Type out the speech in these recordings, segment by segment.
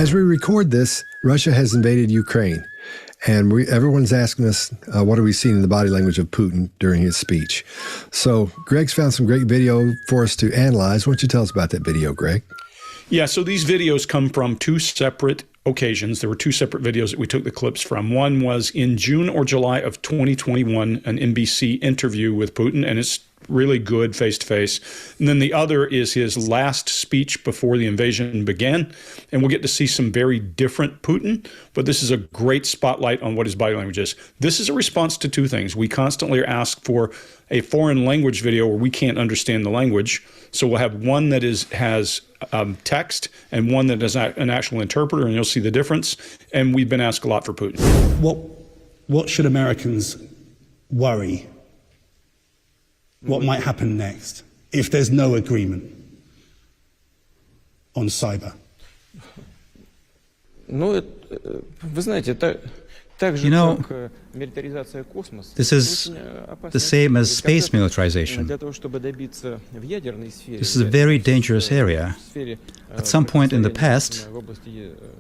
As we record this, Russia has invaded Ukraine, and everyone's asking us, what are we seeing in the body language of Putin during his speech? So Greg's found some great video for us to analyze. Why don't you tell us about that video, Greg? Yeah, so these videos come from two separate occasions. There were two separate videos that we took the clips from. One was in June or July of 2021, an NBC interview with Putin, and it's really good face-to-face. And then the other is his last speech before the invasion began. And we'll get to see some very different Putin, but this is a great spotlight on what his body language is. This is a response to two things. We constantly ask for a foreign language video where we can't understand the language. So we'll have one that has text and one that is an actual interpreter, and you'll see the difference. And we've been asked a lot for Putin. What should Americans worry? What might happen next if there's no agreement on cyber? You know, this is the same as space militarization. This is a very dangerous area. At some point in the past,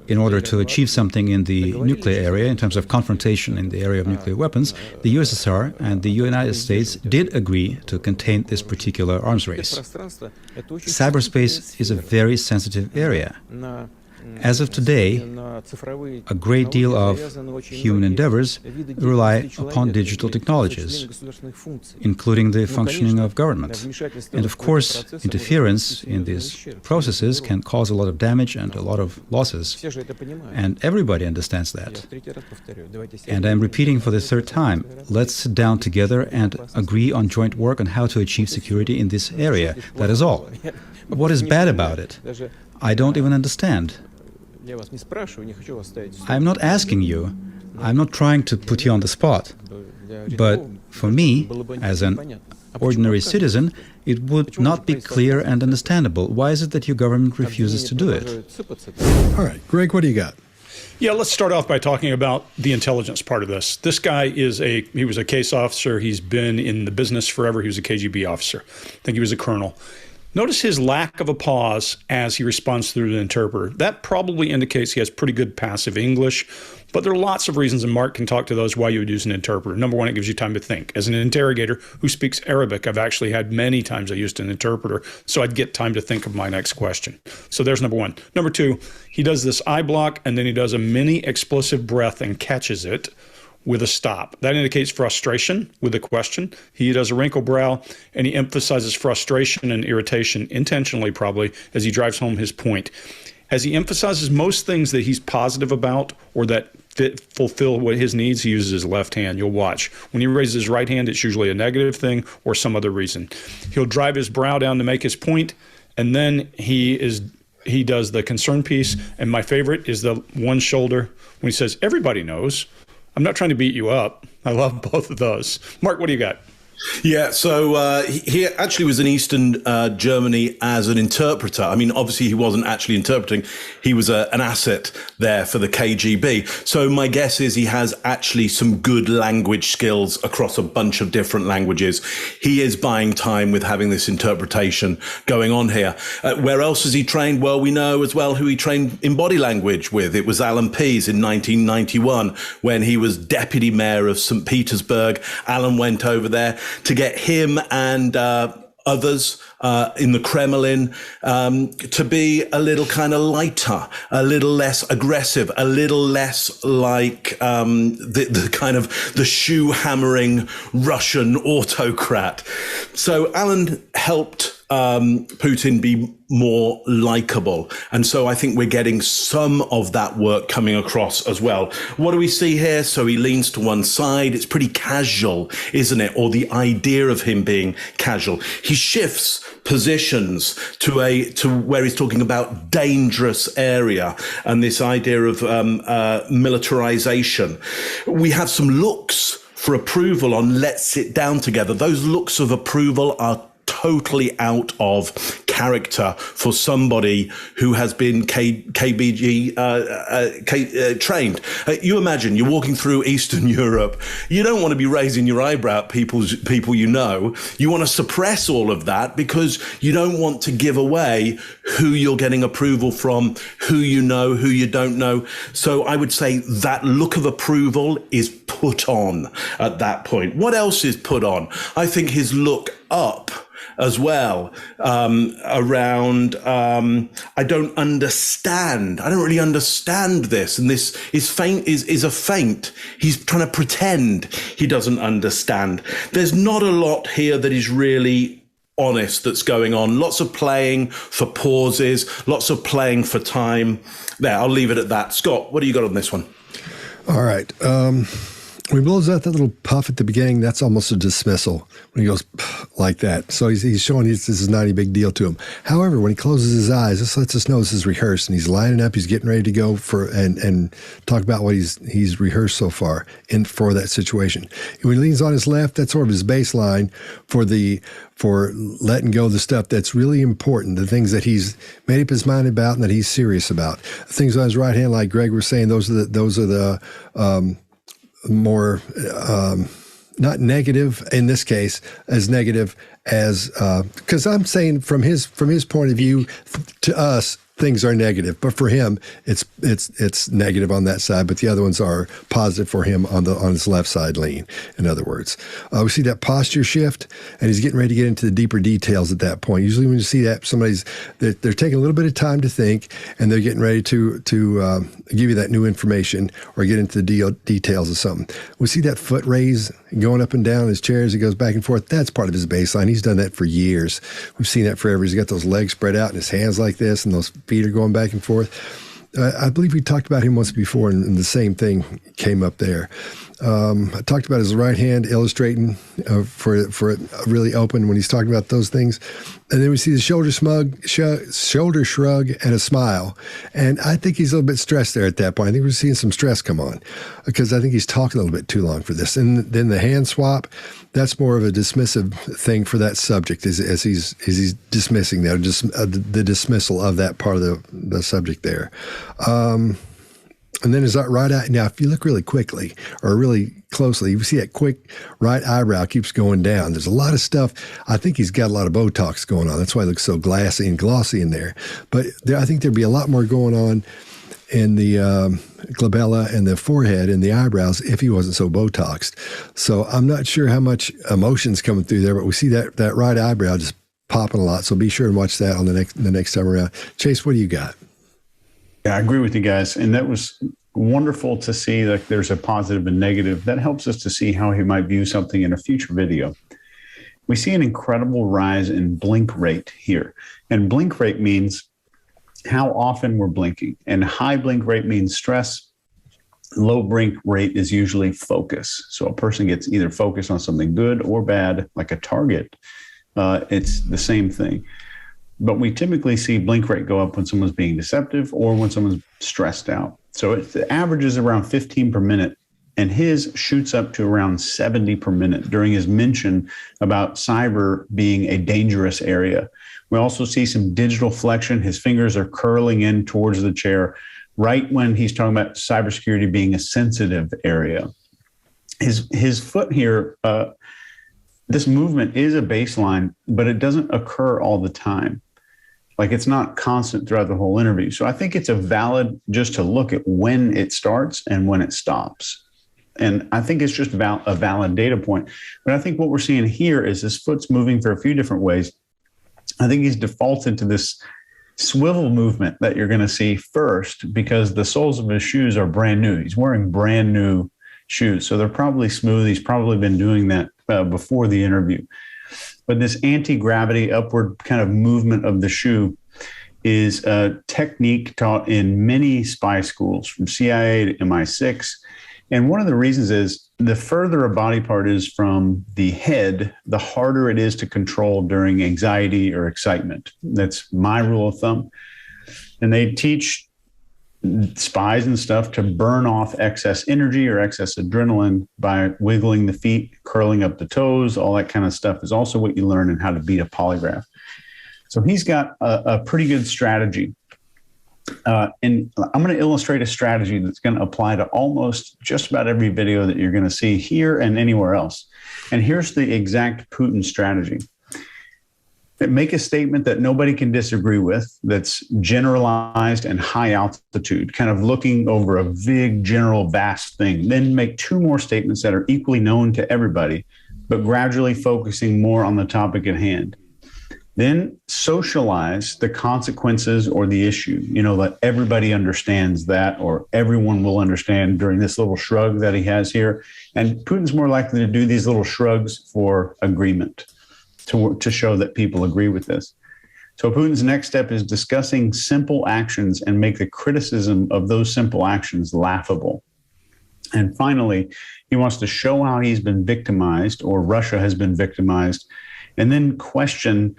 in order to achieve something in the nuclear area, in terms of confrontation in the area of nuclear weapons, the USSR and the United States did agree to contain this particular arms race. Cyberspace is a very sensitive area. As of today, a great deal of human endeavors rely upon digital technologies, including the functioning of government. And of course, interference in these processes can cause a lot of damage and a lot of losses. And everybody understands that. And I'm repeating for the third time, let's sit down together and agree on joint work on how to achieve security in this area. That is all. What is bad about it? I don't even understand. I'm not asking you. I'm not trying to put you on the spot. But for me, as an ordinary citizen, it would not be clear and understandable. Why is it that your government refuses to do it? All right, Greg, what do you got? Yeah, let's start off by talking about the intelligence part of this. This guy he was a case officer. He's been in the business forever. He was a KGB officer. I think he was a colonel. Notice his lack of a pause as he responds through the interpreter. That probably indicates he has pretty good passive English, but there are lots of reasons, and Mark can talk to those, why you would use an interpreter. Number one, it gives you time to think. As an interrogator who speaks Arabic, I've actually had many times I used an interpreter, so I'd get time to think of my next question. So there's number one. Number two, he does this eye block, and then he does a mini explosive breath and catches it with a stop. That indicates frustration with a question. He does a wrinkled brow, and he emphasizes frustration and irritation intentionally, probably, as he drives home his point. As he emphasizes most things that he's positive about or that fulfill what his needs, he uses his left hand. You'll watch. When he raises his right hand, it's usually a negative thing or some other reason. He'll drive his brow down to make his point, and then he does the concern piece. And my favorite is the one shoulder when he says, "Everybody knows." I'm not trying to beat you up. I love both of those. Mark, what do you got? Yeah, so he actually was in Eastern Germany as an interpreter. I mean, obviously he wasn't actually interpreting. He was an asset there for the KGB. So my guess is he has actually some good language skills across a bunch of different languages. He is buying time with having this interpretation going on here. Where else has he trained? Well, we know as well who he trained in body language with. It was Alan Pease in 1991 when he was deputy mayor of St. Petersburg. Alan went over there to get him and others in the Kremlin to be a little kind of lighter, a little less aggressive, a little less like the kind of the shoe hammering Russian autocrat. So Alan helped Putin be more likable. And so I think we're getting some of that work coming across as well. What do we see here? So he leans to one side. It's pretty casual, isn't it? Or the idea of him being casual. He shifts positions to where he's talking about dangerous area and this idea of militarization. We have some looks for approval on let's sit down together. Those looks of approval are totally out of character for somebody who has been KBG trained. You imagine you're walking through Eastern Europe. You don't want to be raising your eyebrow at people you know. You want to suppress all of that because you don't want to give away who you're getting approval from, who you know, who you don't know. So I would say that look of approval is put on at that point. What else is put on? I think his look up as well, around, I don't really understand this. And this is a feint. He's trying to pretend he doesn't understand. There's not a lot here that is really honest that's going on. Lots of playing for pauses, lots of playing for time. There, I'll leave it at that. Scott, what do you got on this one? All right. When he blows out that little puff at the beginning, that's almost a dismissal when he goes like that. So he's showing this is not a big deal to him. However, when he closes his eyes, this lets us know this is rehearsed, and he's lining up. He's getting ready to go for and talk about what he's rehearsed so far for that situation. When he leans on his left, that's sort of his baseline for letting go of the stuff that's really important, the things that he's made up his mind about and that he's serious about. The things on his right hand, like Greg was saying, those are the more not negative in this case, as negative as because I'm saying from his point of view, to us things are negative, but for him it's negative on that side, but the other ones are positive for him on his left side lean. In other words, we see that posture shift, and he's getting ready to get into the deeper details at that point. Usually when you see that, they're taking a little bit of time to think, and they're getting ready to give you that new information or get into the details of something. We see that foot raise going up and down his chair as he goes back and forth. That's part of his baseline. He's done that for years. We've seen that forever. He's got those legs spread out and his hands like this, and those feet are going back and forth. I believe we talked about him once before, and the same thing came up there. I talked about his right hand illustrating for it really open when he's talking about those things. And then we see the shoulder shrug and a smile. And I think he's a little bit stressed there at that point. I think we're seeing some stress come on because I think he's talking a little bit too long for this. And then the hand swap, that's more of a dismissive thing for that subject as he's dismissing that, just the dismissal of that part of the subject there. And then his right eye. Now, if you look really quickly or really closely, you see that quick right eyebrow keeps going down. There's a lot of stuff. I think he's got a lot of Botox going on. That's why he looks so glassy and glossy in there. But I think there'd be a lot more going on in the glabella and the forehead and the eyebrows if he wasn't so Botoxed. So I'm not sure how much emotion's coming through there, but we see that right eyebrow just popping a lot. So be sure and watch that on the next time around. Chase, what do you got? Yeah, I agree with you guys. And that was wonderful to see that there's a positive and negative. That helps us to see how he might view something in a future video. We see an incredible rise in blink rate here. And blink rate means how often we're blinking. And high blink rate means stress. Low blink rate is usually focus. So a person gets either focused on something good or bad, like a target. It's the same thing. But we typically see blink rate go up when someone's being deceptive or when someone's stressed out. So the average is around 15 per minute, and his shoots up to around 70 per minute during his mention about cyber being a dangerous area. We also see some digital flexion. His fingers are curling in towards the chair right when he's talking about cybersecurity being a sensitive area. His foot here, this movement is a baseline, but it doesn't occur all the time. Like, it's not constant throughout the whole interview. So I think it's a valid just to look at when it starts and when it stops. And I think it's just a valid data point. But I think what we're seeing here is his foot's moving for a few different ways. I think he's defaulted to this swivel movement that you're going to see first because the soles of his shoes are brand new. He's wearing brand new shoes. So they're probably smooth. He's probably been doing that before the interview. But this anti-gravity upward kind of movement of the shoe is a technique taught in many spy schools from CIA to MI6. And one of the reasons is the further a body part is from the head, the harder it is to control during anxiety or excitement. That's my rule of thumb. And they teach spies and stuff to burn off excess energy or excess adrenaline by wiggling the feet, curling up the toes. All that kind of stuff is also what you learn in how to beat a polygraph. So he's got a pretty good strategy. And I'm going to illustrate a strategy that's going to apply to almost just about every video that you're going to see here and anywhere else. And here's the exact Putin strategy. Make a statement that nobody can disagree with, that's generalized and high altitude, kind of looking over a big, general, vast thing. Then make two more statements that are equally known to everybody, but gradually focusing more on the topic at hand. Then socialize the consequences or the issue, that everybody understands that, or everyone will understand during this little shrug that he has here. And Putin's more likely to do these little shrugs for agreement, to show that people agree with this. So Putin's next step is discussing simple actions and make the criticism of those simple actions laughable. And finally, he wants to show how he's been victimized, or Russia has been victimized, and then question.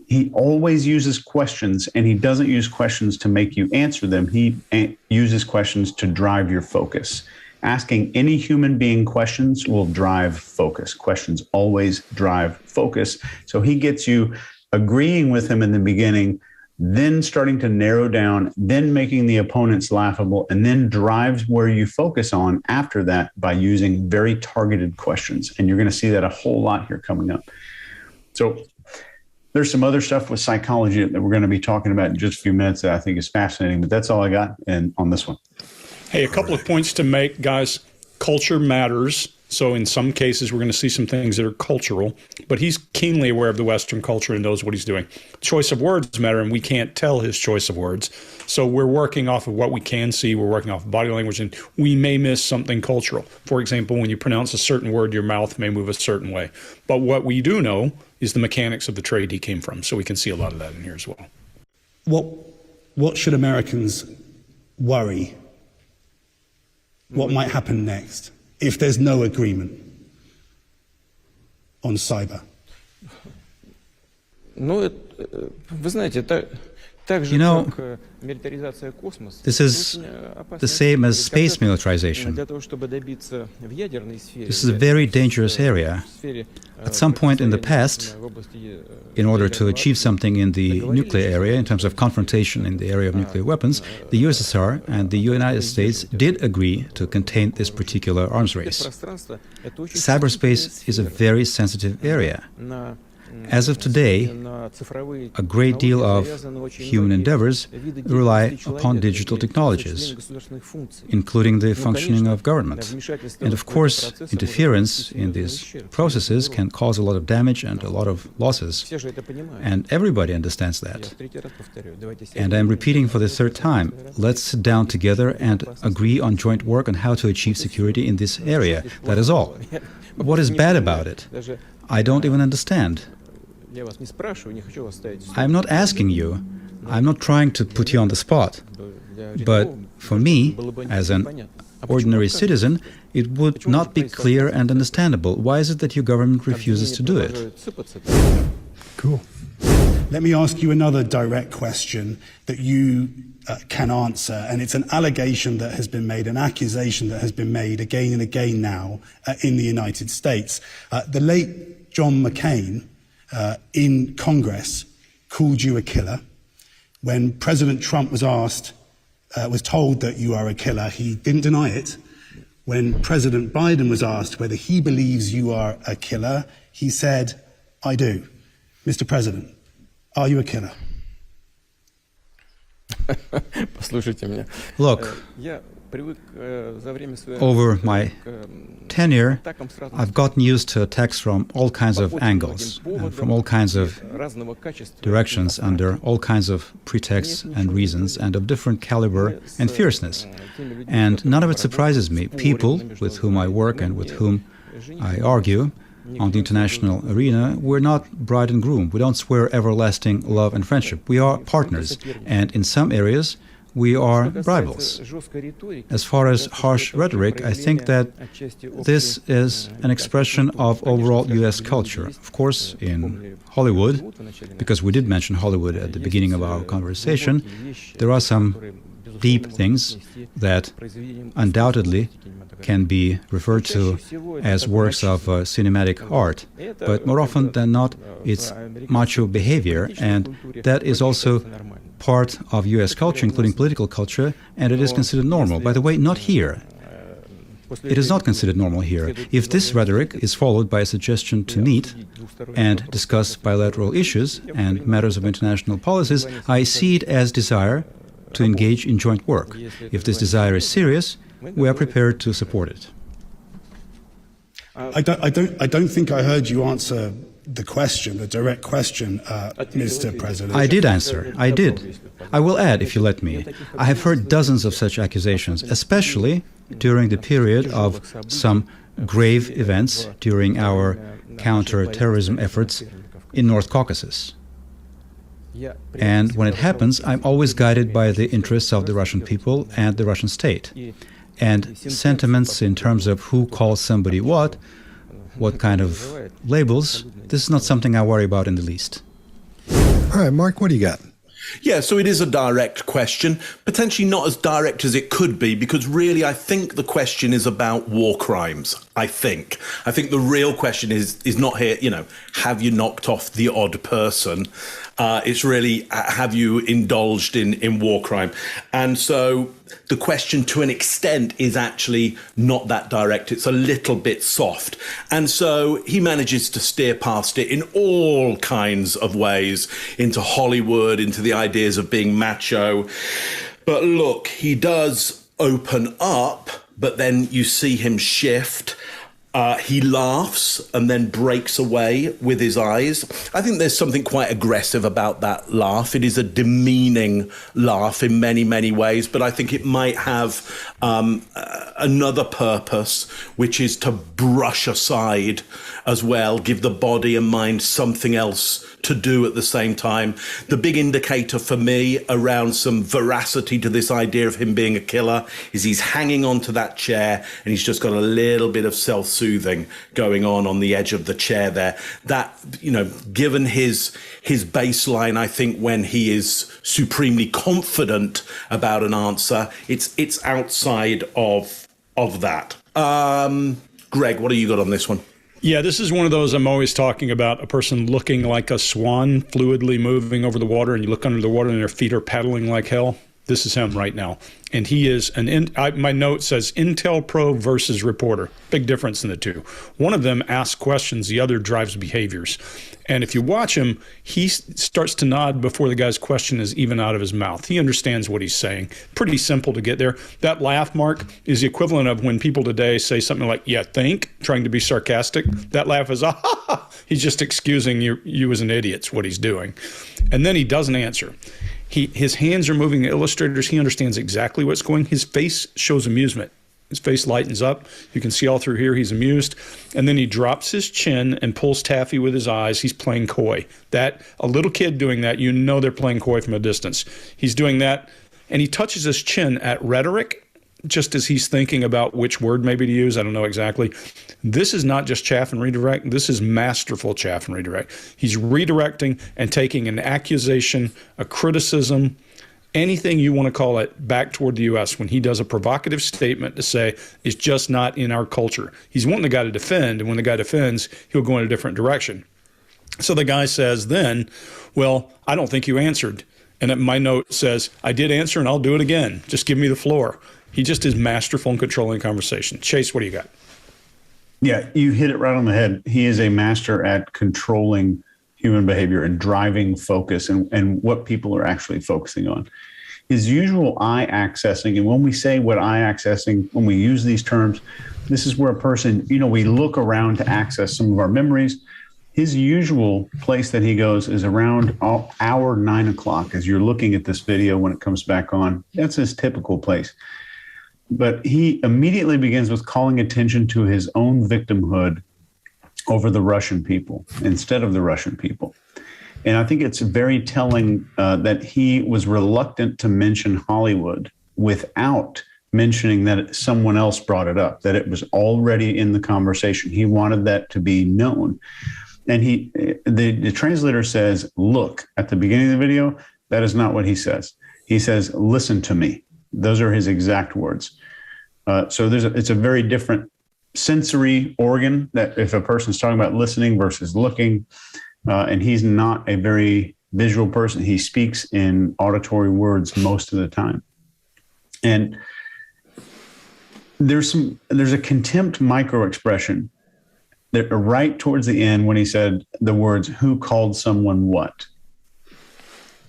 He always uses questions, and he doesn't use questions to make you answer them. He uses questions to drive your focus. Asking any human being questions will drive focus. Questions always drive focus. So he gets you agreeing with him in the beginning, then starting to narrow down, then making the opponents laughable, and then drives where you focus on after that by using very targeted questions. And you're going to see that a whole lot here coming up. So there's some other stuff with psychology that we're going to be talking about in just a few minutes that I think is fascinating, but that's all I got on this one. Hey, a couple of points to make, guys. Culture matters. So in some cases, we're going to see some things that are cultural, but he's keenly aware of the Western culture and knows what he's doing. Choice of words matter, and we can't tell his choice of words. So we're working off of what we can see. We're working off of body language, and we may miss something cultural. For example, when you pronounce a certain word, your mouth may move a certain way. But what we do know is the mechanics of the trade he came from. So we can see a lot of that in here as well. What should Americans worry? What might happen next if there's no agreement on cyber? This is the same as space militarization. This is a very dangerous area. At some point in the past, in order to achieve something in the nuclear area, in terms of confrontation in the area of nuclear weapons, the USSR and the United States did agree to contain this particular arms race. Cyberspace is a very sensitive area. As of today, a great deal of human endeavors rely upon digital technologies, including the functioning of government. And of course, interference in these processes can cause a lot of damage and a lot of losses. And everybody understands that. And I'm repeating for the third time, let's sit down together and agree on joint work on how to achieve security in this area. That is all. What is bad about it? I don't even understand. I'm not asking you. I'm not trying to put you on the spot. But for me, as an ordinary citizen, it would not be clear and understandable. Why is it that your government refuses to do it? Cool. Let me ask you another direct question that you can answer, and it's an allegation that has been made, an accusation that has been made again and again now in the United States. The late John McCain in Congress called you a killer. When President Trump was told that you are a killer, he didn't deny it. When President Biden was asked whether he believes you are a killer, he said, I do. Mr. President, are you a killer? Look, over my tenure, I've gotten used to attacks from all kinds of angles, and from all kinds of directions, under all kinds of pretexts and reasons, and of different caliber and fierceness. And none of it surprises me. People with whom I work and with whom I argue on the international arena, we're not bride and groom. We don't swear everlasting love and friendship. We are partners, and in some areas, we are rivals. As far as harsh rhetoric, I think that this is an expression of overall U.S. culture. Of course, in Hollywood, because we did mention Hollywood at the beginning of our conversation, there are some deep things that undoubtedly can be referred to as works of cinematic art. But more often than not, it's macho behavior, and that is also part of U.S. culture, including political culture, and it is considered normal. By the way, not here. It is not considered normal here. If this rhetoric is followed by a suggestion to meet and discuss bilateral issues and matters of international policies, I see it as desire to engage in joint work. If this desire is serious, we are prepared to support it. I don't think I heard you answer the question, the direct question, Mr. President. I did answer. I did. I will add, if you let me. I have heard dozens of such accusations, especially during the period of some grave events during our counter-terrorism efforts in North Caucasus. And when it happens, I'm always guided by the interests of the Russian people and the Russian state. And sentiments in terms of who calls somebody what kind of labels, this is not something I worry about in the least. All right, Mark, what do you got? Yeah, so it is a direct question, potentially not as direct as it could be, because really I think the question is about war crimes. I think the real question is not here, have you knocked off the odd person? It's really, have you indulged in war crime? And so the question to an extent is actually not that direct. It's a little bit soft. And so he manages to steer past it in all kinds of ways, into Hollywood, into the ideas of being macho. But look, he does open up, but then you see him shift. He laughs and then breaks away with his eyes. I think there's something quite aggressive about that laugh. It is a demeaning laugh in many, many ways, but I think it might have another purpose, which is to brush aside as well, give the body and mind something else to do at the same time. The big indicator for me around some veracity to this idea of him being a killer is he's hanging onto that chair and he's just got a little bit of self-soothing going on the edge of the chair there. That, given his baseline, I think when he is supremely confident about an answer, it's outside of that. Greg, what do you got on this one? Yeah, this is one of those I'm always talking about, a person looking like a swan, fluidly moving over the water, and you look under the water and their feet are paddling like hell. This is him right now. And he is my note says Intel Pro versus reporter. Big difference in the two. One of them asks questions, the other drives behaviors. And if you watch him, he starts to nod before the guy's question is even out of his mouth. He understands what he's saying. Pretty simple to get there. That laugh, Mark, is the equivalent of when people today say something like, yeah, think, trying to be sarcastic. That laugh is, ah, ha, ha. He's just excusing you as an idiot's what he's doing. And then he doesn't answer. His hands are moving, the illustrators, he understands exactly what's going. His face shows amusement. His face lightens up. You can see all through here he's amused. And then he drops his chin and pulls taffy with his eyes. He's playing coy. That, a little kid doing that, they're playing coy from a distance. He's doing that, and he touches his chin at rhetoric, just as he's thinking about which word maybe to use. I don't know exactly. This is not just chaff and redirect. This is masterful chaff and redirect. He's redirecting and taking an accusation, a criticism, anything you want to call it, back toward the U.S. when he does a provocative statement to say it's just not in our culture. He's wanting the guy to defend, and when the guy defends, he'll go in a different direction. So the guy says then, well, I don't think you answered. And my note says, I did answer and I'll do it again. Just give me the floor. He just is masterful in controlling conversation. Chase, what do you got? Yeah, you hit it right on the head. He is a master at controlling human behavior and driving focus and what people are actually focusing on. His usual eye accessing, and when we say what eye accessing, when we use these terms, this is where a person, we look around to access some of our memories. His usual place that he goes is around hour 9 o'clock as you're looking at this video when it comes back on. That's his typical place. But he immediately begins with calling attention to his own victimhood over the Russian people instead of the Russian people. And I think it's very telling that he was reluctant to mention Hollywood without mentioning that someone else brought it up, that it was already in the conversation. He wanted that to be known. And the translator says, look, at the beginning of the video, that is not what he says. He says, listen to me. Those are his exact words. So it's a very different sensory organ that if a person's talking about listening versus looking, and he's not a very visual person. He speaks in auditory words most of the time. And there's a contempt micro expression that right towards the end when he said the words, "Who called someone what?"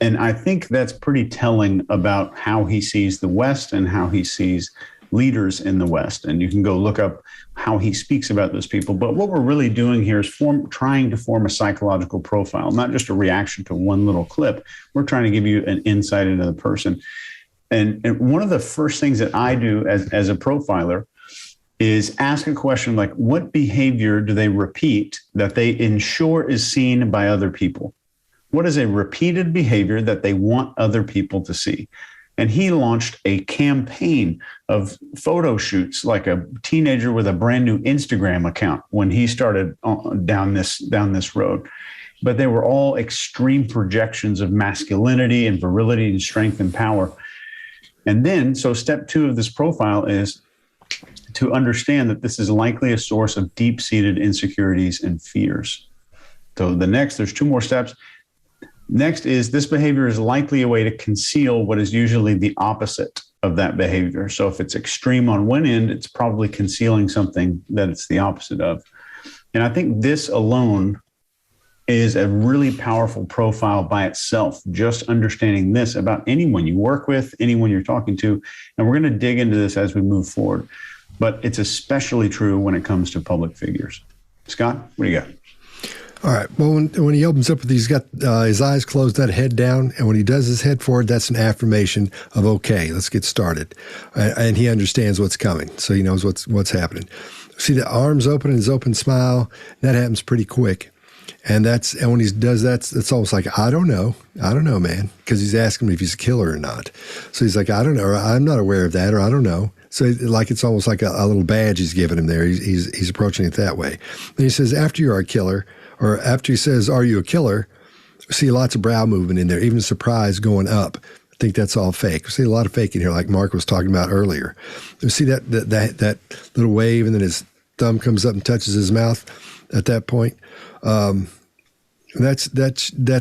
And I think that's pretty telling about how he sees the West and how he sees leaders in the West. And you can go look up how he speaks about those people. But what we're really doing here is trying to form a psychological profile, not just a reaction to one little clip. We're trying to give you an insight into the person. And one of the first things that I do as a profiler is ask a question like, what behavior do they repeat that they ensure is seen by other people? What is a repeated behavior that they want other people to see? And he launched a campaign of photo shoots like a teenager with a brand new Instagram account when he started down this road. But they were all extreme projections of masculinity and virility and strength and power. And then, so step 2 of this profile is to understand that this is likely a source of deep-seated insecurities and fears. So there's 2 more steps. Next is this behavior is likely a way to conceal what is usually the opposite of that behavior. So if it's extreme on one end, it's probably concealing something that it's the opposite of. And I think this alone is a really powerful profile by itself, just understanding this about anyone you work with, anyone you're talking to. And we're going to dig into this as we move forward. But it's especially true when it comes to public figures. Scott, what do you got? All right. Well, when he opens up, he's got his eyes closed, that head down, and when he does his head forward, that's an affirmation of "Okay, let's get started," and he understands what's coming, so he knows what's happening. See the arms open and his open smile. That happens pretty quick, and when he does that, it's almost like I don't know, man, because he's asking me if he's a killer or not. So he's like, I don't know, or I'm not aware of that, or I don't know. So like it's almost like a little badge he's giving him there. He's approaching it that way. Then he says, after you're a killer. Or after he says, "Are you a killer?" we see lots of brow movement in there, even surprise going up. I think that's all fake. We see a lot of fake in here, like Mark was talking about earlier. We see that little wave, and then his thumb comes up and touches his mouth at that point. That's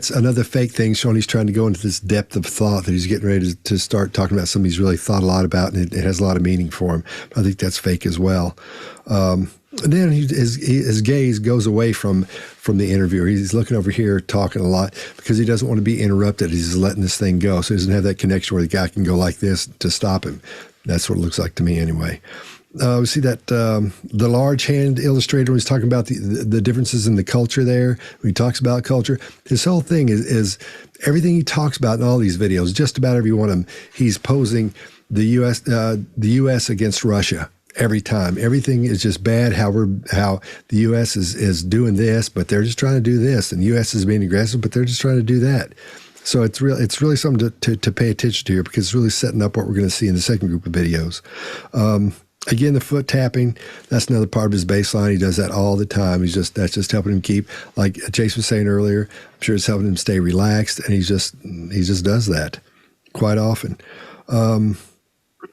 another fake thing, showing he's trying to go into this depth of thought that he's getting ready to start talking about something he's really thought a lot about, and it has a lot of meaning for him. I think that's fake as well. And then his gaze goes away from the interviewer. He's looking over here, talking a lot, because he doesn't want to be interrupted. He's letting this thing go, so he doesn't have that connection where the guy can go like this to stop him. That's what it looks like to me anyway. We see that the large hand illustrator was talking about the differences in the culture there. When he talks about culture, his whole thing is everything he talks about in all these videos, just about every one of them, he's posing the U.S. against Russia. Every time, everything is just bad. How the U.S. is doing this, but they're just trying to do this, and the U.S. is being aggressive, but they're just trying to do that. So it's really something to pay attention to here, because it's really setting up what we're going to see in the second group of videos. Again, the foot tapping, that's another part of his baseline. He does that all the time. That's just helping him keep, like Chase was saying earlier, I'm sure it's helping him stay relaxed, and he just does that quite often.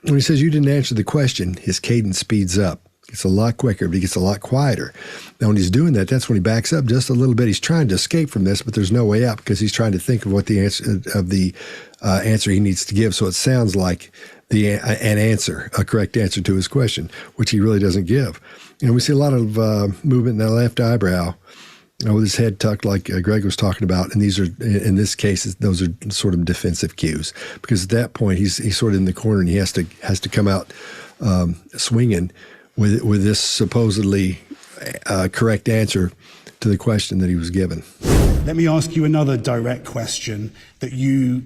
When he says you didn't answer the question, his cadence speeds up. It's a lot quicker, but he gets a lot quieter. Now, when he's doing that, that's when he backs up just a little bit. He's trying to escape from this, but there's no way out, because he's trying to think of what the answer he needs to give. So it sounds like a correct answer to his question, which he really doesn't give. And we see a lot of movement in that left eyebrow, with his head tucked, like Greg was talking about. And these are, in this case, those are sort of defensive cues, because at that point he's sort of in the corner, and he has to come out swinging with this supposedly correct answer to the question that he was given. Let me ask you another direct question that you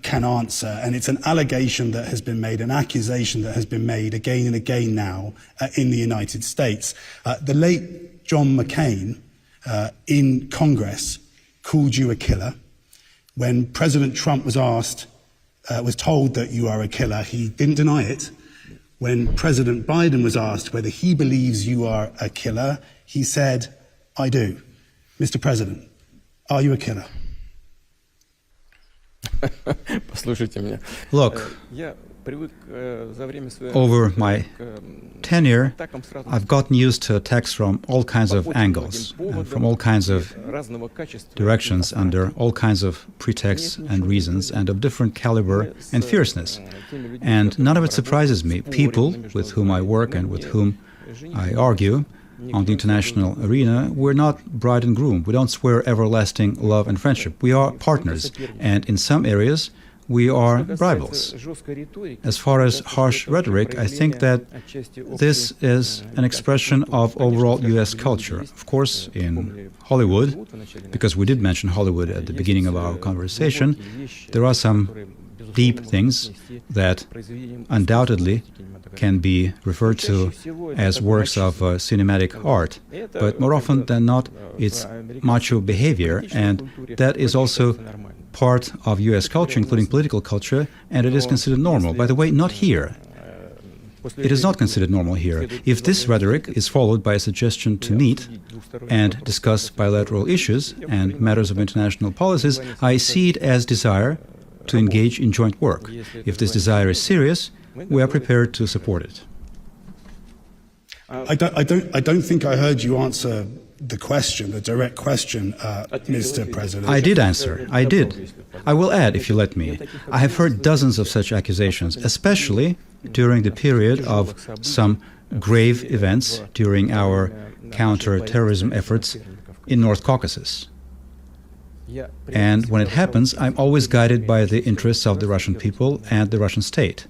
can answer, and it's an allegation that has been made, an accusation that has been made again and again now in the United States. The late John McCain in Congress called you a killer. When President Trump was told that you are a killer, he didn't deny it. When President Biden was asked whether he believes you are a killer, he said, "I do." Mr. President, are you a killer? Look, Over my tenure, I've gotten used to attacks from all kinds of angles, and from all kinds of directions, under all kinds of pretexts and reasons, and of different caliber and fierceness. And none of it surprises me. People with whom I work and with whom I argue on the international arena, we're not bride and groom. We don't swear everlasting love and friendship. We are partners, and in some areas, we are rivals. As far as harsh rhetoric, I think that this is an expression of overall U.S. culture. Of course, in Hollywood, because we did mention Hollywood at the beginning of our conversation, there are some deep things that undoubtedly can be referred to as works of cinematic art. But more often than not, it's macho behavior, and that is also part of U.S. culture, including political culture, and it is considered normal. By the way, not here. It is not considered normal here. If this rhetoric is followed by a suggestion to meet and discuss bilateral issues and matters of international policies, I see it as desire to engage in joint work. If this desire is serious, we are prepared to support it. I don't think I heard you answer the question, the direct question, Mr. President. I did answer. I did. I will add, if you let me. I have heard dozens of such accusations, especially during the period of some grave events during our counter-terrorism efforts in North Caucasus. And when it happens, I'm always guided by the interests of the Russian people and the Russian state.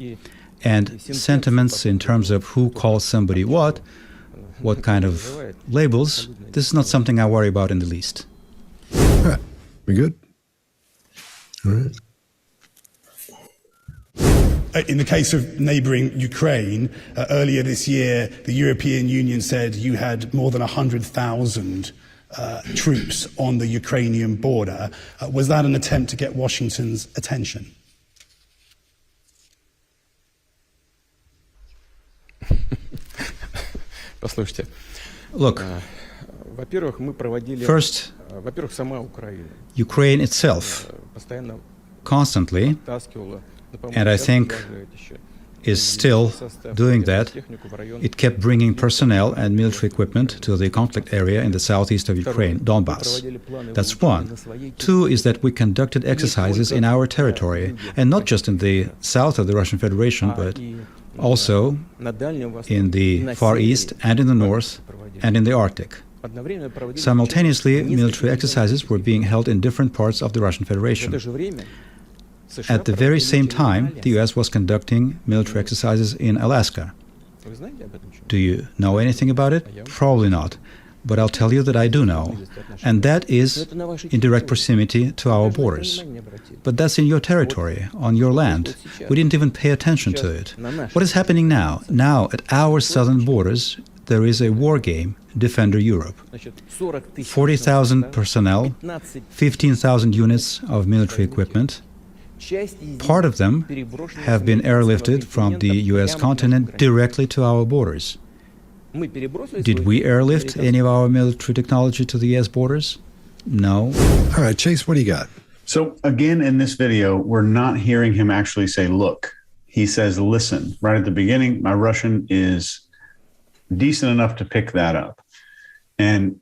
And sentiments in terms of who calls somebody what kind of labels, this is not something I worry about in the least. All right. We good? All right. In the case of neighboring Ukraine, earlier this year, the European Union said you had more than 100,000 troops on the Ukrainian border. Was that an attempt to get Washington's attention? Look, first, Ukraine itself constantly, and I think is still doing that, it kept bringing personnel and military equipment to the conflict area in the southeast of Ukraine, Donbass. That's one. Two is that we conducted exercises in our territory, and not just in the south of the Russian Federation, but also in the Far East and in the north and in the Arctic. Simultaneously, military exercises were being held in different parts of the Russian Federation. At the very same time, the U.S. was conducting military exercises in Alaska. Do you know anything about it? Probably not. But I'll tell you that I do know. And that is in direct proximity to our borders. But that's in your territory, on your land. We didn't even pay attention to it. What is happening now? Now, at our southern borders, there is a war game, Defender Europe. 40,000 personnel, 15,000 units of military equipment. Part of them have been airlifted from the U.S. continent directly to our borders. Did we airlift any of our military technology to the U.S. borders? No. All right, Chase, what do you got? So again, in this video, we're not hearing him actually say, look. He says, listen. Right at the beginning, my Russian is decent enough to pick that up. And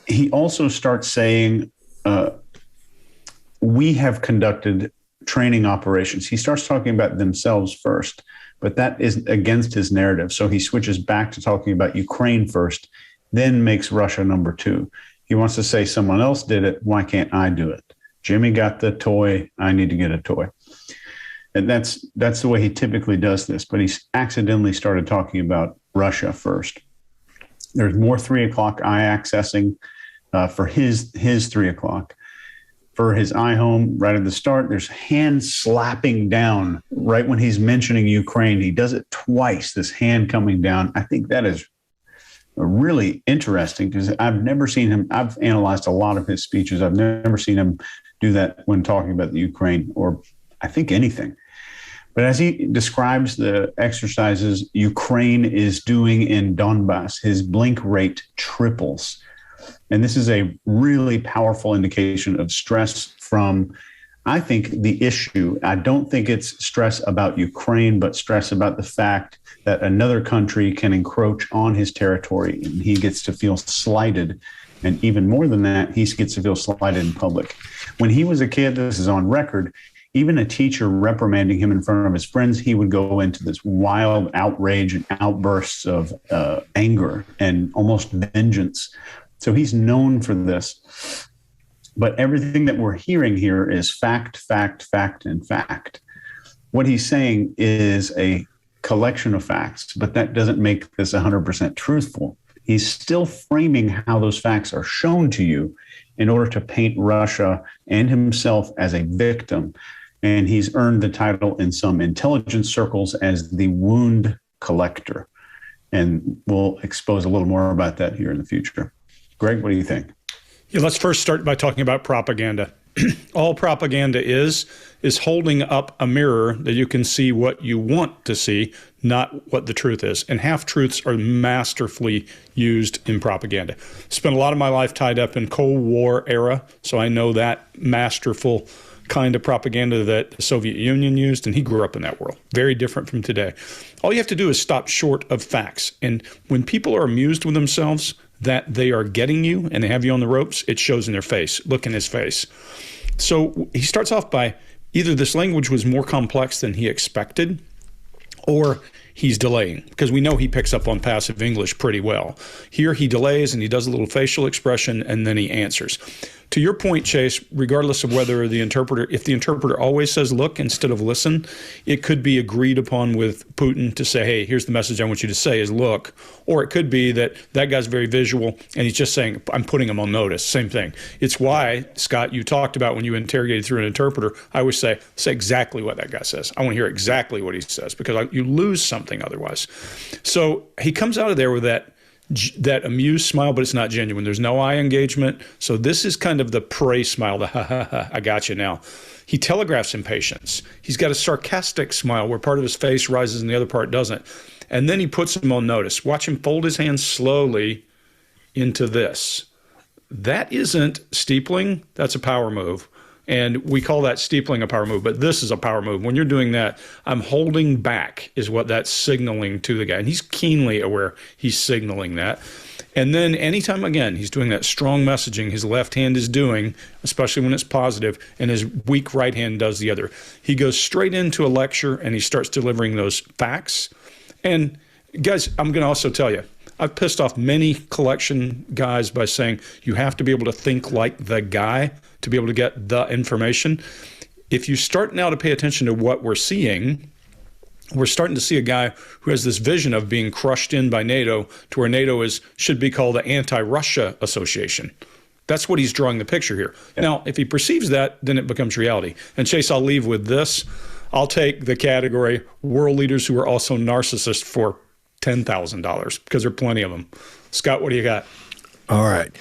he also starts saying, we have conducted training operations. He starts talking about themselves first, but that is against his narrative. So he switches back to talking about Ukraine first, then makes Russia number two. He wants to say someone else did it. Why can't I do it? Jimmy got the toy. I need to get a toy. And that's the way he typically does this. But he accidentally started talking about Russia first. There's more 3 o'clock eye accessing for his 3 o'clock. For his iHome, right at the start, there's hand slapping down right when he's mentioning Ukraine. He does it twice, this hand coming down. I think that is really interesting because I've never seen him. I've analyzed a lot of his speeches. I've never seen him do that when talking about the Ukraine or I think anything. But as he describes the exercises Ukraine is doing in Donbass, his blink rate triples. And this is a really powerful indication of stress from I think the issue, I don't think it's stress about Ukraine, but stress about the fact that another country can encroach on his territory and he gets to feel slighted. And even more than that, he gets to feel slighted in public. When he was a kid, this is on record, even a teacher reprimanding him in front of his friends, he would go into this wild outrage and outbursts of anger and almost vengeance. So he's known for this. But everything that we're hearing here is fact, fact, fact, and fact. What he's saying is a collection of facts, but that doesn't make this 100% truthful. He's still framing how those facts are shown to you in order to paint Russia and himself as a victim. And he's earned the title in some intelligence circles as the wound collector. And we'll expose a little more about that here in the future. Greg, what do you think? Yeah, let's first start by talking about propaganda. All propaganda is holding up a mirror that you can see what you want to see, not what the truth is. And half-truths are masterfully used in propaganda. Spent a lot of my life tied up in Cold War era, so I know that masterful kind of propaganda that the Soviet Union used, and he grew up in that world. Very different from today. All you have to do is stop short of facts. And when people are amused with themselves that they are getting you and they have you on the ropes, it shows in their face. Look in his face. So he starts off by either this language was more complex than he expected, or he's delaying, because we know he picks up on passive English pretty well. Here he delays and he does a little facial expression and then he answers. To your point, Chase, regardless of whether the interpreter, if the interpreter always says look instead of listen, it could be agreed upon with Putin to say, hey, here's the message I want you to say is look. Or it could be that that guy's very visual and he's just saying, I'm putting him on notice. Same thing. It's why, Scott, you talked about when you interrogated through an interpreter, I always say exactly what that guy says. I want to hear exactly what he says, because you lose something otherwise. So he comes out of there with that amused smile, but it's not genuine. There's no eye engagement. So this is kind of the prey smile, the ha ha ha, I got you now. He telegraphs impatience. He's got a sarcastic smile where part of his face rises and the other part doesn't. And then he puts him on notice. Watch him fold his hands slowly into this. That isn't steepling. That's a power move. And we call that steepling a power move, but this is a power move. When you're doing that, I'm holding back is what that's signaling to the guy. And he's keenly aware he's signaling that. And then anytime, again, he's doing that strong messaging, his left hand is doing, especially when it's positive, and his weak right hand does the other. He goes straight into a lecture and he starts delivering those facts. And guys, I'm going to also tell you, I've pissed off many collection guys by saying you have to be able to think like the guy to be able to get the information. If you start now to pay attention to what we're seeing, we're starting to see a guy who has this vision of being crushed in by NATO to where NATO should be called the anti-Russia association. That's what he's drawing the picture here. Yeah. Now, if he perceives that, then it becomes reality. And Chase, I'll leave with this. I'll take the category world leaders who are also narcissists for $10,000, because there are plenty of them. Scott, what do you got? All right.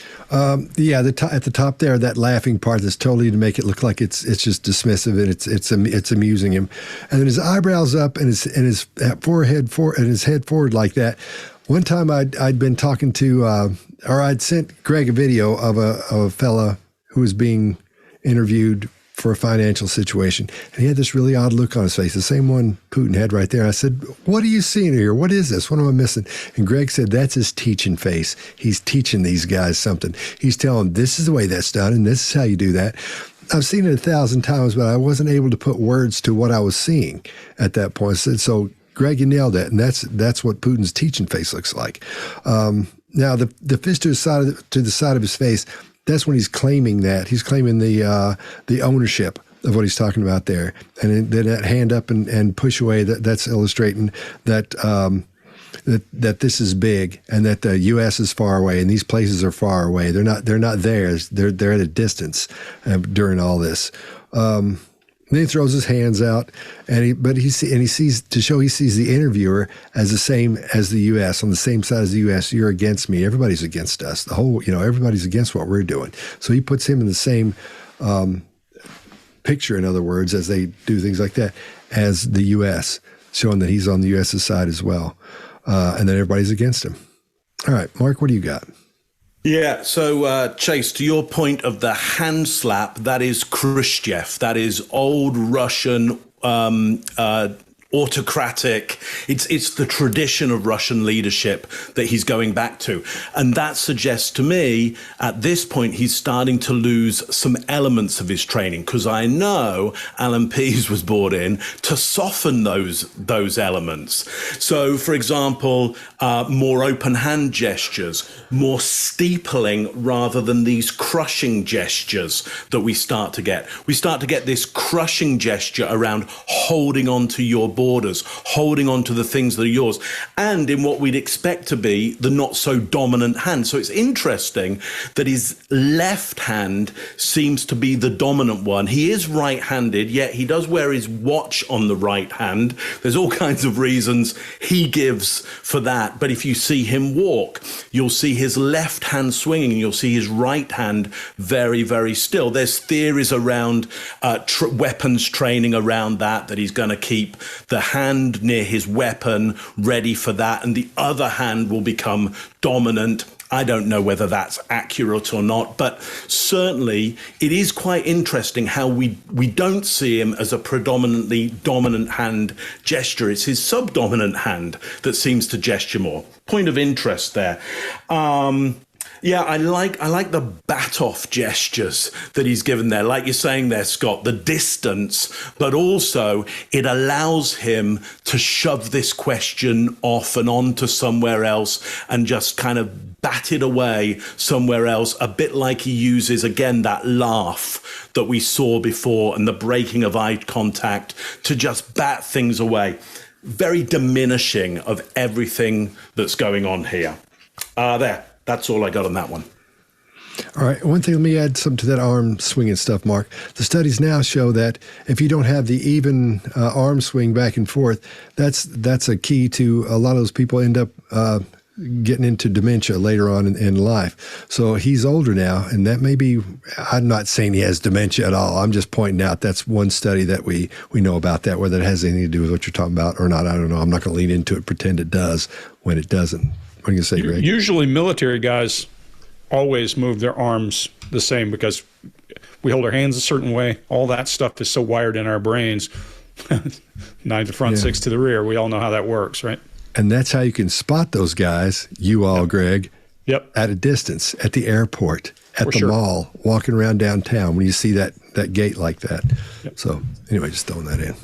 Yeah, at the top there, that laughing part is totally to make it look like it's just dismissive and it's amusing him. And then his eyebrows up and his forehead and his head forward like that. One time I'd been talking to, or I'd sent Greg a video of a fella who was being interviewed for a financial situation. And he had this really odd look on his face, the same one Putin had right there. I said, what are you seeing here? What is this? What am I missing? And Greg said, that's his teaching face. He's teaching these guys something. He's telling them, this is the way that's done, and this is how you do that. I've seen it 1,000 times, but I wasn't able to put words to what I was seeing at that point. So Greg, you nailed it. And that's what Putin's teaching face looks like. Now, the fist to the side of his face, that's when he's claiming that. He's claiming the ownership of what he's talking about there. And then that hand up and push away, that's illustrating that that this is big and that the U.S. is far away and these places are far away. They're not there. They're at a distance during all this. Then he throws his hands out, he sees the interviewer as the same as the U.S. on the same side as the U.S. You're against me. Everybody's against us. Everybody's against what we're doing. So he puts him in the same picture, in other words, as they do things like that, as the U.S., showing that he's on the U.S.'s side as well, and that everybody's against him. All right, Mark, what do you got? Yeah, so Chase, to your point of the hand slap, that is Khrushchev. That is old Russian autocratic. It's the tradition of Russian leadership that he's going back to. And that suggests to me, at this point, he's starting to lose some elements of his training, because I know Alan Pease was brought in to soften those elements. So, for example, more open hand gestures, more steepling rather than these crushing gestures that we start to get. We start to get this crushing gesture around holding on to your borders, holding on to the things that are yours, and in what we'd expect to be the not so dominant hand. So it's interesting that his left hand seems to be the dominant one. He is right-handed, yet he does wear his watch on the right hand. There's all kinds of reasons he gives for that. But if you see him walk, you'll see his left hand swinging, and you'll see his right hand very, very still. There's theories around weapons training around that he's going to keep the hand near his weapon ready for that, and the other hand will become dominant. I don't know whether that's accurate or not, but certainly it is quite interesting how we don't see him as a predominantly dominant hand gesture. It's his subdominant hand that seems to gesture more. Point of interest there. Yeah, I like the bat-off gestures that he's given there. Like you're saying there, Scott, the distance, but also it allows him to shove this question off and on to somewhere else and just kind of bat it away somewhere else, a bit like he uses, again, that laugh that we saw before and the breaking of eye contact to just bat things away. Very diminishing of everything that's going on here. That's all I got on that one. All right. One thing, let me add something to that arm swinging stuff, Mark. The studies now show that if you don't have the even arm swing back and forth, that's a key to a lot of those people end up getting into dementia later on in life. So he's older now, and that may be, I'm not saying he has dementia at all. I'm just pointing out that's one study that we know about that, whether it has anything to do with what you're talking about or not. I don't know. I'm not going to lean into it, pretend it does when it doesn't. What are you going to say, Greg? Usually military guys always move their arms the same because we hold our hands a certain way. All that stuff is so wired in our brains. 9 to the front, 6 to the rear. We all know how that works, right? And that's how you can spot those guys, Greg, at a distance, at the airport, at the mall, walking around downtown when you see that gait like that. Yep. So anyway, just throwing that in.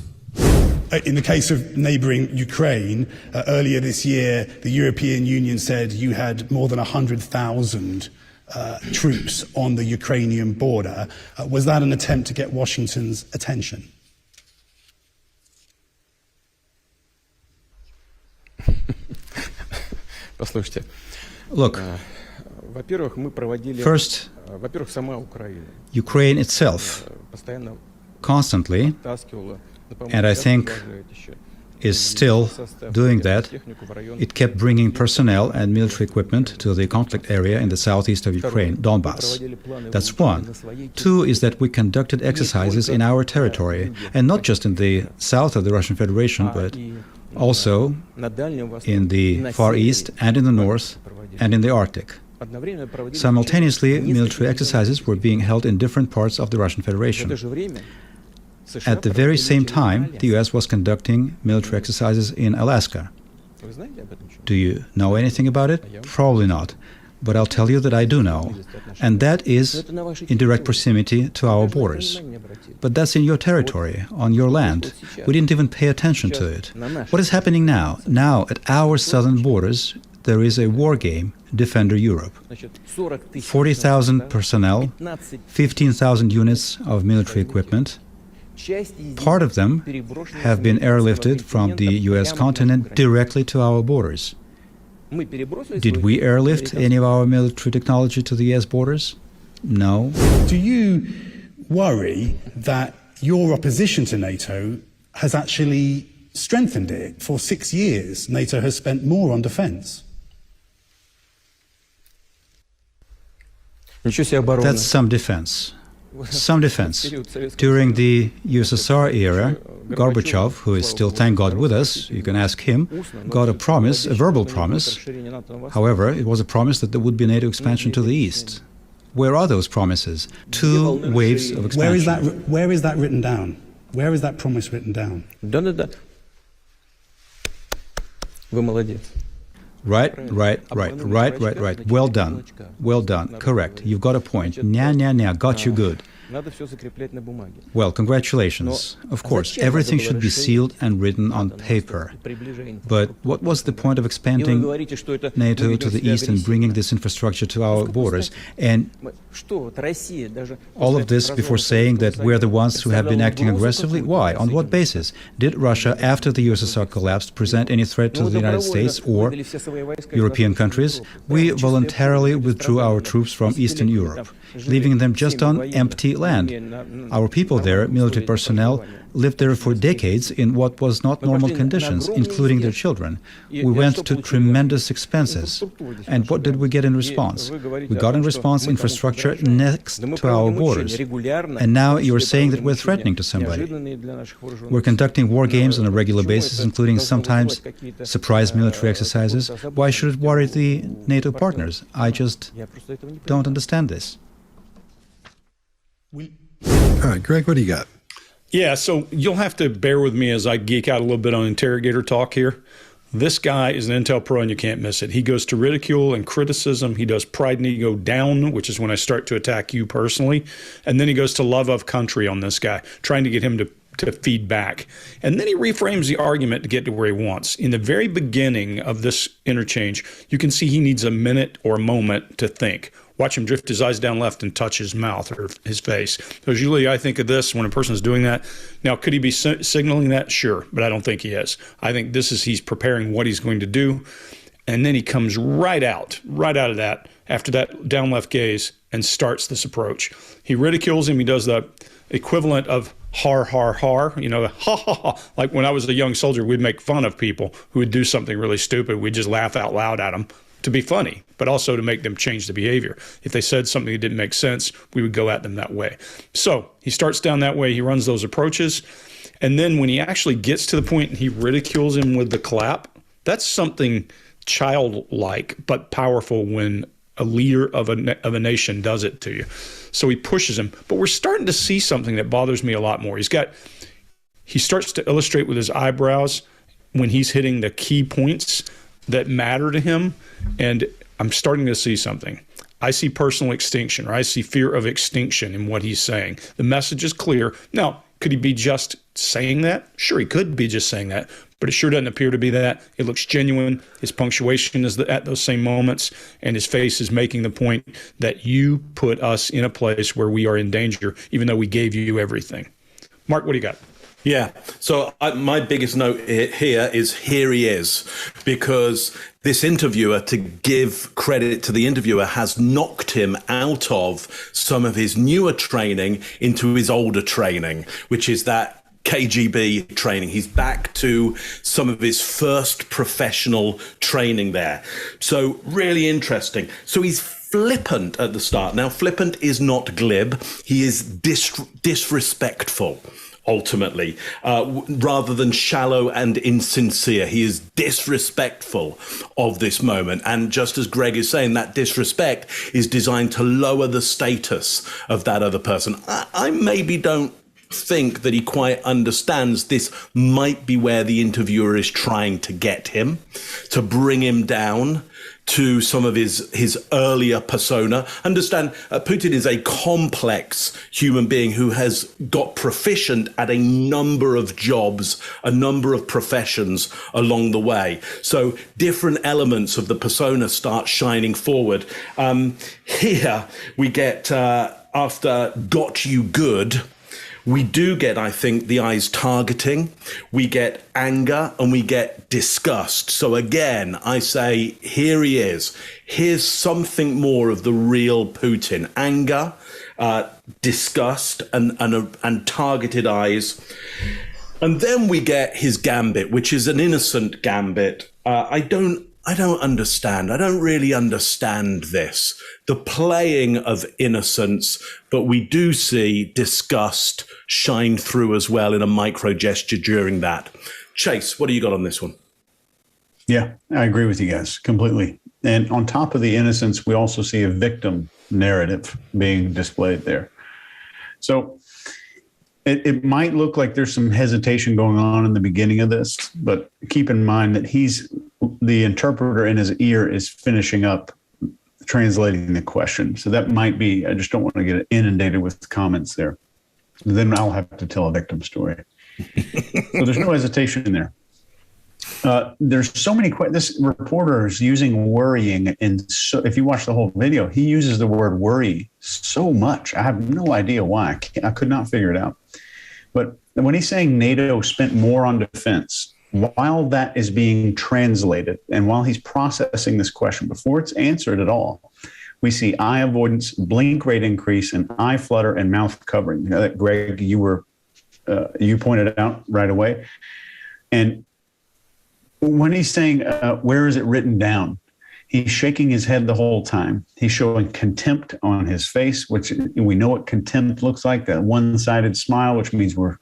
In the case of neighbouring Ukraine, earlier this year, the European Union said you had more than 100,000 troops on the Ukrainian border. Was that an attempt to get Washington's attention? Look, first, Ukraine itself constantly, and I think is still doing that. It kept bringing personnel and military equipment to the conflict area in the southeast of Ukraine, Donbass. That's one. Two is that we conducted exercises in our territory, and not just in the south of the Russian Federation, but also in the Far East and in the North and in the Arctic. Simultaneously, military exercises were being held in different parts of the Russian Federation. At the very same time, the U.S. was conducting military exercises in Alaska. Do you know anything about it? Probably not. But I'll tell you that I do know. And that is in direct proximity to our borders. But that's in your territory, on your land. We didn't even pay attention to it. What is happening now? Now, at our southern borders, there is a war game, Defender Europe. 40,000 personnel, 15,000 units of military equipment. Part of them have been airlifted from the U.S. continent directly to our borders. Did we airlift any of our military technology to the U.S. borders? No. Do you worry that your opposition to NATO has actually strengthened it? For 6 years, NATO has spent more on defense. That's some defense. some defense. During the USSR era, Gorbachev, who is still, thank God, with us, you can ask him, got a promise, a verbal promise. However, it was a promise that there would be NATO expansion to the east. Where are those promises? 2 waves of expansion. Where is that written down? Where is that promise written down? Да-да-да. Вы молодец. Right. Well done. Correct. You've got a point. Nya. Got you good. Надо все закреплять на бумаге. Well, congratulations. Of course, everything should be sealed and written on paper. But what was the point of expanding NATO to the east and bringing this infrastructure to our borders? And all of this before saying that we're the ones who have been acting aggressively? Why? On what basis? Did Russia, after the USSR collapsed, present any threat to the United States or European countries? We voluntarily withdrew our troops from Eastern Europe, leaving them just on empty land. Our people there, military personnel, lived there for decades in what was not normal conditions, including their children. We went to tremendous expenses. And what did we get in response? We got in response infrastructure next to our borders. And now you're saying that we're threatening to somebody. We're conducting war games on a regular basis, including sometimes surprise military exercises. Why should it worry the NATO partners? I just don't understand this. All right, Greg, what do you got? Yeah, so you'll have to bear with me as I geek out a little bit on interrogator talk here. This guy is an intel pro and you can't miss it. He goes to ridicule and criticism. He does pride and ego down, which is when I start to attack you personally. And then he goes to love of country on this guy, trying to get him to feed back. And then he reframes the argument to get to where he wants. In the very beginning of this interchange, you can see he needs a minute or a moment to think. Watch him drift his eyes down left and touch his mouth or his face. So usually I think of this when a person's doing that. Now, could he be signaling that? Sure, but I don't think he is. I think he's preparing what he's going to do. And then he comes right out of that, after that down left gaze, and starts this approach. He ridicules him. He does the equivalent of har, har, har, ha, ha, ha. Like when I was a young soldier, we'd make fun of people who would do something really stupid. We'd just laugh out loud at them to be funny, but also to make them change the behavior. If they said something that didn't make sense, we would go at them that way. So he starts down that way. He runs those approaches. And then when he actually gets to the point and he ridicules him with the clap, that's something childlike but powerful when a leader of a nation does it to you. So he pushes him. But we're starting to see something that bothers me a lot more. He starts to illustrate with his eyebrows when he's hitting the key points that matter to him. And I'm starting to see something. I see personal extinction, or I see fear of extinction in what he's saying. The message is clear. Now, could he be just saying that? Sure, he could be just saying that, but it sure doesn't appear to be that. It looks genuine. His punctuation is at those same moments, and his face is making the point that you put us in a place where we are in danger, even though we gave you everything. Mark, what do you got? Yeah. So my biggest note here is here he is, because this interviewer, to give credit to the interviewer, has knocked him out of some of his newer training into his older training, which is that KGB training. He's back to some of his first professional training there. So really interesting. So he's flippant at the start. Now, flippant is not glib. He is disrespectful. Ultimately, rather than shallow and insincere. He is disrespectful of this moment. And just as Greg is saying, that disrespect is designed to lower the status of that other person. I maybe don't think that he quite understands this might be where the interviewer is trying to get him, to bring him down to some of his earlier persona. Understand, Putin is a complex human being who has got proficient at a number of jobs, a number of professions along the way. So different elements of the persona start shining forward. Here we get, after got you good, we do get, I think, the eyes targeting, we get anger, and we get disgust. So again, I say, here he is. Here's something more of the real Putin. Anger, disgust, and targeted eyes. And then we get his gambit, which is an innocent gambit. I don't I don't understand. I don't really understand this. The playing of innocence, but we do see disgust shine through as well in a micro gesture during that. Chase, what do you got on this one? Yeah, I agree with you guys completely. And on top of the innocence, we also see a victim narrative being displayed there. So it might look like there's some hesitation going on in the beginning of this, but keep in mind that the interpreter in his ear is finishing up translating the question. So that might be, I just don't want to get inundated with comments there. Then I'll have to tell a victim story. So there's no hesitation in there. There's so many this reporter is using worrying, and so if you watch the whole video, he uses the word worry so much. I have no idea why. I could not figure it out. But when he's saying NATO spent more on defense, while that is being translated and while he's processing this question before it's answered at all, we see eye avoidance, blink rate increase, and eye flutter and mouth covering. You know, that Greg, you pointed out right away. And when he's saying, where is it written down? He's shaking his head the whole time. He's showing contempt on his face, which we know what contempt looks like, that one-sided smile, which means we're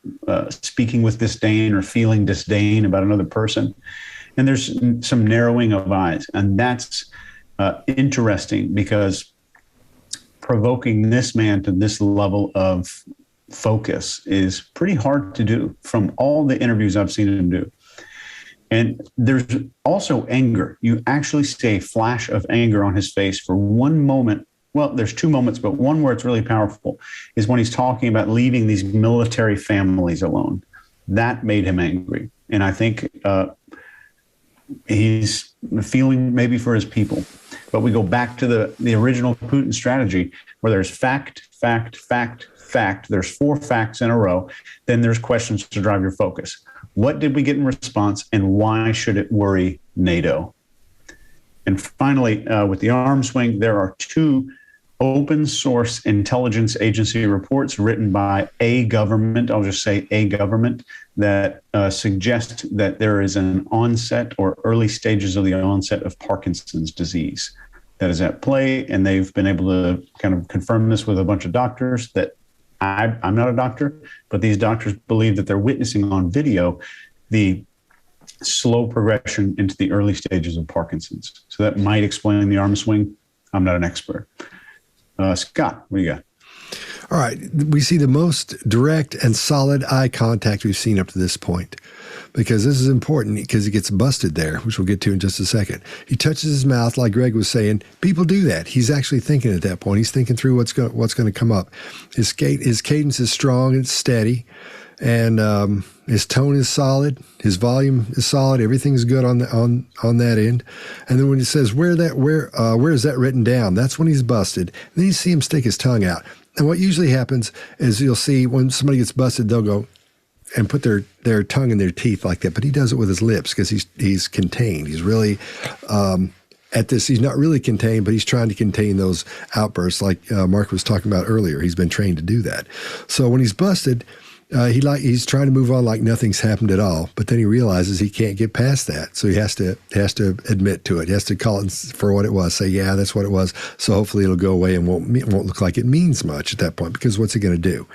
speaking with disdain or feeling disdain about another person. And there's some narrowing of eyes. And that's interesting because provoking this man to this level of focus is pretty hard to do from all the interviews I've seen him do. And there's also anger. You actually see a flash of anger on his face for one moment. Well, there's two moments, but one where it's really powerful is when he's talking about leaving these military families alone. That made him angry. And I think he's feeling maybe for his people. But we go back to the original Putin strategy where there's fact, fact, fact, fact. There's 4 facts in a row. Then there's questions to drive your focus. What did we get in response, and why should it worry NATO? And finally, with the arm swing, there are 2 open source intelligence agency reports written by a government, I'll just say a government, that suggest that there is an onset or early stages of the onset of Parkinson's disease that is at play. And they've been able to kind of confirm this with a bunch of doctors that I'm not a doctor, but these doctors believe that they're witnessing on video the slow progression into the early stages of Parkinson's. So that might explain the arm swing. I'm not an expert. Scott, what do you got? All right. We see the most direct and solid eye contact we've seen up to this point, because this is important because he gets busted there, which we'll get to in just a second. He touches his mouth, like Greg was saying. People do that. He's actually thinking at that point. He's thinking through what's going to come up. His cadence is strong and steady, and his tone is solid. His volume is solid. Everything's good on that end. And then when he says where is that written down? That's when he's busted. Then you see him stick his tongue out. And what usually happens is you'll see when somebody gets busted, they'll go and put their tongue in their teeth like that. But he does it with his lips because he's contained. He's really at this. He's not really contained, but he's trying to contain those outbursts like Mark was talking about earlier. He's been trained to do that. So when he's busted, he's trying to move on like nothing's happened at all. But then he realizes he can't get past that. So he has to admit to it. He has to call it for what it was. Say, yeah, that's what it was. So hopefully it'll go away and won't look like it means much at that point, because what's he going to do?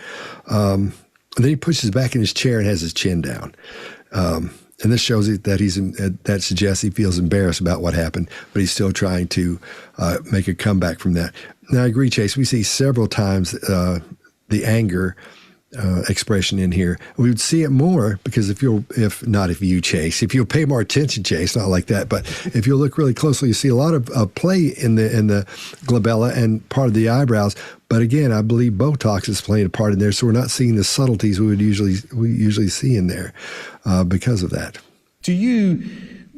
And then he pushes back in his chair and has his chin down. And this shows that that suggests he feels embarrassed about what happened, but he's still trying to make a comeback from that. Now, I agree, Chase. We see several times the anger expression in here. We would see it more because if you'll pay more attention, Chase, not like that, but if you look really closely, you see a lot of play in the glabella and part of the eyebrows. But again, I believe Botox is playing a part in there, so we're not seeing the subtleties we usually see in there because of that. Do you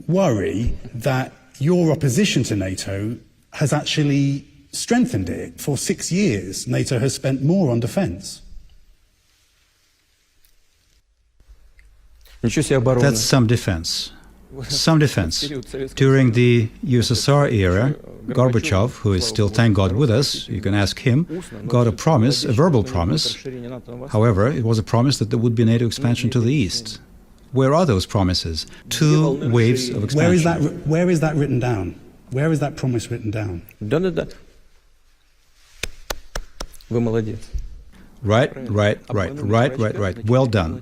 worry that your opposition to NATO has actually strengthened it? For 6 years, NATO has spent more on defense. That's some defense. Some defense. During the USSR era, Gorbachev, who is still, thank God, with us, you can ask him, got a verbal promise. However, it was a promise that there would be NATO expansion to the east. Where are those promises? 2 waves of expansion. Where is that written down? Where is that promise written down? Да-да-да. Вы молодец. Right. Well done.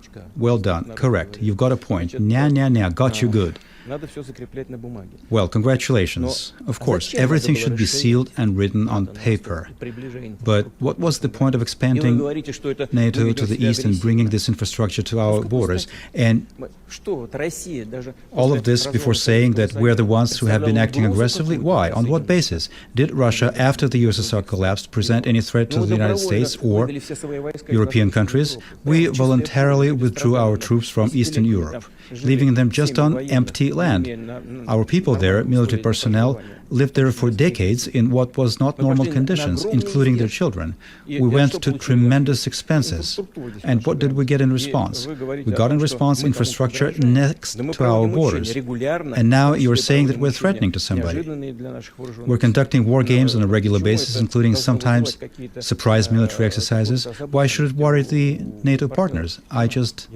Correct. You've got a point. Ня, got you good. Надо все закреплять на бумаге. Well, congratulations. Of course, everything should be sealed and written on paper. But what was the point of expanding NATO to the east and bringing this infrastructure to our borders? And all of this before saying that we're the ones who have been acting aggressively? Why? On what basis? Did Russia, after the USSR collapsed, present any threat to the United States or European countries? We voluntarily withdrew our troops from Eastern Europe, leaving them just on empty land. Our people there, military personnel, lived there for decades in what was not normal conditions, including their children. We went to tremendous expenses. And what did we get in response? We got in response infrastructure next to our borders. And now you're saying that we're threatening to somebody. We're conducting war games on a regular basis, including sometimes surprise military exercises. Why should it worry the NATO partners? I just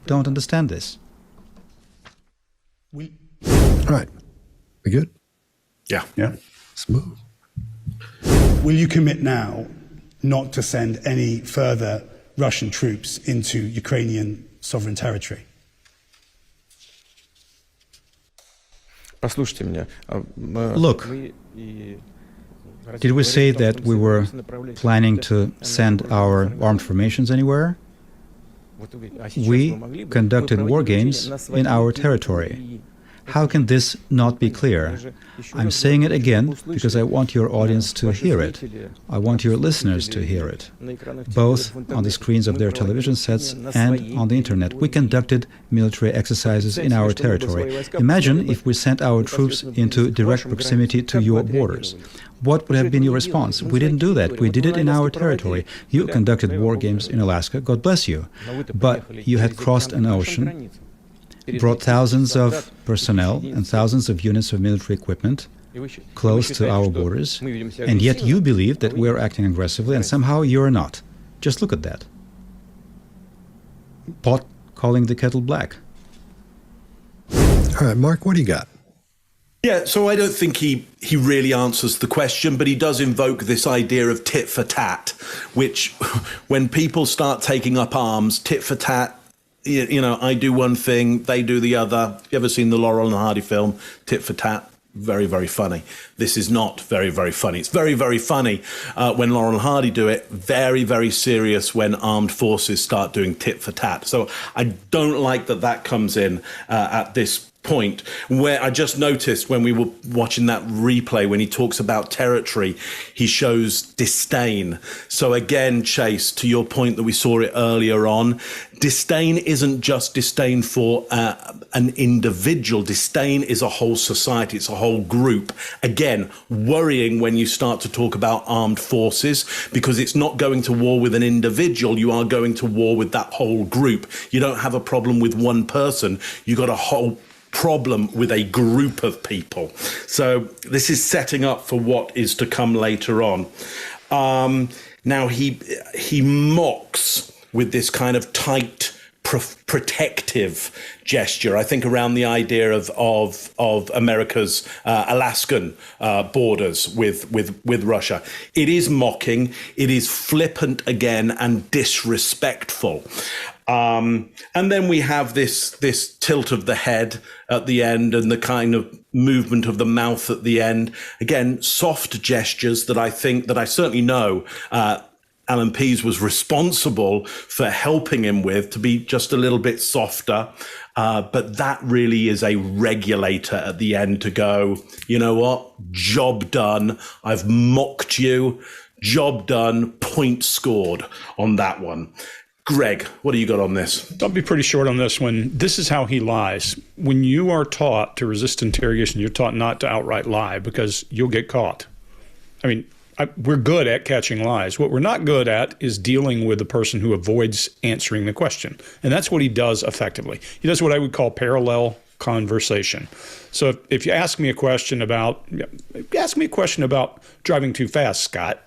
don't understand this. All right. We good? Yeah. Smooth. Will you commit now not to send any further Russian troops into Ukrainian sovereign territory? Послушайте меня. Look, did we say that we were planning to send our armed formations anywhere? We conducted war games in our territory. How can this not be clear? I'm saying it again because I want your audience to hear it. I want your listeners to hear it, both on the screens of their television sets and on the internet. We conducted military exercises in our territory. Imagine if we sent our troops into direct proximity to your borders. What would have been your response? We didn't do that. We did it in our territory. You conducted war games in Alaska. God bless you. But you had crossed an ocean, brought thousands of personnel and thousands of units of military equipment close to our borders, and yet you believe that we're acting aggressively, and somehow you're not. Just look at that. Pot calling the kettle black. All right, Mark, what do you got? Yeah, so I don't think he really answers the question, but he does invoke this idea of tit for tat, which when people start taking up arms, tit for tat, you know, I do one thing, they do the other. You ever seen the Laurel and Hardy film, Tit for Tat? Very, very funny. This is not very, very funny. It's very, very funny when Laurel and Hardy do it. Very, very serious when armed forces start doing tit for tat. So I don't like that comes in at this point, where I just noticed when we were watching that replay, when he talks about territory, he shows disdain. So again, Chase, to your point that we saw it earlier on, disdain isn't just disdain for an individual. Disdain is a whole society. It's a whole group. Again, worrying when you start to talk about armed forces, because it's not going to war with an individual. You are going to war with that whole group. You don't have a problem with one person. You got a whole problem with a group of people. So this is setting up for what is to come later on. Now he mocks with this kind of tight protective gesture, I think, around the idea of America's Alaskan borders with Russia. It is mocking, it is flippant again, and disrespectful. And then we have this tilt of the head at the end and the kind of movement of the mouth at the end. Again, soft gestures that I certainly know Alan Pease was responsible for helping him with, to be just a little bit softer. But that really is a regulator at the end to go, you know what, job done. I've mocked you, job done, point scored on that one. Greg, what do you got on this? I'll be pretty short on this one. This is how he lies. When you are taught to resist interrogation, you're taught not to outright lie because you'll get caught. I mean, we're good at catching lies. What we're not good at is dealing with the person who avoids answering the question. And that's what he does effectively. He does what I would call parallel conversation. So if you ask me a question about driving too fast, Scott,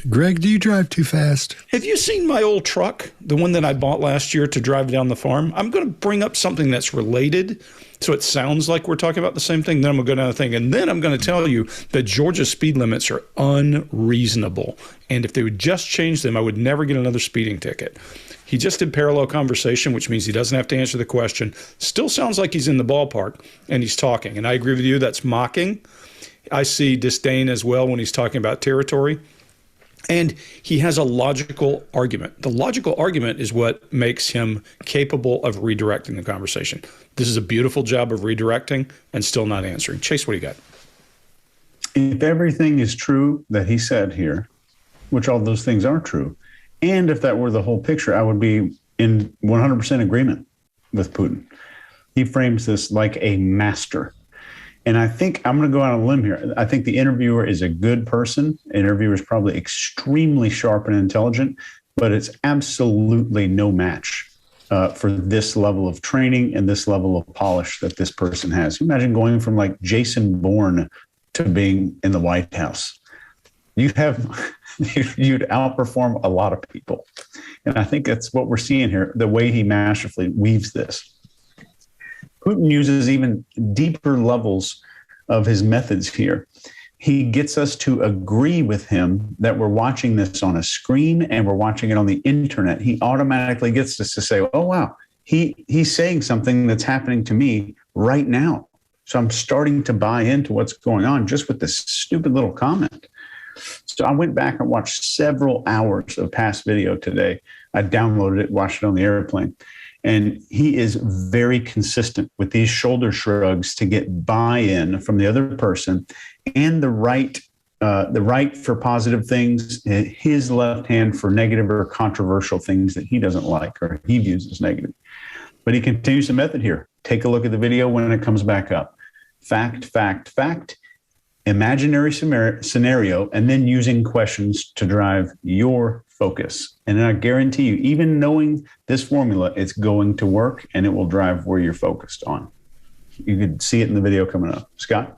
Greg, do you drive too fast? Have you seen my old truck, the one that I bought last year to drive down the farm? I'm going to bring up something that's related, so it sounds like we're talking about the same thing. Then I'm going to go down the thing, and then I'm going to tell you that Georgia's speed limits are unreasonable. And if they would just change them, I would never get another speeding ticket. He just did parallel conversation, which means he doesn't have to answer the question. Still sounds like he's in the ballpark, and he's talking. And I agree with you, that's mocking. I see disdain as well when he's talking about territory. And he has a logical argument. The logical argument is what makes him capable of redirecting the conversation. This is a beautiful job of redirecting and still not answering. Chase, what do you got? If everything is true that he said here, which all those things are true, and if that were the whole picture, I would be in 100% agreement with Putin. He frames this like a master. And I think I'm going to go out on a limb here. I think the interviewer is a good person. The interviewer is probably extremely sharp and intelligent, but it's absolutely no match for this level of training and this level of polish that this person has. Imagine going from like Jason Bourne to being in the White House. You'd outperform a lot of people. And I think that's what we're seeing here, the way he masterfully weaves this. Putin uses even deeper levels of his methods here. He gets us to agree with him that we're watching this on a screen and we're watching it on the internet. He automatically gets us to say, oh, wow, he's saying something that's happening to me right now. So I'm starting to buy into what's going on just with this stupid little comment. So I went back and watched several hours of past video today. I downloaded it, watched it on the airplane. And he is very consistent with these shoulder shrugs to get buy-in from the other person and the right for positive things, his left hand for negative or controversial things that he doesn't like or he views as negative. But he continues the method here. Take a look at the video when it comes back up. Fact, fact, fact, imaginary scenario, and then using questions to drive your focus. And I guarantee you, even knowing this formula, it's going to work and it will drive where you're focused on. You could see it in the video coming up. Scott?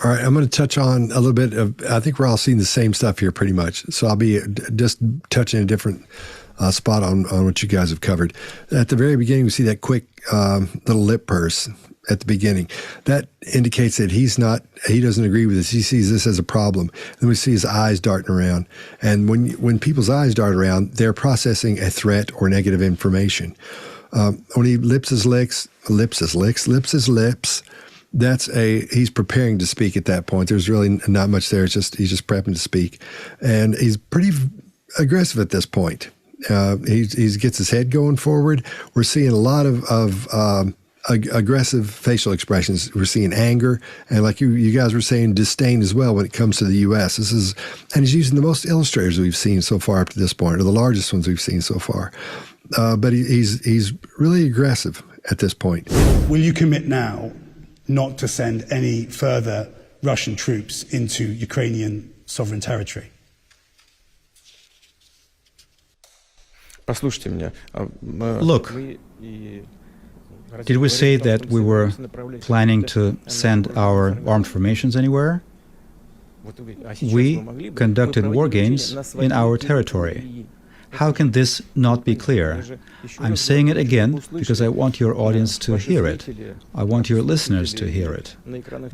All right, I'm going to touch on a little bit of, I think we're all seeing the same stuff here pretty much. So I'll be just touching a different spot on what you guys have covered. At the very beginning, we see that quick little lip purse at the beginning. That indicates that he doesn't agree with this. He sees this as a problem. Then we see his eyes darting around. And when people's eyes dart around, they're processing a threat or negative information. When he lips his lips, he's preparing to speak at that point. There's really not much there. He's just prepping to speak. And he's pretty aggressive at this point. He gets his head going forward. We're seeing a lot of aggressive facial expressions. We're seeing anger, and like you guys were saying, disdain as well when it comes to the U.S. And he's using the most illustrators we've seen so far up to this point, or the largest ones we've seen so far. But he's really aggressive at this point. Will you commit now not to send any further Russian troops into Ukrainian sovereign territory? Look, did we say that we were planning to send our armed formations anywhere? We conducted war games in our territory. How can this not be clear? I'm saying it again because I want your audience to hear it. I want your listeners to hear it,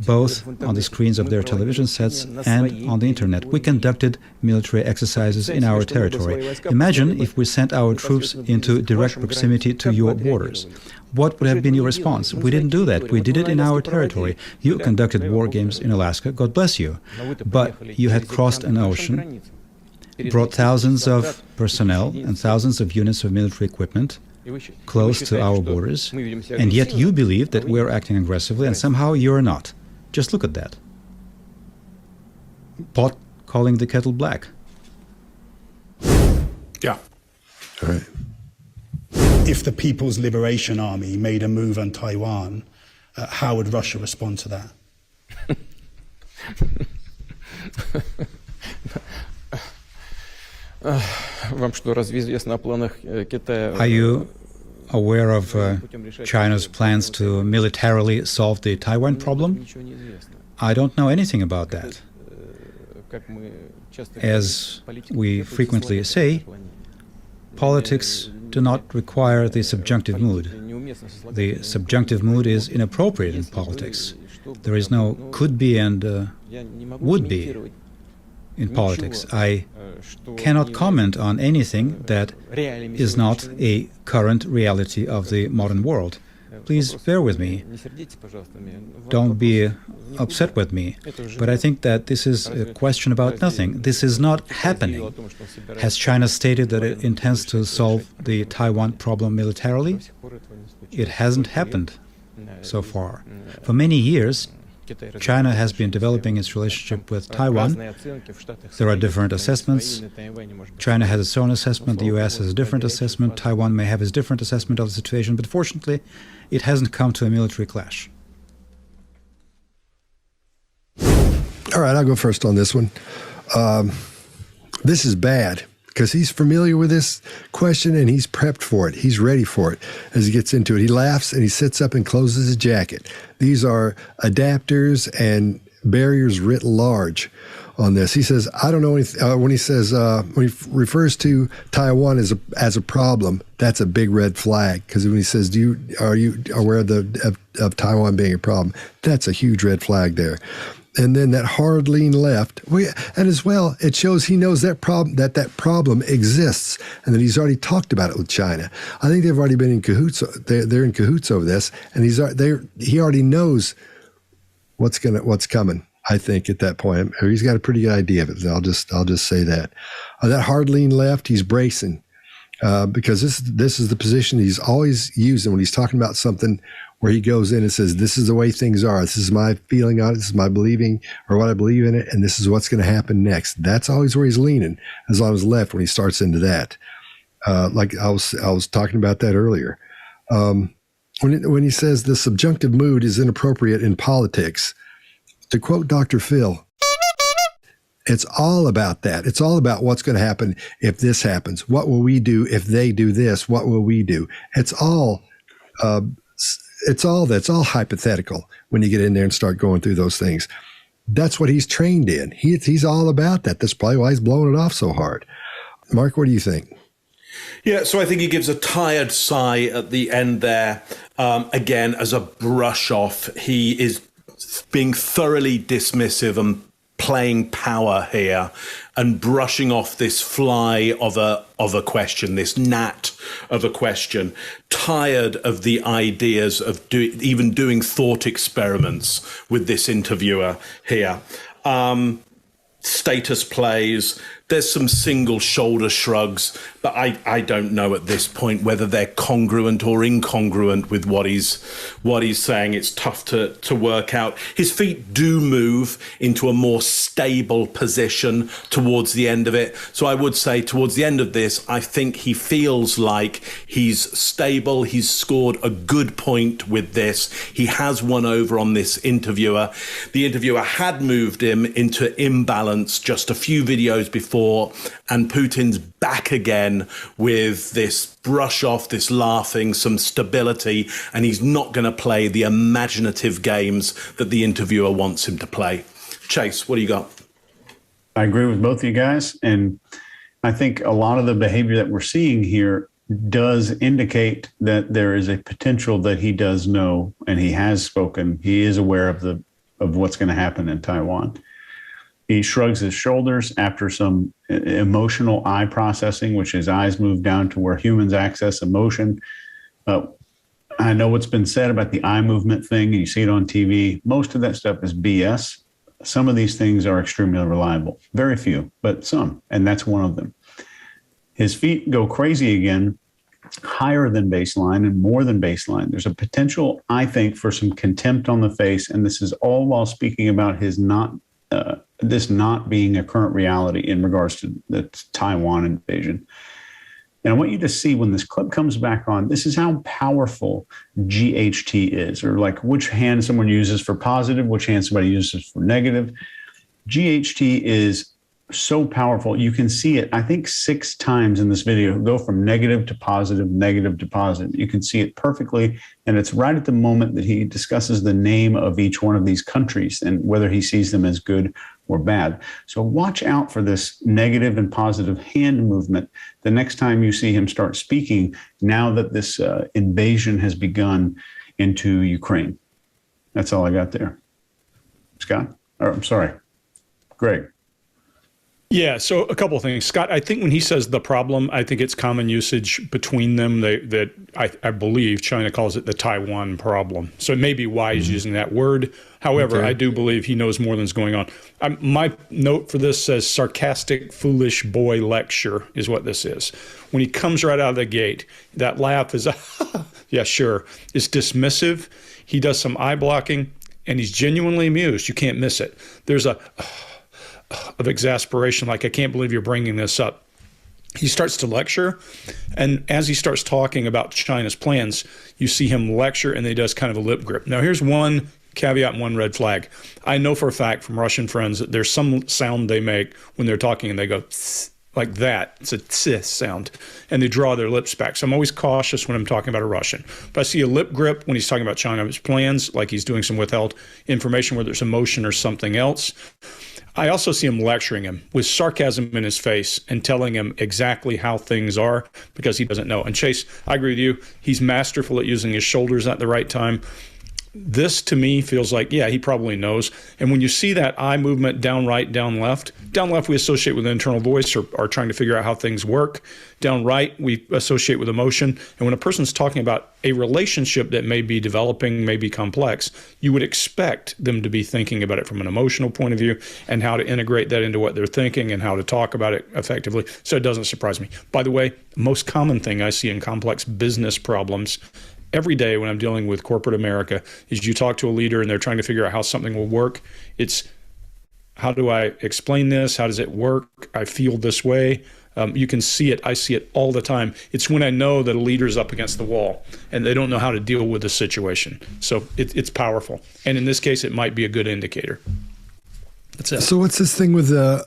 both on the screens of their television sets and on the internet. We conducted military exercises in our territory. Imagine if we sent our troops into direct proximity to your borders. What would have been your response? We didn't do that. We did it in our territory. You conducted war games in Alaska. God bless you. But you had crossed an ocean, brought thousands of personnel and thousands of units of military equipment close to our borders, and yet you believe that we're acting aggressively, and somehow you're not. Just look at that. Pot calling the kettle black. Yeah. All right. If the People's Liberation Army made a move on Taiwan, how would Russia respond to that? Are you aware of China's plans to militarily solve the Taiwan problem? I don't know anything about that. As we frequently say, politics do not require the subjunctive mood. The subjunctive mood is inappropriate in politics. There is no could be and would be in politics. I cannot comment on anything that is not a current reality of the modern world. Please bear with me. Don't be upset with me. But I think that this is a question about nothing. This is not happening. Has China stated that it intends to solve the Taiwan problem militarily? It hasn't happened so far. For many years, China has been developing its relationship with Taiwan. There are different assessments. China has its own assessment. The U.S. has a different assessment. Taiwan may have its different assessment of the situation. But fortunately, it hasn't come to a military clash. All right, I'll go first on this one. This is bad because he's familiar with this question and he's prepped for it. He's ready for it as he gets into it. He laughs and he sits up and closes his jacket. These are adapters and barriers writ large on this. He says, I don't know anything. When he refers to Taiwan as a problem, that's a big red flag. Because when he says, are you aware of Taiwan being a problem? That's a huge red flag there. And then that hard lean left, and as well, it shows he knows that problem exists, and that he's already talked about it with China. I think they've already been in cahoots. They're in cahoots over this, and he already knows what's coming. I think at that point, or he's got a pretty good idea of it. I'll just say that that hard lean left, he's bracing because this is the position he's always using when he's talking about something. Where he goes in and says, this is the way things are. This is my feeling on it. This is my believing or what I believe in it. And this is what's going to happen next. That's always where he's leaning, as on his left when he starts into that. Like I was talking about that earlier. When he says the subjunctive mood is inappropriate in politics, to quote Dr. Phil, it's all about that. It's all about what's going to happen if this happens. What will we do if they do this? What will we do? It's all hypothetical when you get in there and start going through those things. That's what he's trained in. He's all about that. That's probably why he's blowing it off so hard. Mark, what do you think? Yeah, so I think he gives a tired sigh at the end there. Again, as a brush off, he is being thoroughly dismissive and playing power here and brushing off this fly of a question, this gnat of a question, tired of the ideas of even doing thought experiments with this interviewer here. Status plays, there's some single shoulder shrugs, but I don't know at this point whether they're congruent or incongruent with what he's saying. It's tough to work out. His feet do move into a more stable position towards the end of it. So I would say towards the end of this, I think he feels like he's stable. He's scored a good point with this. He has won over on this interviewer. The interviewer had moved him into imbalance just a few videos before, and Putin's back again with this brush off, this laughing, some stability, and he's not going to play the imaginative games that the interviewer wants him to play. Chase, what do you got? I agree with both of you guys, and I think a lot of the behavior that we're seeing here does indicate that there is a potential that he does know, and he has spoken. He is aware of what's going to happen in Taiwan. He shrugs his shoulders after some emotional eye processing, which his eyes move down to where humans access emotion. I know what's been said about the eye movement thing. You see it on TV. Most of that stuff is BS. Some of these things are extremely reliable. Very few, but some, and that's one of them. His feet go crazy again, higher than baseline and more than baseline. There's a potential, I think, for some contempt on the face, and this is all while speaking about his this not being a current reality in regards to the Taiwan invasion. And I want you to see when this clip comes back on, this is how powerful GHT is, or like which hand someone uses for positive, which hand somebody uses for negative. GHT is so powerful. You can see it, I think, 6 times in this video, go from negative to positive, negative to positive. You can see it perfectly. And it's right at the moment that he discusses the name of each one of these countries and whether he sees them as good or bad. So watch out for this negative and positive hand movement the next time you see him start speaking, now that this invasion has begun into Ukraine. That's all I got there. Scott? Or, I'm sorry, Greg. Yeah, so a couple of things. Scott, I think when he says the problem, I think it's common usage between them that I believe China calls it the Taiwan problem. So it may be why he's using that word. However, I do believe he knows more than's going on. My note for this says sarcastic, foolish boy lecture is what this is. When he comes right out of the gate, that laugh is, yeah, sure, it's dismissive. He does some eye blocking, and he's genuinely amused. You can't miss it. There's a of exasperation, like, I can't believe you're bringing this up. He starts to lecture, and as he starts talking about China's plans, you see him lecture, and then he does kind of a lip grip. Now, here's one caveat and one red flag. I know for a fact from Russian friends that there's some sound they make when they're talking, and they go like that. It's a tss sound, and they draw their lips back. So I'm always cautious when I'm talking about a Russian. But I see a lip grip when he's talking about China's plans, like he's doing some withheld information, whether it's emotion or something else. I also see him lecturing him with sarcasm in his face and telling him exactly how things are because he doesn't know. And Chase, I agree with you. He's masterful at using his shoulders at the right time. This to me feels like, yeah, he probably knows. And when you see that eye movement down right, down left we associate with internal voice or trying to figure out how things work. Down right, we associate with emotion. And when a person's talking about a relationship that may be developing, may be complex, you would expect them to be thinking about it from an emotional point of view and how to integrate that into what they're thinking and how to talk about it effectively. So it doesn't surprise me. By the way, most common thing I see in complex business problems every day when I'm dealing with corporate America is you talk to a leader and they're trying to figure out how something will work. It's, how do I explain this? How does it work? I feel this way. You can see it. I see it all the time. It's when I know that a leader's up against the wall and they don't know how to deal with the situation. So it's powerful. And in this case, it might be a good indicator. That's it. So what's this thing with the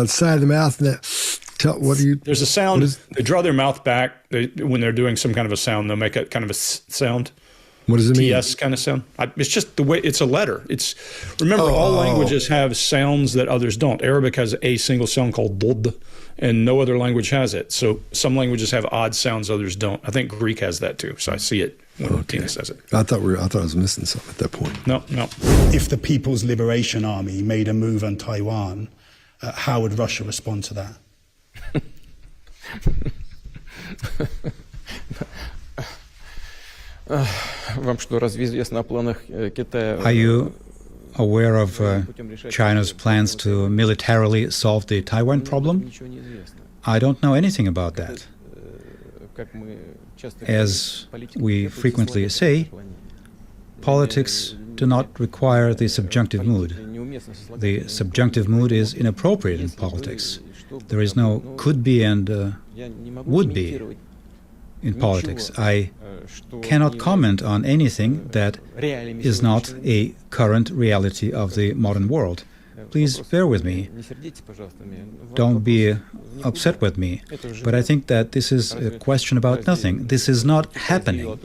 side of the mouth? There's a sound. They draw their mouth back. When they're doing some kind of a sound, they'll make a kind of a sound. What does it mean? TS kind of sound. It's just the way, it's a letter. Remember, all languages have sounds that others don't. Arabic has a single sound called dod, and no other language has it. So some languages have odd sounds, others don't. I think Greek has that too. So I see it when Tina says it. I thought I was missing something at that point. No. If the People's Liberation Army made a move on Taiwan, how would Russia respond to that? Are you aware of China's plans to militarily solve the Taiwan problem? I don't know anything about that. As we frequently say, politics do not require the subjunctive mood. The subjunctive mood is inappropriate in politics. There is no could be and would be in politics. I cannot comment on anything that is not a current reality of the modern world. Please bear with me. Don't be upset with me. But I think that this is a question about nothing. This is not happening.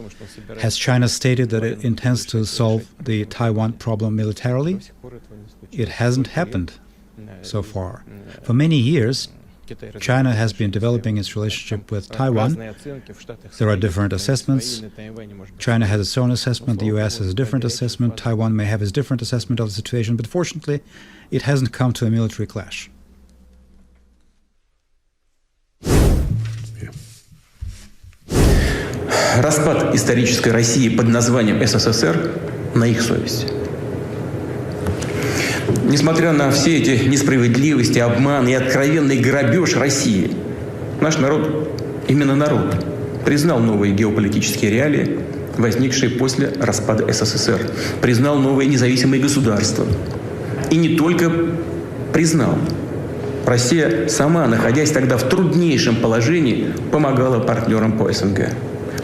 Has China stated that it intends to solve the Taiwan problem militarily? It hasn't happened so far. For many years, China has been developing its relationship with Taiwan. There are different assessments. China has its own assessment, the US has a different assessment, Taiwan may have its different assessment of the situation, but fortunately, it hasn't come to a military clash. Распад исторической России под названием СССР на их совести. Несмотря на все эти несправедливости, обман и откровенный грабеж России, наш народ, именно народ, признал новые геополитические реалии, возникшие после распада СССР, признал новые независимые государства. И не только признал. Россия сама, находясь тогда в труднейшем положении, помогала партнерам по СНГ.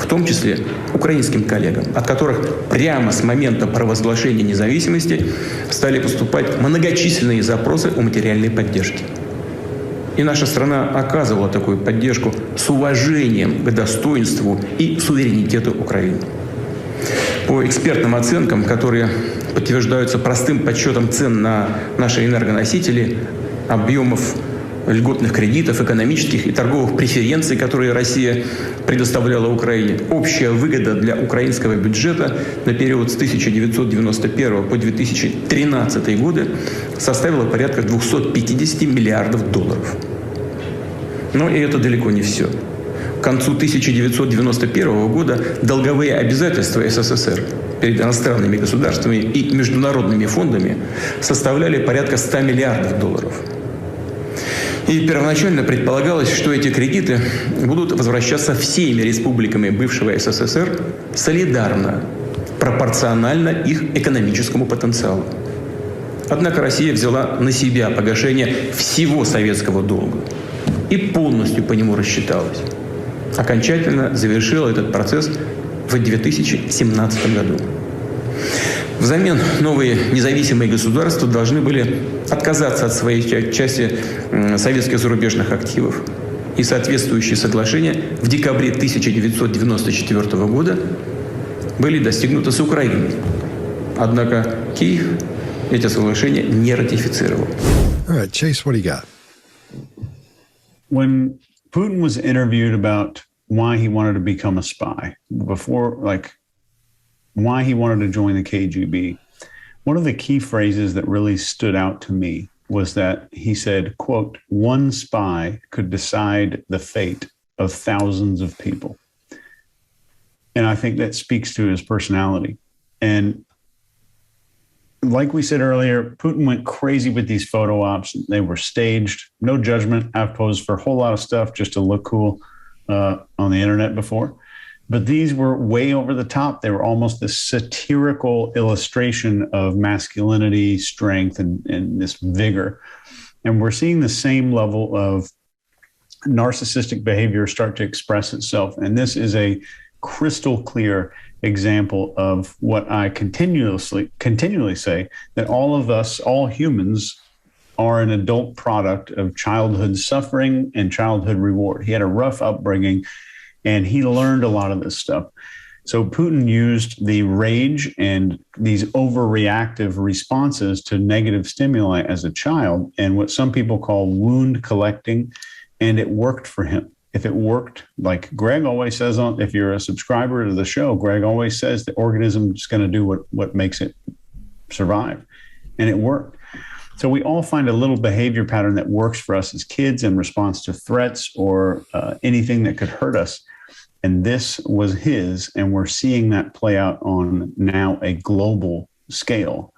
В том числе украинским коллегам, от которых прямо с момента провозглашения независимости стали поступать многочисленные запросы о материальной поддержке. И наша страна оказывала такую поддержку с уважением к достоинству и суверенитету Украины. По экспертным оценкам, которые подтверждаются простым подсчетом цен на наши энергоносители, объемов льготных кредитов, экономических и торговых преференций, которые Россия предоставляла Украине, общая выгода для украинского бюджета на период с 1991 по 2013 годы составила порядка 250 миллиардов долларов. Но и это далеко не все. К концу 1991 года долговые обязательства СССР перед иностранными государствами и международными фондами составляли порядка 100 миллиардов долларов. И первоначально предполагалось, что эти кредиты будут возвращаться всеми республиками бывшего СССР солидарно, пропорционально их экономическому потенциалу. Однако Россия взяла на себя погашение всего советского долга и полностью по нему рассчиталась. Окончательно завершила этот процесс в 2017 году. Взамен новые независимые государства должны были отказаться от своей части советских зарубежных активов. И соответствующие соглашения в декабре 1994 года были достигнуты с Украиной. Однако Киев эти соглашения не ратифицировал. All right, Chase, what do you got? When Putin was interviewed about why he wanted to become a spy, before, like, why he wanted to join the KGB, one of the key phrases that really stood out to me was that he said, quote, "One spy could decide the fate of thousands of people." And I think that speaks to his personality. And like we said earlier, Putin went crazy with these photo ops. They were staged. No judgment. I've posed for a whole lot of stuff just to look cool on the internet before. But these were way over the top. They were almost this satirical illustration of masculinity, strength, and this vigor. And we're seeing the same level of narcissistic behavior start to express itself. And this is a crystal clear example of what I continually say, that all of us, all humans, are an adult product of childhood suffering and childhood reward. He had a rough upbringing, and he learned a lot of this stuff. So Putin used the rage and these overreactive responses to negative stimuli as a child, and what some people call wound collecting, and it worked for him. If it worked, like Greg always says, if you're a subscriber to the show, Greg always says the organism is going to do what makes it survive. And it worked. So we all find a little behavior pattern that works for us as kids in response to threats or anything that could hurt us. And this was his, and we're seeing that play out on now a global scale,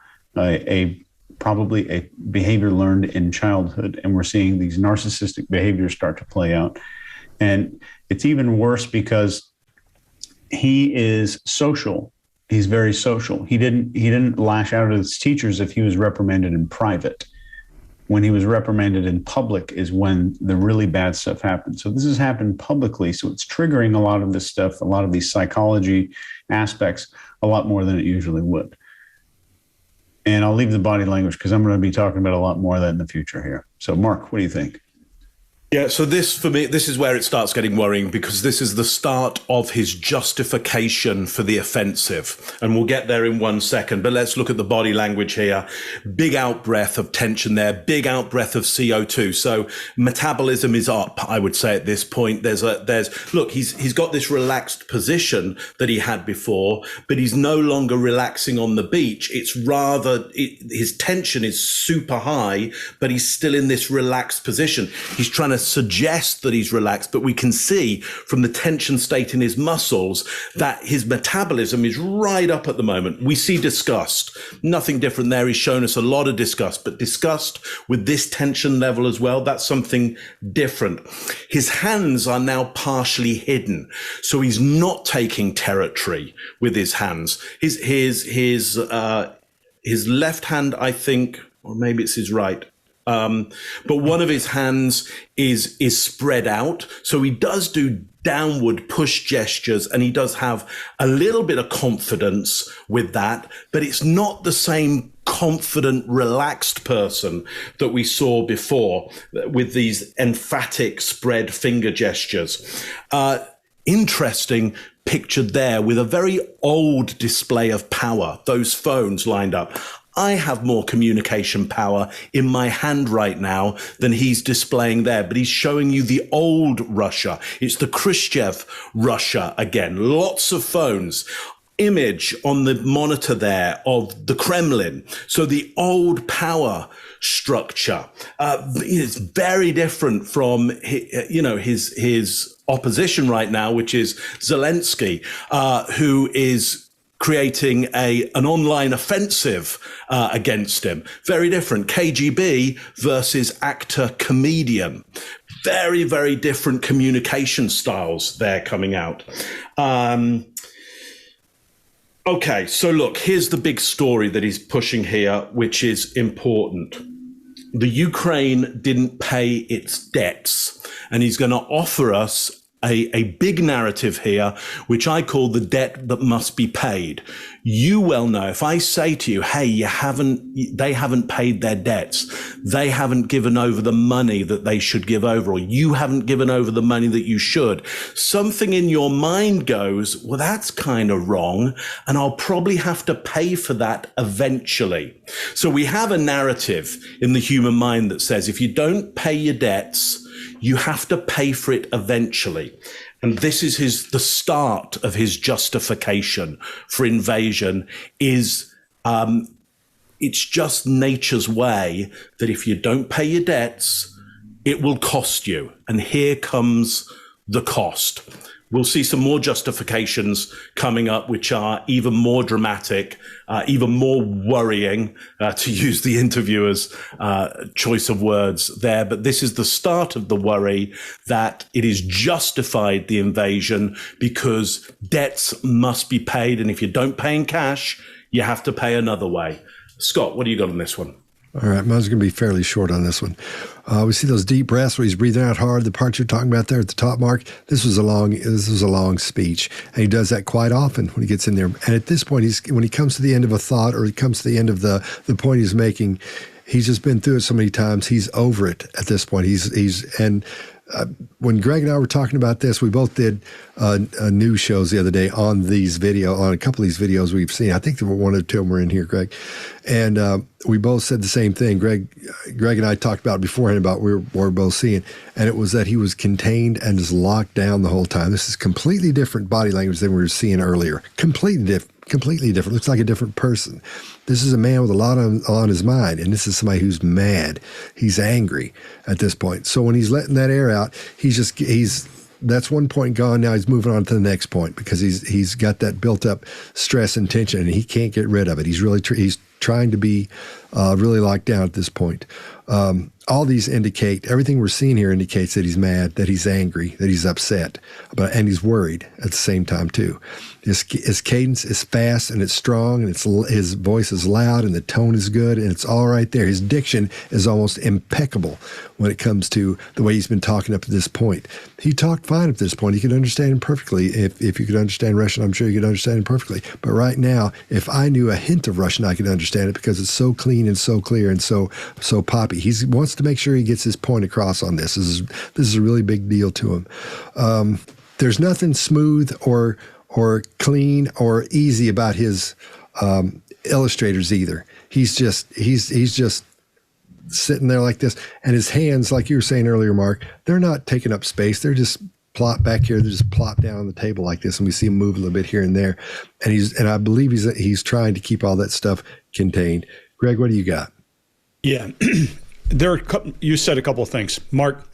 probably a behavior learned in childhood. And we're seeing these narcissistic behaviors start to play out. And it's even worse because he is social. He's very social. He didn't lash out at his teachers if he was reprimanded in private. When he was reprimanded in public is when the really bad stuff happened. So this has happened publicly. So it's triggering a lot of this stuff, a lot of these psychology aspects, a lot more than it usually would. And I'll leave the body language because I'm going to be talking about a lot more of that in the future here. So Mark, what do you think? Yeah, so this, for me, this is where it starts getting worrying, because this is the start of his justification for the offensive. And we'll get there in 1 second, but let's look at the body language here. Big out-breath of tension there, big out-breath of CO2. So metabolism is up, I would say, at this point. Look, he's got this relaxed position that he had before, but he's no longer relaxing on the beach. It's rather, his tension is super high, but he's still in this relaxed position. He's trying to suggest that he's relaxed, but we can see from the tension state in his muscles that his metabolism is right up at the moment. We see disgust. Nothing different there. He's shown us a lot of disgust, but disgust with this tension level as well, that's something different. His hands are now partially hidden, so he's not taking territory with his hands. His left hand, I think, or maybe it's his right, but one of his hands is spread out. So he does do downward push gestures, and he does have a little bit of confidence with that, but it's not the same confident, relaxed person that we saw before with these emphatic spread finger gestures. Interesting pictured there with a very old display of power, those phones lined up. I have more communication power in my hand right now than he's displaying there, but he's showing you the old Russia. It's the Khrushchev Russia again. Lots of phones. Image on the monitor there of the Kremlin. So the old power structure is very different from, his opposition right now, which is Zelensky, who is creating an online offensive against him. Very different. KGB versus actor-comedian. Very, very different communication styles there coming out. Okay, so look, here's the big story that he's pushing here, which is important. The Ukraine didn't pay its debts, and he's going to offer us a big narrative here, which I call the debt that must be paid. You well know, if I say to you, hey, they haven't paid their debts, they haven't given over the money that they should give over, or you haven't given over the money that you should, something in your mind goes, well, that's kind of wrong, and I'll probably have to pay for that eventually. So we have a narrative in the human mind that says, if you don't pay your debts, you have to pay for it eventually. And this is the start of his justification for invasion is, it's just nature's way that if you don't pay your debts, it will cost you. And here comes the cost. We'll see some more justifications coming up, which are even more dramatic, even more worrying, to use the interviewer's choice of words there. But this is the start of the worry that it is justified, the invasion, because debts must be paid. And if you don't pay in cash, you have to pay another way. Scott, what do you got on this one? All right, mine's going to be fairly short on this one. We see those deep breaths where he's breathing out hard. The part you're talking about there at the top, Mark. This was a long speech, and he does that quite often when he gets in there. And at this point, when he comes to the end of a thought or he comes to the end of the point he's making, he's just been through it so many times. He's over it at this point. When Greg and I were talking about this, we both did news shows the other day on a couple of these videos we've seen. I think there were one or two of them were in here, Greg. And we both said the same thing. Greg and I talked about it beforehand about what we were both seeing. And it was that he was contained and just locked down the whole time. This is completely different body language than we were seeing earlier. Completely different. Looks like a different person. This is a man with a lot on his mind, and this is somebody who's mad. He's angry at this point. So when he's letting that air out, that's one point gone. Now he's moving on to the next point because he's got that built up stress and tension, and he can't get rid of it. He's really he's trying to be really locked down at this point. All these everything we're seeing here indicates that he's mad, that he's angry, that he's upset, and he's worried at the same time too. His cadence is fast and it's strong, and his voice is loud and the tone is good, and it's all right there. His diction is almost impeccable when it comes to the way he's been talking up to this point. He talked fine up to this point. You could understand him perfectly. If you could understand Russian, I'm sure you could understand him perfectly. But right now, if I knew a hint of Russian, I could understand it because it's so clean and so clear and so poppy. He wants to make sure he gets his point across on this. This is a really big deal to him. There's nothing smooth or clean or easy about his illustrators either. He's just sitting there like this, and his hands, like you were saying earlier, Mark, they're not taking up space. They're just plop back here. They're just plop down on the table like this, and we see him move a little bit here and there. And I believe he's trying to keep all that stuff contained. Greg, what do you got? Yeah, you said a couple of things, Mark.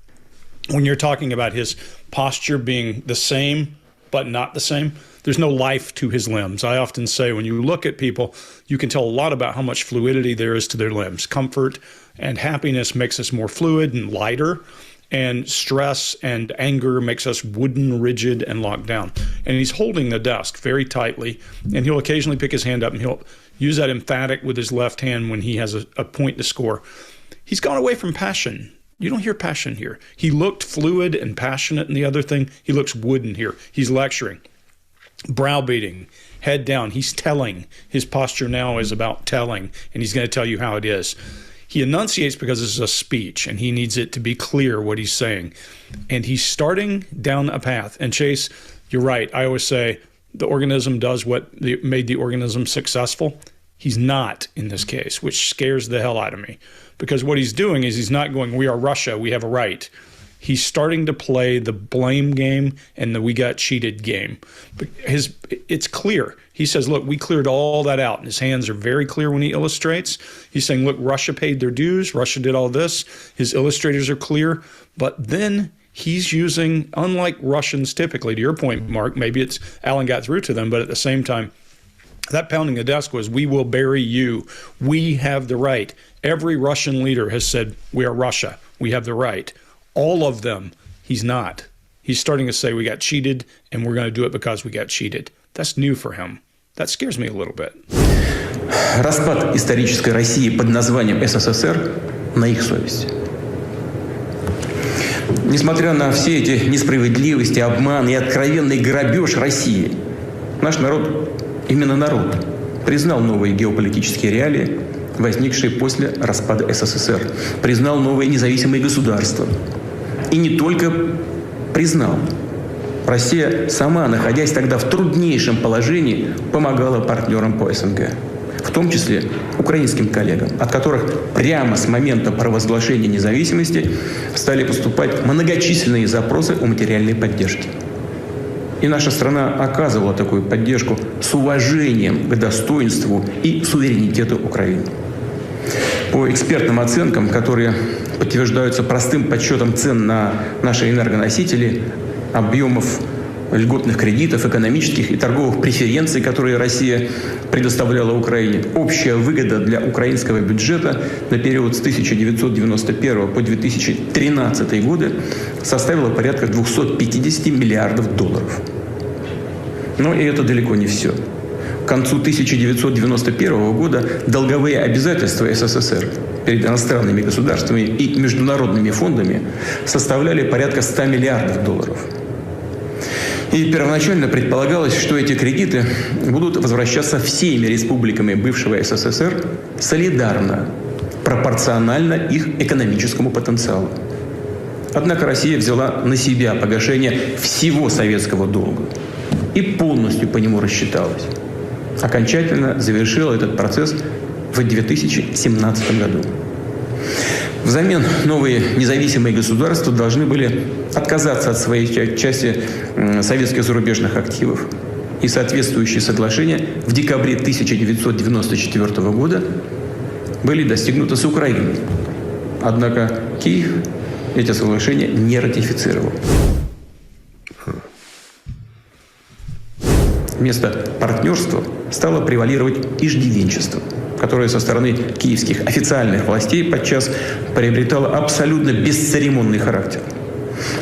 When you're talking about his posture being the same but not the same, there's no life to his limbs. I often say when you look at people, you can tell a lot about how much fluidity there is to their limbs. Comfort and happiness makes us more fluid and lighter, and stress and anger makes us wooden, rigid, and locked down. And he's holding the desk very tightly, and he'll occasionally pick his hand up and he'll use that emphatic with his left hand when he has a point to score. He's gone away from passion. You don't hear passion here. He looked fluid and passionate in the other thing. He looks wooden here. He's lecturing, browbeating, head down. He's telling. His posture now is about telling, and he's going to tell you how it is. He enunciates because this is a speech, and he needs it to be clear what he's saying. And he's starting down a path. And Chase, you're right. I always say the organism does what made the organism successful. He's not in this case, which scares the hell out of me. Because what he's doing is he's not going, we are Russia, we have a right. He's starting to play the blame game and the we got cheated game. It's clear. He says, look, we cleared all that out. And his hands are very clear when he illustrates. He's saying, look, Russia paid their dues. Russia did all this. His illustrators are clear. But then he's using, unlike Russians typically, to your point, Mark, maybe it's Alan got through to them, but at the same time, that pounding the desk was, we will bury you. We have the right. Every Russian leader has said, we are Russia. We have the right. All of them, he's not. He's starting to say we got cheated and we're going to do it because we got cheated. That's new for him. That scares me a little bit. Распад исторической России под названием СССР на их совести. Несмотря на все эти несправедливости, обман и откровенный грабеж России, наш народ, именно народ, признал новые геополитические реалии, возникшие после распада СССР, признал новые независимые государства. И не только признал. Россия сама, находясь тогда в труднейшем положении, помогала партнерам по СНГ. В том числе украинским коллегам, от которых прямо с момента провозглашения независимости стали поступать многочисленные запросы о материальной поддержке. И наша страна оказывала такую поддержку с уважением к достоинству и суверенитету Украины. По экспертным оценкам, которые подтверждаются простым подсчетом цен на наши энергоносители, объемов льготных кредитов, экономических и торговых преференций, которые Россия предоставляла Украине, общая выгода для украинского бюджета на период с 1991 по 2013 годы составила порядка 250 миллиардов долларов. Но и это далеко не все. К концу 1991 года долговые обязательства СССР перед иностранными государствами и международными фондами составляли порядка 100 миллиардов долларов. И первоначально предполагалось, что эти кредиты будут возвращаться всеми республиками бывшего СССР солидарно, пропорционально их экономическому потенциалу. Однако Россия взяла на себя погашение всего советского долга и полностью по нему рассчиталась. Окончательно завершила этот процесс в 2017 году. Взамен новые независимые государства должны были отказаться от своей части советских зарубежных активов. И соответствующие соглашения в декабре 1994 года были достигнуты с Украиной. Однако Киев эти соглашения не ратифицировал. Вместо партнерства стало превалировать иждивенчество, которое со стороны киевских официальных властей подчас приобретало абсолютно бесцеремонный характер.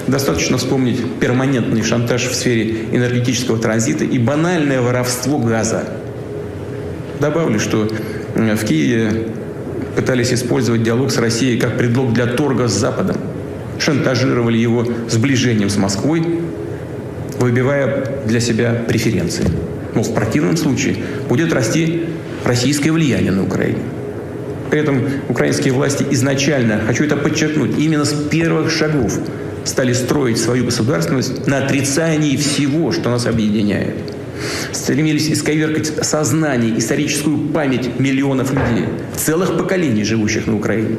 Достаточно вспомнить перманентный шантаж в сфере энергетического транзита и банальное воровство газа. Добавлю, что в Киеве пытались использовать диалог с Россией как предлог для торга с Западом, шантажировали его сближением с Москвой, выбивая для себя преференции. Но в противном случае будет расти российское влияние на Украине. При этом украинские власти изначально, хочу это подчеркнуть, именно с первых шагов стали строить свою государственность на отрицании всего, что нас объединяет. Стремились исковеркать сознание, историческую память миллионов людей, целых поколений, живущих на Украине.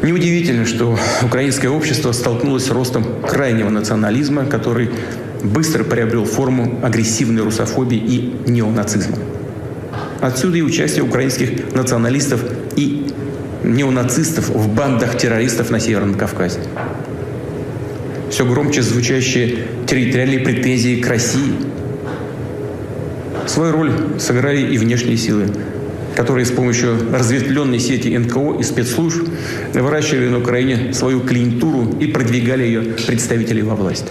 Неудивительно, что украинское общество столкнулось с ростом крайнего национализма, который быстро приобрел форму агрессивной русофобии и неонацизма. Отсюда и участие украинских националистов и неонацистов в бандах террористов на Северном Кавказе. Все громче звучащие территориальные претензии к России. Свою роль сыграли и внешние силы, которые с помощью разветвленной сети НКО и спецслужб выращивали на Украине свою клиентуру и продвигали ее представителей во власть.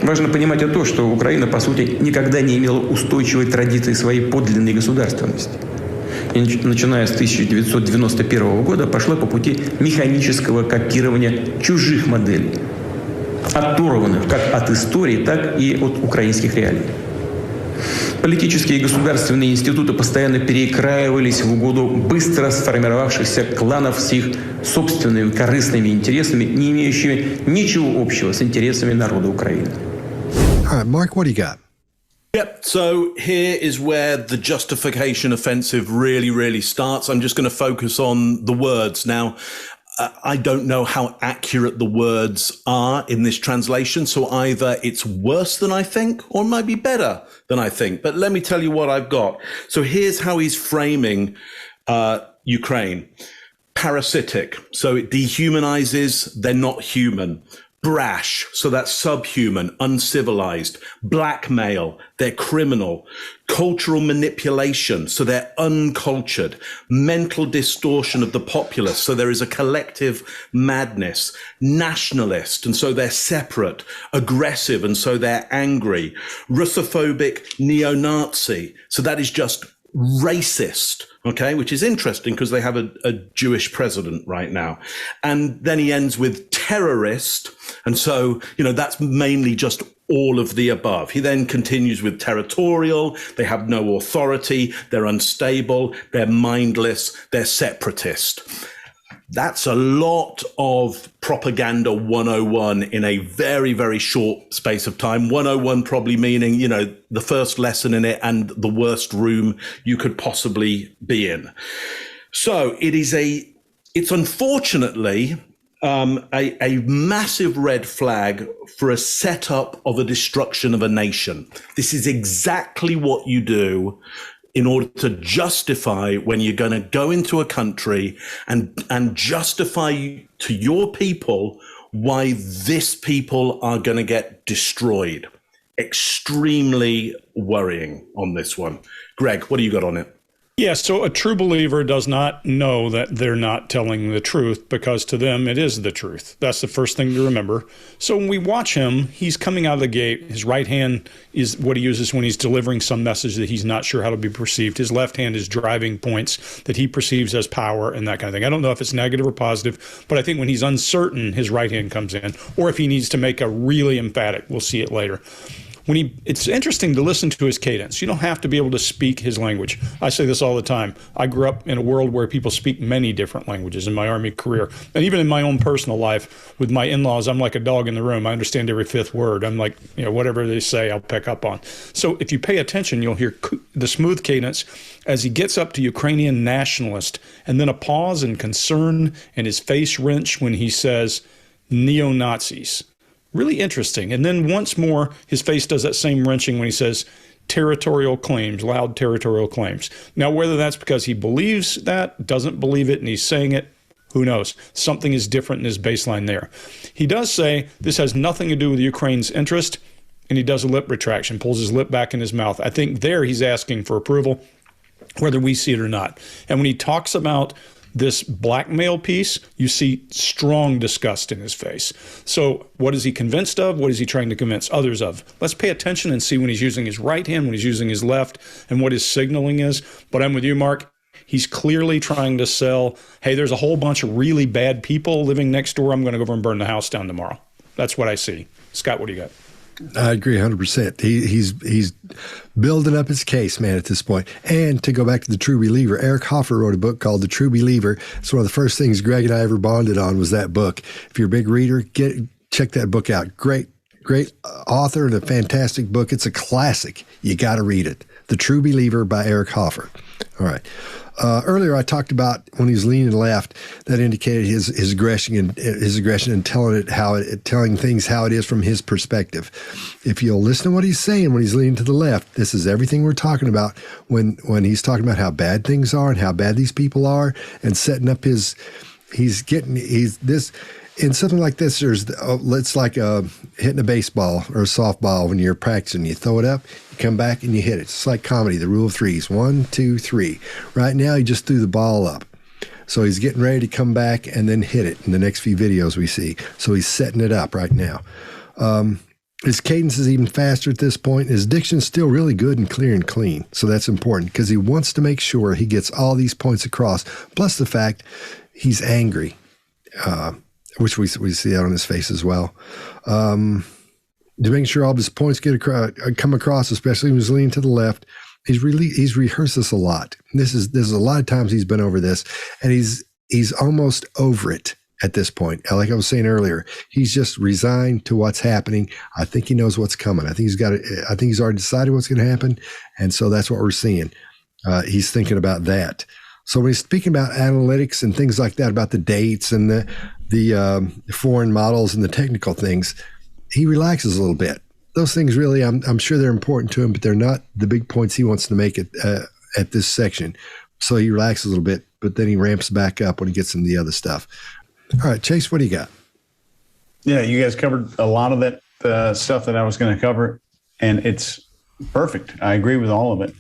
Важно понимать и то, что Украина, по сути, никогда не имела устойчивой традиции своей подлинной государственности. И начиная с 1991 года пошла по пути механического копирования чужих моделей, оторванных как от истории, так и от украинских реалий. Политические и государственные институты постоянно перекраивались в угоду быстро сформировавшихся кланов с их собственными корыстными интересами, не имеющими ничего общего с интересами народа Украины. All right, Mark, what do you got? Yep. So here is where the justification offensive really starts. I'm just going to focus on the words. Now, I don't know how accurate the words are in this translation. So either it's worse than I think or it might be better than I think. But let me tell you what I've got. So here's how he's framing Ukraine. Parasitic. So it dehumanizes. They're not human. Brash, so that's subhuman, uncivilized. Blackmail, they're criminal. Cultural manipulation, so they're uncultured. Mental distortion of the populace, so there is a collective madness. Nationalist, and so they're separate. Aggressive, and so they're angry. Russophobic, neo-Nazi, so that is just racist. Okay, which is interesting because they have a Jewish president right now. And then he ends with terrorist. And so, that's mainly just all of the above. He then continues with territorial. They have no authority. They're unstable. They're mindless. They're separatist. That's a lot of propaganda 101 in a very short space of time. 101 probably meaning, the first lesson in it and the worst room you could possibly be in. So it's unfortunately a massive red flag for a setup of a destruction of a nation. This is exactly what you do in order to justify when you're going to go into a country and justify to your people why this people are going to get destroyed. Extremely worrying on this one. Greg, what do you got on it? Yeah, so a true believer does not know that they're not telling the truth because to them it is the truth. That's the first thing to remember. So when we watch him, he's coming out of the gate. His right hand is what he uses when he's delivering some message that he's not sure how to be perceived. His left hand is driving points that he perceives as power and that kind of thing. I don't know if it's negative or positive, but I think when he's uncertain, his right hand comes in, or if he needs to make a really emphatic, we'll see it later. It's interesting to listen to his cadence. You don't have to be able to speak his language. I say this all the time. I grew up in a world where people speak many different languages in my Army career. And even in my own personal life with my in-laws, I'm like a dog in the room. I understand every fifth word. I'm like, whatever they say, I'll pick up on. So if you pay attention, you'll hear the smooth cadence as he gets up to Ukrainian nationalist, and then a pause and concern and his face wrench when he says neo-Nazis. Really interesting. And then once more, his face does that same wrenching when he says territorial claims, loud territorial claims. Now, whether that's because he believes that, doesn't believe it, and he's saying it, who knows? Something is different in his baseline there. He does say this has nothing to do with Ukraine's interest, and he does a lip retraction, pulls his lip back in his mouth. I think there he's asking for approval, whether we see it or not. And when he talks about this blackmail piece, you see strong disgust in his face. So what is he convinced of? What is he trying to convince others of? Let's pay attention and see when he's using his right hand, when he's using his left, and what his signaling is. But I'm with you, Mark. He's clearly trying to sell, hey, there's a whole bunch of really bad people living next door. I'm going to go over and burn the house down tomorrow. That's what I see. Scott, what do you got? I agree 100%. He's building up his case, man, at this point. And to go back to The True Believer, Eric Hoffer wrote a book called The True Believer. It's one of the first things Greg and I ever bonded on was that book. If you're a big reader, check that book out. Great author and a fantastic book. It's a classic. You got to read it. The True Believer by Eric Hoffer. All right. Earlier, I talked about when he was leaning left, that indicated his aggression and telling things how it is from his perspective. If you'll listen to what he's saying when he's leaning to the left, this is everything we're talking about when he's talking about how bad things are and how bad these people are, and setting up in something like this, it's like hitting a baseball or a softball when you're practicing. You throw it up, you come back, and you hit it. It's like comedy, the rule of threes. 1, 2, 3. Right now, he just threw the ball up. So he's getting ready to come back and then hit it in the next few videos we see. So he's setting it up right now. His cadence is even faster at this point. His diction's still really good and clear and clean. So that's important because he wants to make sure he gets all these points across, plus the fact he's angry. Which we see that on his face as well. to make sure all of his points come across, especially when he's leaning to the left. He's rehearsed this a lot. This is a lot of times he's been over this, and he's almost over it at this point. Like I was saying earlier, he's just resigned to what's happening. I think he knows what's coming. I think he's already decided what's going to happen, and so that's what we're seeing. He's thinking about that. So when he's speaking about analytics and things like that, about the dates and the foreign models and the technical things, he relaxes a little bit. Those things really, I'm sure they're important to him, but they're not the big points he wants to make at this section. So he relaxes a little bit, but then he ramps back up when he gets into the other stuff. All right, Chase, what do you got? Yeah, you guys covered a lot of that stuff that I was going to cover, and it's perfect. I agree with all of it.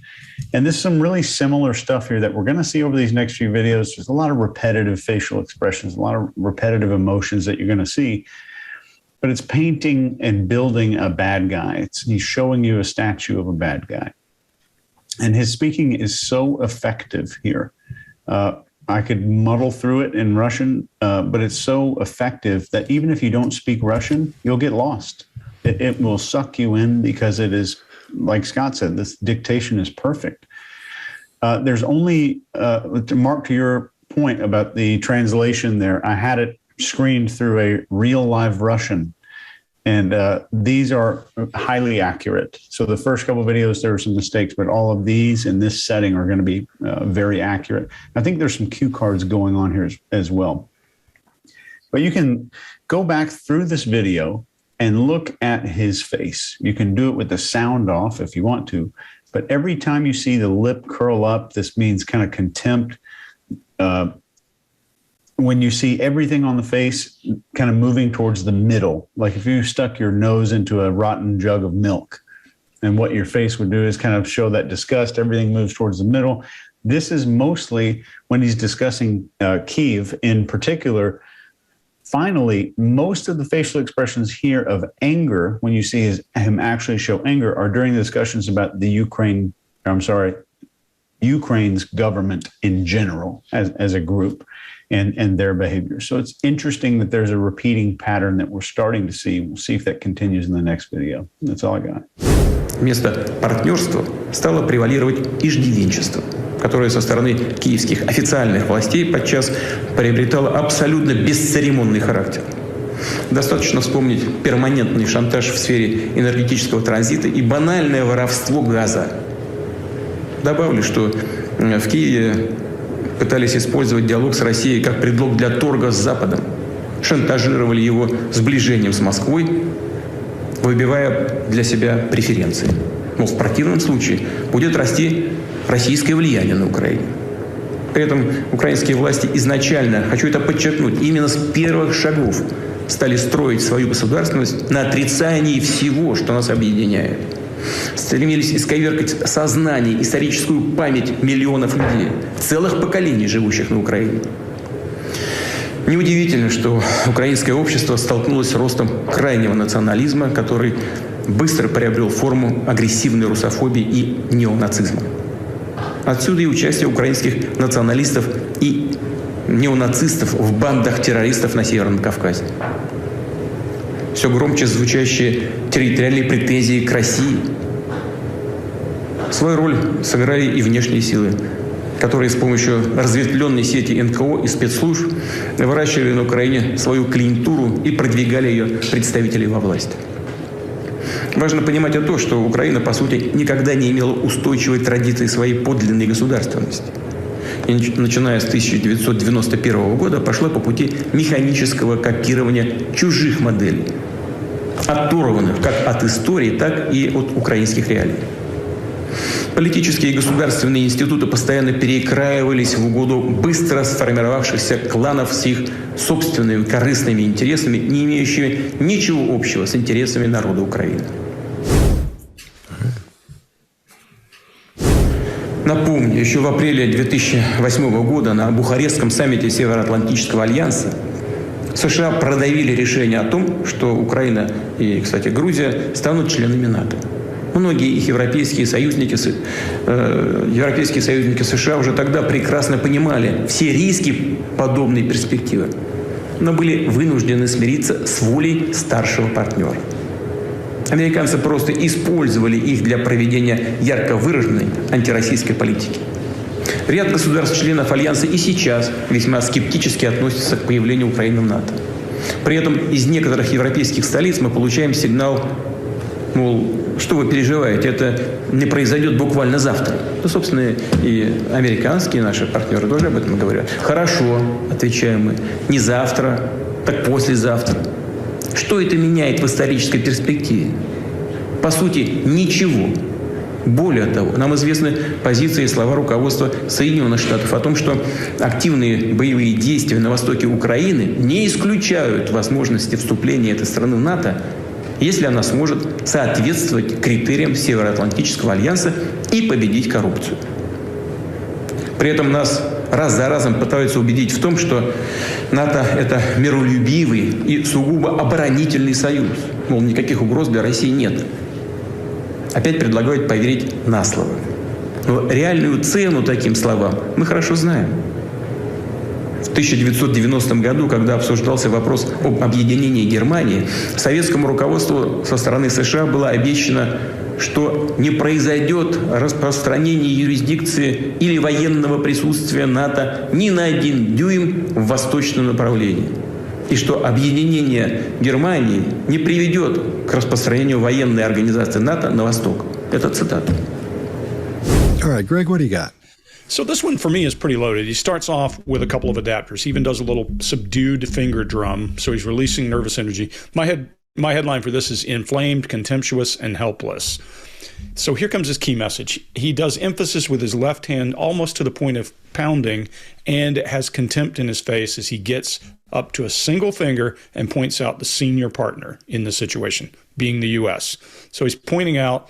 And there's some really similar stuff here that we're going to see over these next few videos. There's a lot of repetitive facial expressions, a lot of repetitive emotions that you're going to see. But it's painting and building a bad guy. He's showing you a statue of a bad guy. And his speaking is so effective here. I could muddle through it in Russian, but it's so effective that even if you don't speak Russian, you'll get lost. It will suck you in because it is, like Scott said, this dictation is perfect. There's only, Mark, to your point about the translation there, I had it screened through a real live Russian. And these are highly accurate. So the first couple of videos, there were some mistakes, but all of these in this setting are going to be very accurate. I think there's some cue cards going on here as well. But you can go back through this video and look at his face. You can do it with the sound off if you want to. But every time you see the lip curl up, this means kind of contempt. When you see everything on the face kind of moving towards the middle, like if you stuck your nose into a rotten jug of milk, and what your face would do is kind of show that disgust, everything moves towards the middle. This is mostly when he's discussing Kyiv in particular. Finally, most of the facial expressions here of anger, when you see him actually show anger, are during the discussions about the Ukraine's government in general as a group. And their behavior. So it's interesting that there's a repeating pattern that we're starting to see. We'll see if that continues in the next video. That's all I got. Вместо партнерства стало превалировать иждивенчество, которое со стороны киевских официальных властей подчас приобретало абсолютно бесцеремонный характер. Достаточно вспомнить перманентный шантаж в сфере энергетического транзита и банальное воровство газа. Добавлю, что в Киеве пытались использовать диалог с Россией как предлог для торга с Западом, шантажировали его сближением с Москвой, выбивая для себя преференции. Мол, в противном случае будет расти российское влияние на Украине. При этом украинские власти изначально, хочу это подчеркнуть, именно с первых шагов стали строить свою государственность на отрицании всего, что нас объединяет. Стремились исковеркать сознание, историческую память миллионов людей, целых поколений, живущих на Украине. Неудивительно, что украинское общество столкнулось с ростом крайнего национализма, который быстро приобрел форму агрессивной русофобии и неонацизма. Отсюда и участие украинских националистов и неонацистов в бандах террористов на Северном Кавказе. Все громче звучащие территориальные претензии к России. Свою роль сыграли и внешние силы, которые с помощью разветвленной сети НКО и спецслужб выращивали на Украине свою клиентуру и продвигали ее представителей во власть. Важно понимать и то, что Украина, по сути, никогда не имела устойчивой традиции своей подлинной государственности. И, начиная с 1991 года, пошла по пути механического копирования чужих моделей, оторванных как от истории, так и от украинских реалий. Политические и государственные институты постоянно перекраивались в угоду быстро сформировавшихся кланов с их собственными корыстными интересами, не имеющими ничего общего с интересами народа Украины. Напомню, еще в апреле 2008 года на Бухарестском саммите Североатлантического альянса США продавили решение о том, что Украина и, кстати, Грузия станут членами НАТО. Многие их европейские союзники США уже тогда прекрасно понимали все риски подобной перспективы, но были вынуждены смириться с волей старшего партнера. Американцы просто использовали их для проведения ярко выраженной антироссийской политики. Ряд государств-членов Альянса и сейчас весьма скептически относятся к появлению Украины в НАТО. При этом из некоторых европейских столиц мы получаем сигнал, мол, что вы переживаете, это не произойдет буквально завтра. Ну, собственно, и американские наши партнеры тоже об этом говорят. Хорошо, отвечаем мы, не завтра, так послезавтра. Что это меняет в исторической перспективе? По сути, ничего. Более того, нам известны позиции и слова руководства Соединенных Штатов о том, что активные боевые действия на востоке Украины не исключают возможности вступления этой страны в НАТО, если она сможет соответствовать критериям Североатлантического альянса и победить коррупцию. При этом нас раз за разом пытаются убедить в том, что НАТО – это миролюбивый и сугубо оборонительный союз. Мол, никаких угроз для России нет. Опять предлагают поверить на слово. Но реальную цену таким словам мы хорошо знаем. В 1990 году, когда обсуждался вопрос об объединении Германии, советскому руководству со стороны США было обещано, что не произойдет распространение юрисдикции или военного присутствия НАТО ни на 1 дюйм в восточном направлении. И что объединение Германии не приведет к распространению военной организации НАТО на восток. Это цитата. All right, Greg, what do you got? So this one for me is pretty loaded. He starts off with a couple of adapters. He even does a little subdued finger drum, so he's releasing nervous energy. My headline for this is inflamed, contemptuous, and helpless. So here comes his key message. He does emphasis with his left hand almost to the point of pounding and has contempt in his face as he gets up to a single finger and points out the senior partner in the situation, being the U.S. So he's pointing out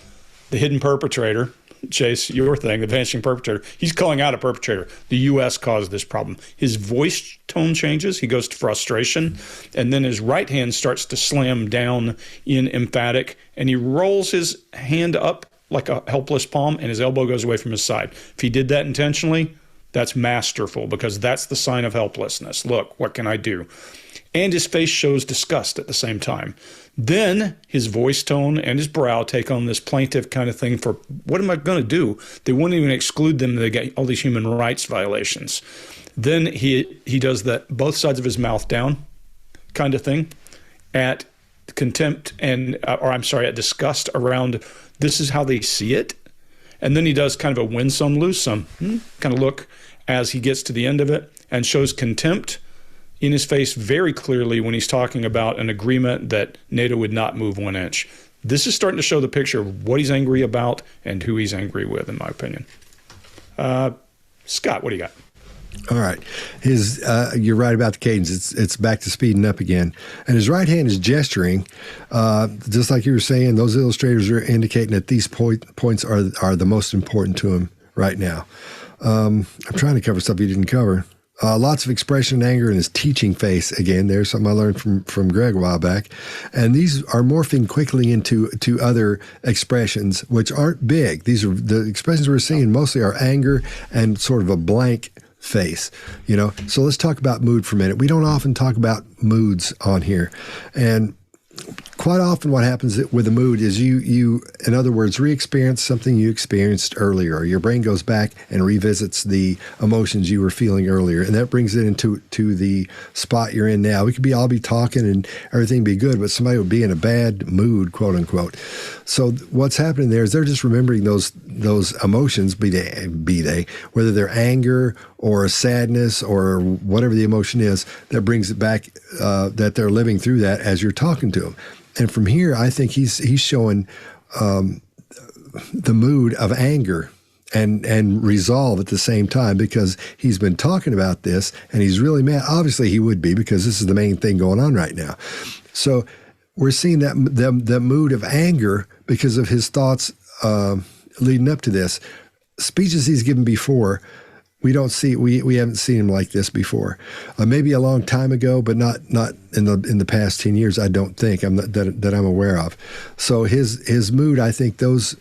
the hidden perpetrator, Chase, your thing, the vanishing perpetrator. He's calling out a perpetrator. The U.S. caused this problem. His voice tone changes. He goes to frustration. And then his right hand starts to slam down in emphatic. And he rolls his hand up like a helpless palm, and his elbow goes away from his side. If he did that intentionally, that's masterful, because that's the sign of helplessness. Look, what can I do? And his face shows disgust at the same time. Then his voice tone and his brow take on this plaintive kind of thing for, what am I going to do? They won't even exclude them. They get all these human rights violations. Then he does that both sides of his mouth down kind of thing at contempt and, at disgust around this is how they see it. And then he does kind of a win some, lose some kind of look as he gets to the end of it and shows contempt in his face very clearly when he's talking about an agreement that NATO would not move 1 inch. This is starting to show the picture of what he's angry about and who he's angry with, in my opinion. Scott, what do you got? All right. You're right about the cadence. It's back to speeding up again. And his right hand is gesturing, just like you were saying. Those illustrators are indicating that these points are the most important to him right now. I'm trying to cover stuff he didn't cover. Lots of expression and anger in his teaching face. Again, there's something I learned from Greg a while back. And these are morphing quickly into other expressions, which aren't big. These are the expressions we're seeing mostly are anger and sort of a blank face, So let's talk about mood for a minute. We don't often talk about moods on here. And quite often what happens with a mood is you, in other words, re-experience something you experienced earlier. Your brain goes back and revisits the emotions you were feeling earlier, and that brings it into the spot you're in now. We could all be talking and everything be good, but somebody would be in a bad mood, quote unquote. So what's happening there is they're just remembering those emotions, be they, whether they're anger or sadness or whatever the emotion is, that brings it back, that they're living through that as you're talking to them. And from here, I think he's showing the mood of anger and resolve at the same time, because he's been talking about this and he's really mad. Obviously, he would be, because this is the main thing going on right now. So we're seeing that mood of anger because of his thoughts leading up to this. Speeches he's given before, we haven't seen him like this before. Maybe a long time ago, but not in the past 10 years. I don't think that I'm aware of. So his mood, I think those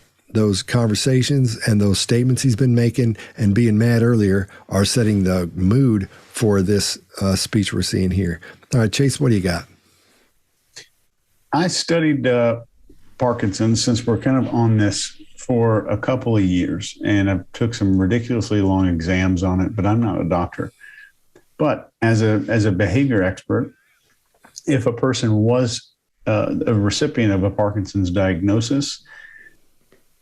conversations and those statements he's been making and being mad earlier are setting the mood for this speech we're seeing here. All right, Chase, what do you got? I studied Parkinson's, since we're kind of on this for a couple of years, and I've took some ridiculously long exams on it, but I'm not a doctor. But as a behavior expert, if a person was a recipient of a Parkinson's diagnosis,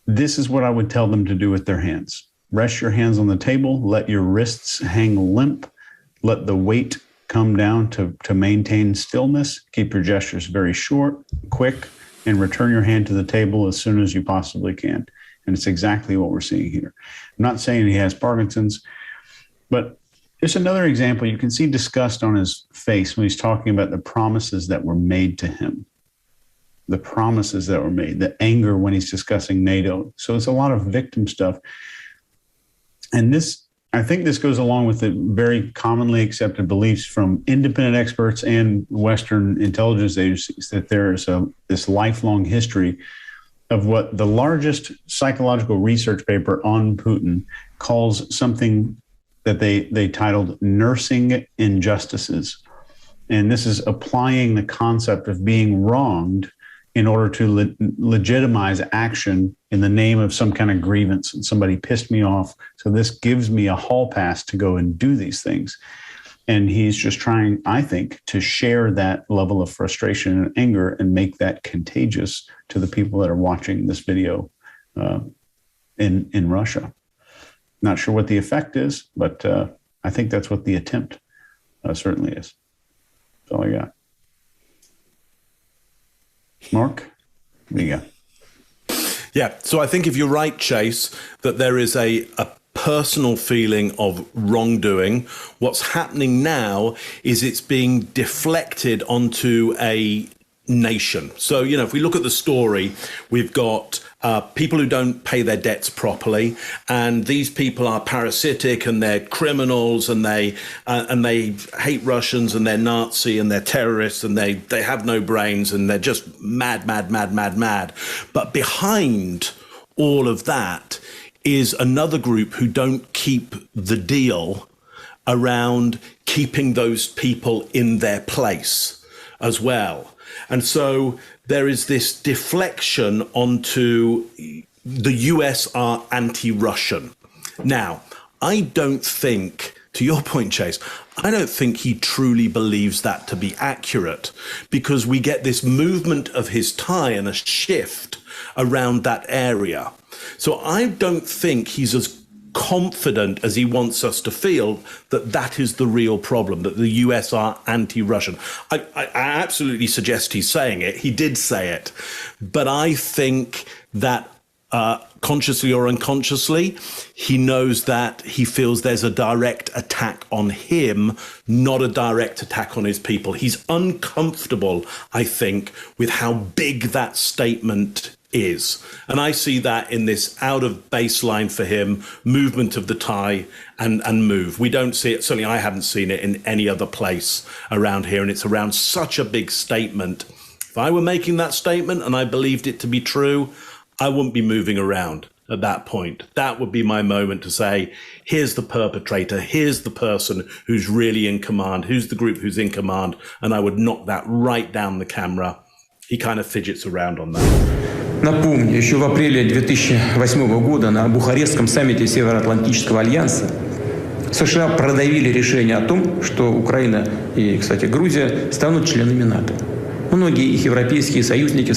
this is what I would tell them to do with their hands. Rest your hands on the table, let your wrists hang limp, let the weight come down to maintain stillness, keep your gestures very short, quick, and return your hand to the table as soon as you possibly can. And it's exactly what we're seeing here. I'm not saying he has Parkinson's, but there's another example. You can see disgust on his face when he's talking about the promises that were made to him. The promises that were made, the anger when he's discussing NATO. So it's a lot of victim stuff. And this, I think this goes along with the very commonly accepted beliefs from independent experts and Western intelligence agencies that there is this lifelong history of what the largest psychological research paper on Putin calls something that they titled Nursing Injustices. And this is applying the concept of being wronged in order to legitimize action in the name of some kind of grievance. And somebody pissed me off, so this gives me a hall pass to go and do these things. And he's just trying, I think, to share that level of frustration and anger and make that contagious to the people that are watching this video in Russia. Not sure what the effect is, but I think that's what the attempt certainly is. That's all I got. Mark, there you go. Yeah, so I think if you're right, Chase, that there is a personal feeling of wrongdoing. What's happening now is it's being deflected onto a nation. So, if we look at the story, we've got people who don't pay their debts properly, and these people are parasitic and they're criminals and they hate Russians and they're Nazi and they're terrorists and they have no brains and they're just mad. But behind all of that is another group who don't keep the deal around keeping those people in their place as well. And so there is this deflection onto the US are anti-Russian. Now, I don't think, to your point, Chase, I don't think he truly believes that to be accurate, because we get this movement of his tie and a shift around that area. So I don't think he's as confident as he wants us to feel that is the real problem, that the US are anti-Russian. I absolutely suggest he's saying it. He did say it. But I think that consciously or unconsciously, he knows that he feels there's a direct attack on him, not a direct attack on his people. He's uncomfortable, I think, with how big that statement is. And I see that in this out of baseline for him, movement of the tie and move. We don't see it, certainly I haven't seen it in any other place around here, and it's around such a big statement. If I were making that statement and I believed it to be true, I wouldn't be moving around at that point. That would be my moment to say, here's the perpetrator, here's the person who's really in command, who's the group who's in command, and I would knock that right down the camera. He kind of fidgets around on that. Напомню, еще в апреле 2008 года на Бухарестском саммите Североатлантического альянса США продавили решение о том, что Украина и, кстати, Грузия станут членами НАТО. Многие их европейские союзники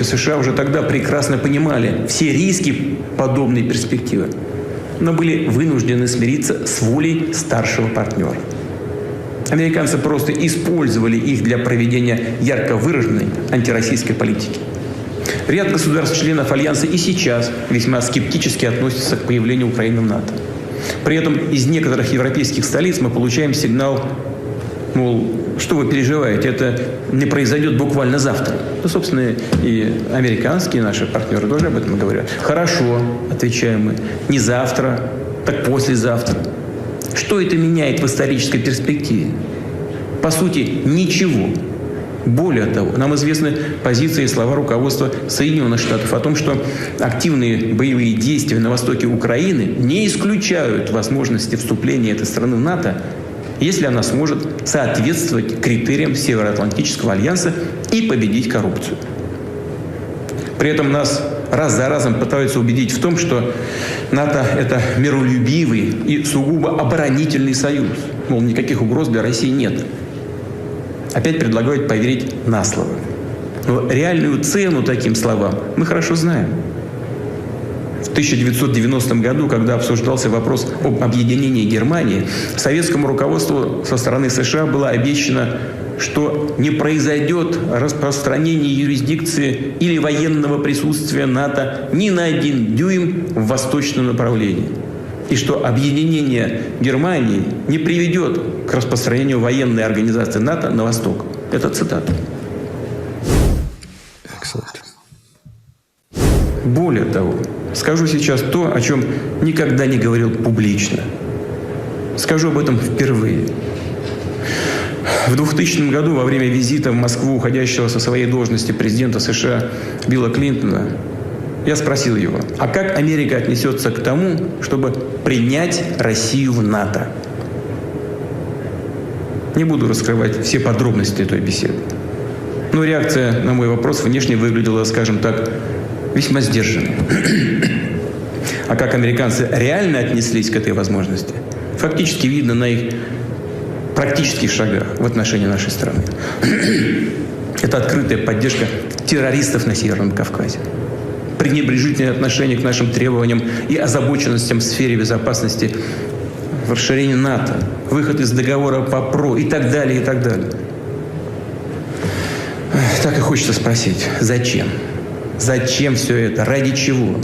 США уже тогда прекрасно понимали все риски подобной перспективы, но были вынуждены смириться с волей старшего партнера. Американцы просто использовали их для проведения ярко выраженной антироссийской политики. Ряд государств-членов Альянса и сейчас весьма скептически относятся к появлению Украины в НАТО. При этом из некоторых европейских столиц мы получаем сигнал, мол, что вы переживаете, это не произойдет буквально завтра. Ну, собственно, и американские наши партнеры тоже об этом говорят. Хорошо, отвечаем мы, не завтра, так послезавтра. Что это меняет в исторической перспективе? По сути, ничего. Более того, нам известны позиции и слова руководства Соединенных Штатов о том, что активные боевые действия на востоке Украины не исключают возможности вступления этой страны в НАТО если она сможет соответствовать критериям Североатлантического альянса и победить коррупцию. При этом нас раз за разом пытаются убедить в том, что НАТО – это миролюбивый и сугубо оборонительный союз. Мол, никаких угроз для России нет. Опять предлагают поверить на слово. Но реальную цену таким словам мы хорошо знаем. В 1990 году, когда обсуждался вопрос об объединении Германии, советскому руководству со стороны США было обещано, что не произойдет распространение юрисдикции или военного присутствия НАТО ни на 1 дюйм в восточном направлении. И что объединение Германии не приведет к распространению военной организации НАТО на восток. Это цитата. Более того, скажу сейчас то, о чем никогда не говорил публично. Скажу об этом впервые. В 2000 году, во время визита в Москву уходящего со своей должности президента США Билла Клинтона, я спросил его, а как Америка отнесется к тому, чтобы принять Россию в НАТО? Не буду раскрывать все подробности той беседы. Но реакция на мой вопрос внешне выглядела, скажем так, весьма сдержанной. А как американцы реально отнеслись к этой возможности, фактически видно на их практических шагах в отношении нашей страны. Это открытая поддержка террористов на Северном Кавказе, пренебрежительное отношение к нашим требованиям и озабоченностям в сфере безопасности в расширении НАТО, выход из договора по ПРО и так далее, и так далее. Так и хочется спросить, зачем? Зачем все это? Ради чего?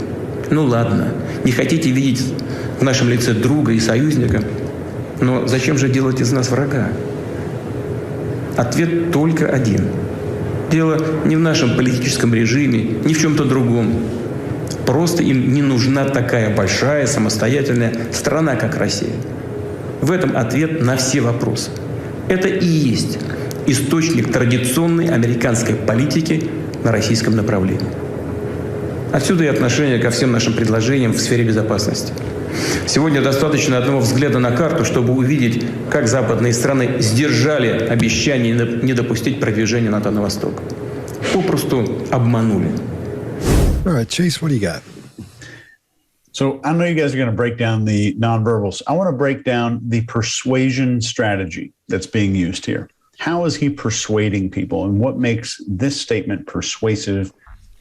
Ну ладно, не хотите видеть в нашем лице друга и союзника, но зачем же делать из нас врага? Ответ только один. Дело не в нашем политическом режиме, ни в чем-то другом. Просто им не нужна такая большая самостоятельная страна, как Россия. В этом ответ на все вопросы. Это и есть источник традиционной американской политики на российском направлении. Отсюда и отношение ко всем нашим предложениям в сфере безопасности. Сегодня достаточно одного взгляда на карту, чтобы увидеть, как западные страны сдержали обещание не допустить продвижения НАТО на восток. Попросту обманули. All right, Chase, what do you got? So I know you guys are going to break down the nonverbals. I want to break down the persuasion strategy that's being used here. How is he persuading people, and what makes this statement persuasive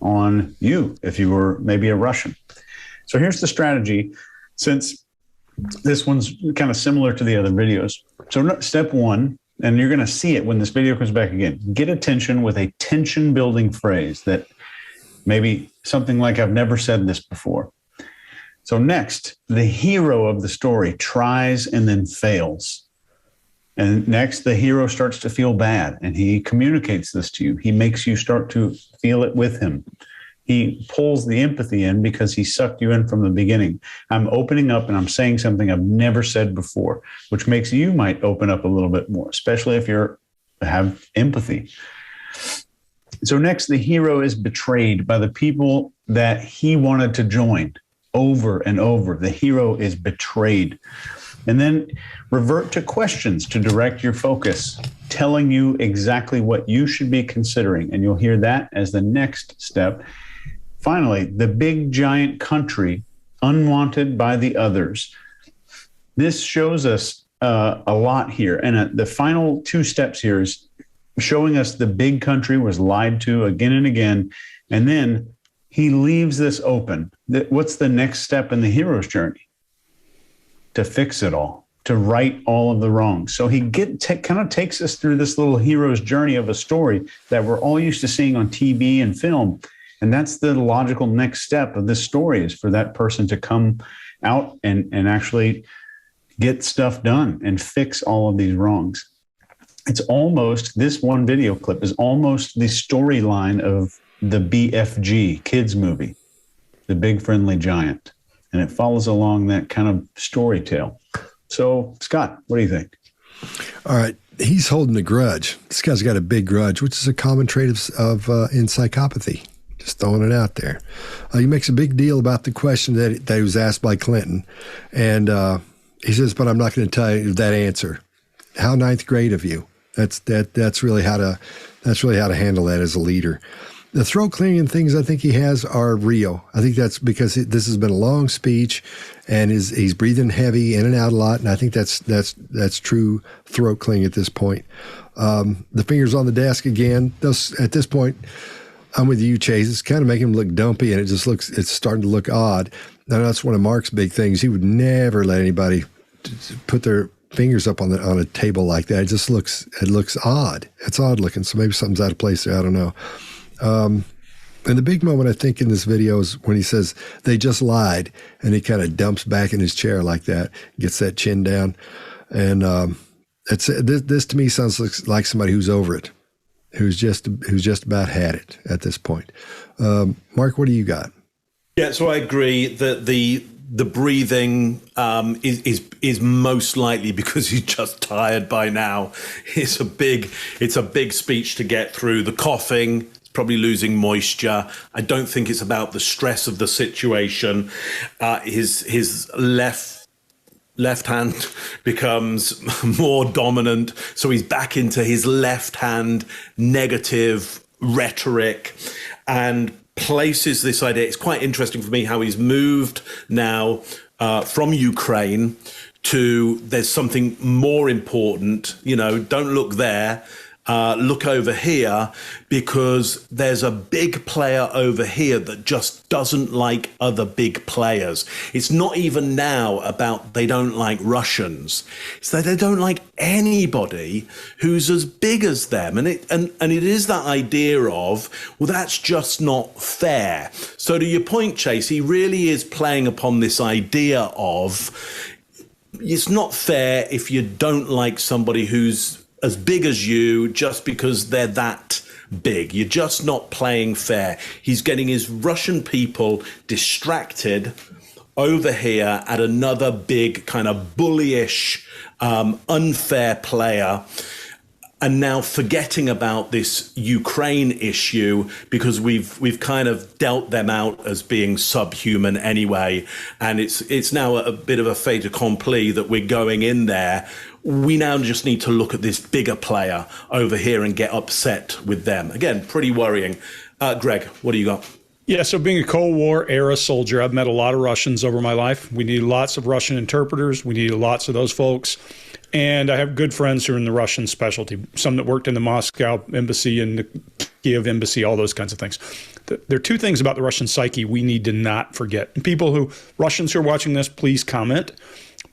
on you if you were maybe a Russian? So here's the strategy, since this one's kind of similar to the other videos. So step one, and you're going to see it when this video comes back again, get attention with a tension-building phrase that maybe something like, I've never said this before. So next, the hero of the story tries and then fails. And next, the hero starts to feel bad, and he communicates this to you. He makes you start to feel it with him. He pulls the empathy in because he sucked you in from the beginning. I'm opening up and I'm saying something I've never said before, which makes you might open up a little bit more, especially if you have empathy. So next, the hero is betrayed by the people that he wanted to join over and over. The hero is betrayed. And then revert to questions to direct your focus, telling you exactly what you should be considering. And you'll hear that as the next step. Finally, the big giant country, unwanted by the others. This shows us a lot here. And the final two steps here is showing us the big country was lied to again and again. And then he leaves this open. What's the next step in the hero's journey? To fix it all, to right all of the wrongs. So he kind of takes us through this little hero's journey of a story that we're all used to seeing on TV and film. And that's the logical next step of this story, is for that person to come out and actually get stuff done and fix all of these wrongs. It's almost, this one video clip is almost the storyline of the BFG kids movie, The Big Friendly Giant. And it follows along that kind of story tale. So, Scott, what do you think? All right. He's holding a grudge. This guy's got a big grudge, which is a common trait of in psychopathy. Just throwing it out there. He makes a big deal about the question that he was asked by Clinton. And he says, but I'm not going to tell you that answer. how ninth grade of you. That's really how to handle that as a leader. The throat clearing things I think he has are real. I think that's because this has been a long speech, and he's breathing heavy in and out a lot, and I think that's true throat clearing at this point. The fingers on the desk again. At this point, I'm with you, Chase. It's kind of making him look dumpy, and it's starting to look odd. Now that's one of Mark's big things. He would never let anybody put their fingers up on a table like that. It looks odd. It's odd looking. So maybe something's out of place there. I don't know. And the big moment I think in this video is when he says they just lied, and he kind of dumps back in his chair like that, gets that chin down, and this to me sounds like somebody who's over it, who's just about had it at this point. Mark, what do you got? Yeah, so I agree that the breathing is most likely because he's just tired by now. It's a big speech to get through. The coughing, probably losing moisture. I don't think it's about the stress of the situation. His left hand becomes more dominant, so he's back into his left hand negative rhetoric and places this idea. It's quite interesting for me how he's moved now from Ukraine to there's something more important, don't look there, look over here, because there's a big player over here that just doesn't like other big players. It's not even now about they don't like Russians. It's that they don't like anybody who's as big as them. And it is that idea of, well, that's just not fair. So to your point, Chase, he really is playing upon this idea of it's not fair if you don't like somebody who's as big as you just because they're that big. You're just not playing fair. He's getting his Russian people distracted over here at another big kind of bullyish, unfair player, and now forgetting about this Ukraine issue because we've kind of dealt them out as being subhuman anyway, and it's now a bit of a fait accompli that we're going in there. We now just need to look at this bigger player over here and get upset with them. Again, pretty worrying. Greg, what do you got? Yeah, so being a Cold War era soldier, I've met a lot of Russians over my life. We need lots of Russian interpreters. We need lots of those folks. And I have good friends who are in the Russian specialty, some that worked in the Moscow embassy and the Kiev embassy, all those kinds of things. There are two things about the Russian psyche we need to not forget. And Russians who are watching this, please comment.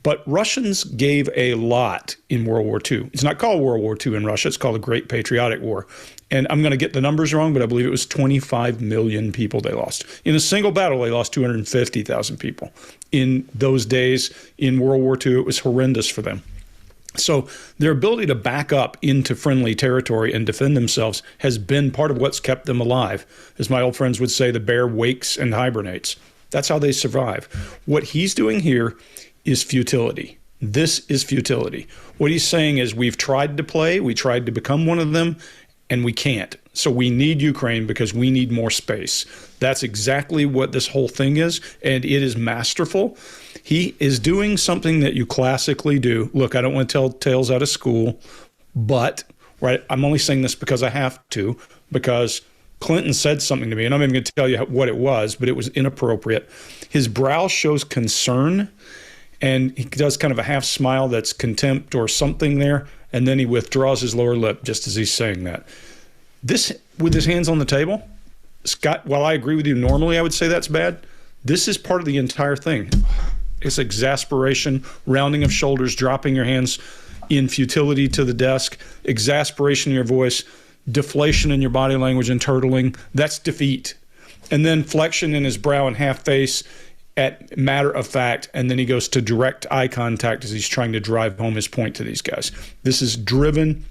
But Russians gave a lot in World War II. It's not called World War II in Russia. It's called the Great Patriotic War. And I'm going to get the numbers wrong, but I believe it was 25 million people they lost. In a single battle, they lost 250,000 people. In those days, in World War II, it was horrendous for them. So their ability to back up into friendly territory and defend themselves has been part of what's kept them alive. As my old friends would say, the bear wakes and hibernates. That's how they survive. What he's doing here is futility. This is futility. What he's saying is we've tried to play, we tried to become one of them, and we can't. So we need Ukraine because we need more space. That's exactly what this whole thing is, and it is masterful. He is doing something that you classically do. Look, I don't want to tell tales out of school, but right, I'm only saying this because I have to, because Clinton said something to me, and I'm not even going to tell you what it was, but it was inappropriate. His brow shows concern, and he does kind of a half smile that's contempt or something there, and then he withdraws his lower lip just as he's saying that. This, with his hands on the table, Scott, while I agree with you, normally I would say that's bad, this is part of the entire thing. It's exasperation, rounding of shoulders, dropping your hands in futility to the desk, exasperation in your voice, deflation in your body language and turtling. That's defeat. And then flexion in his brow and half face at matter of fact, and then he goes to direct eye contact as he's trying to drive home his point to these guys. This is driven.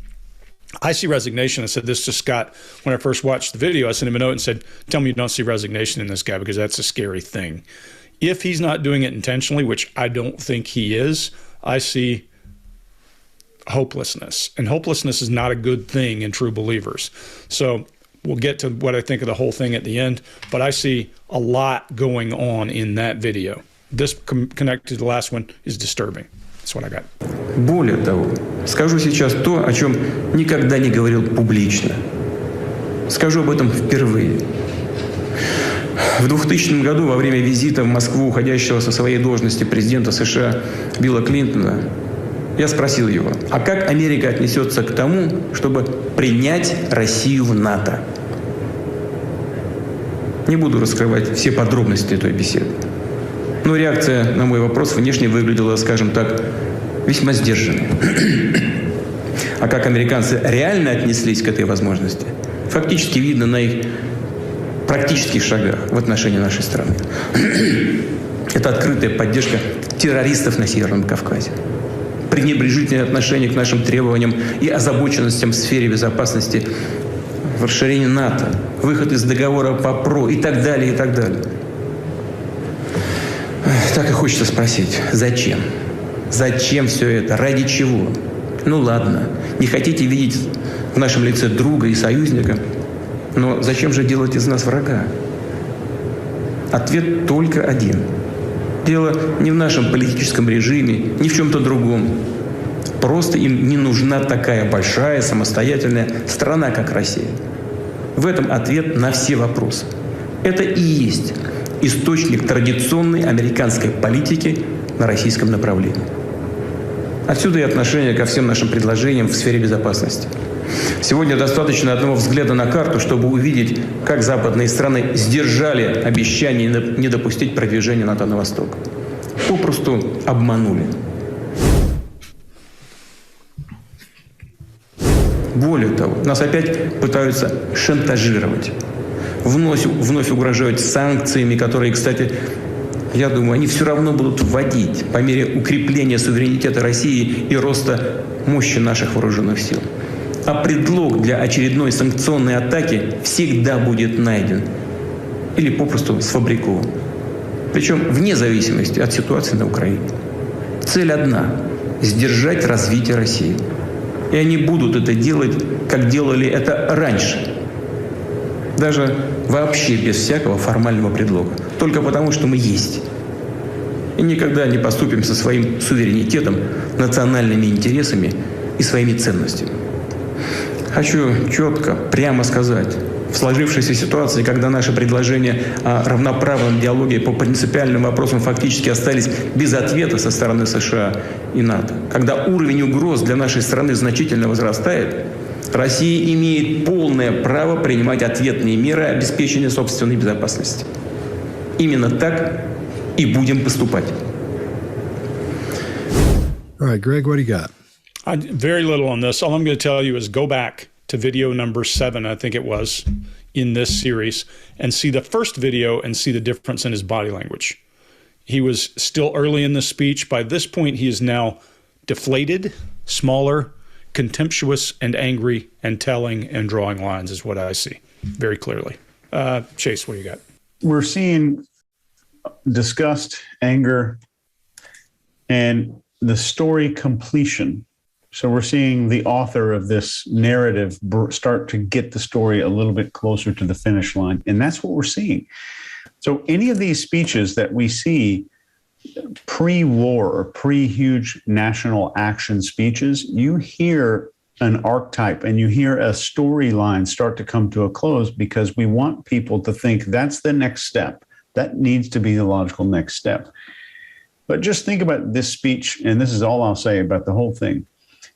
I see resignation. I said this to Scott when I first watched the video. I sent him a note and said, tell me you don't see resignation in this guy, because that's a scary thing. If he's not doing it intentionally, which I don't think he is, I see hopelessness. And hopelessness is not a good thing in true believers. So we'll get to what I think of the whole thing at the end, but I see a lot going on in that video. This connected to the last one is disturbing. That's what I got. Более того, скажу сейчас то, о чем никогда не говорил публично. Скажу об этом впервые. В 2000 году во время визита в Москву уходящего со своей должности президента США Билла Клинтона я спросил его, а как Америка отнесется к тому, чтобы принять Россию в НАТО? Не буду раскрывать все подробности той беседы. Но реакция на мой вопрос внешне выглядела, скажем так, весьма сдержанной. А как американцы реально отнеслись к этой возможности, фактически видно на их практических шагах в отношении нашей страны. Это открытая поддержка террористов на Северном Кавказе, пренебрежительное отношение к нашим требованиям и озабоченностям в сфере безопасности в расширении НАТО, выход из договора по ПРО и так далее, и так далее. Так и хочется спросить, зачем? Зачем все это? Ради чего? Ну ладно, не хотите видеть в нашем лице друга и союзника, но зачем же делать из нас врага? Ответ только один. Дело не в нашем политическом режиме, ни в чем-то другом. Просто им не нужна такая большая самостоятельная страна, как Россия. В этом ответ на все вопросы. Это и есть источник традиционной американской политики на российском направлении. Отсюда и отношение ко всем нашим предложениям в сфере безопасности. Сегодня достаточно одного взгляда на карту, чтобы увидеть, как западные страны сдержали обещание не допустить продвижения НАТО на восток. Попросту обманули. Более того, нас опять пытаются шантажировать. Вновь угрожают санкциями, которые, кстати, я думаю, они все равно будут вводить по мере укрепления суверенитета России и роста мощи наших вооруженных сил. А предлог для очередной санкционной атаки всегда будет найден или попросту сфабрикован. Причем вне зависимости от ситуации на Украине. Цель одна – сдержать развитие России. И они будут это делать, как делали это раньше. Даже вообще без всякого формального предлога. Только потому, что мы есть. И никогда не поступим со своим суверенитетом, национальными интересами и своими ценностями. Хочу четко, прямо сказать, в сложившейся ситуации, когда наши предложения о равноправном диалоге по принципиальным вопросам фактически остались без ответа со стороны США и НАТО, когда уровень угроз для нашей страны значительно возрастает, Россия имеет полное право принимать ответные меры обеспечения собственной безопасности. Именно так и будем поступать. All right, Greg, what do you got? Very little on this. All I'm going to tell you is go back to video number 7, I think it was, in this series, and see the first video and see the difference in his body language. He was still early in the speech. By this point, he is now deflated, smaller, contemptuous, and angry, and telling and drawing lines is what I see very clearly. Chase, what do you got? We're seeing disgust, anger, and the story completion. So we're seeing the author of this narrative start to get the story a little bit closer to the finish line. And that's what we're seeing. So any of these speeches that we see pre-war or pre-huge national action speeches, you hear an archetype and you hear a storyline start to come to a close because we want people to think that's the next step. That needs to be the logical next step. But just think about this speech, and this is all I'll say about the whole thing.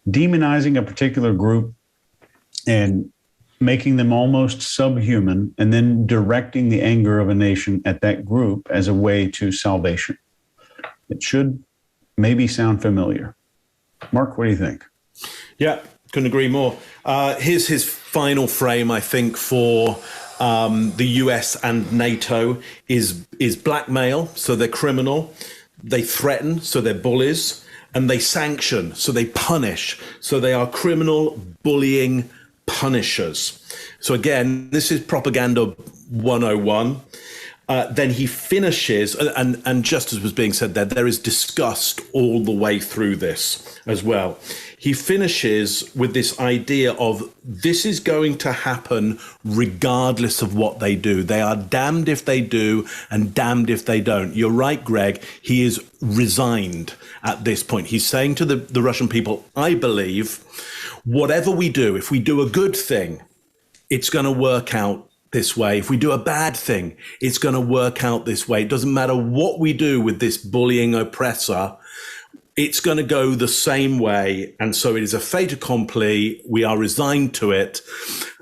Demonizing a particular group and making them almost subhuman, and then directing the anger of a nation at that group as a way to salvation. It should maybe sound familiar. Mark, what do you think? Yeah, couldn't agree more. Here's his final frame, I think, for the US and NATO is blackmail, so they're criminal. They threaten, so they're bullies. And they sanction, so they punish. So they are criminal, bullying punishers. So again, this is propaganda 101. then he finishes, and just as was being said there is disgust all the way through this as well. He finishes with this idea of this is going to happen regardless of what they do. They are damned if they do and damned if they don't. You're right, Greg. He is resigned at this point. He's saying to the Russian people, I believe whatever we do, if we do a good thing, it's going to work out this way. If we do a bad thing, it's going to work out this way. It doesn't matter what we do with this bullying oppressor. It's going to go the same way. And so it is a fait accompli. We are resigned to it.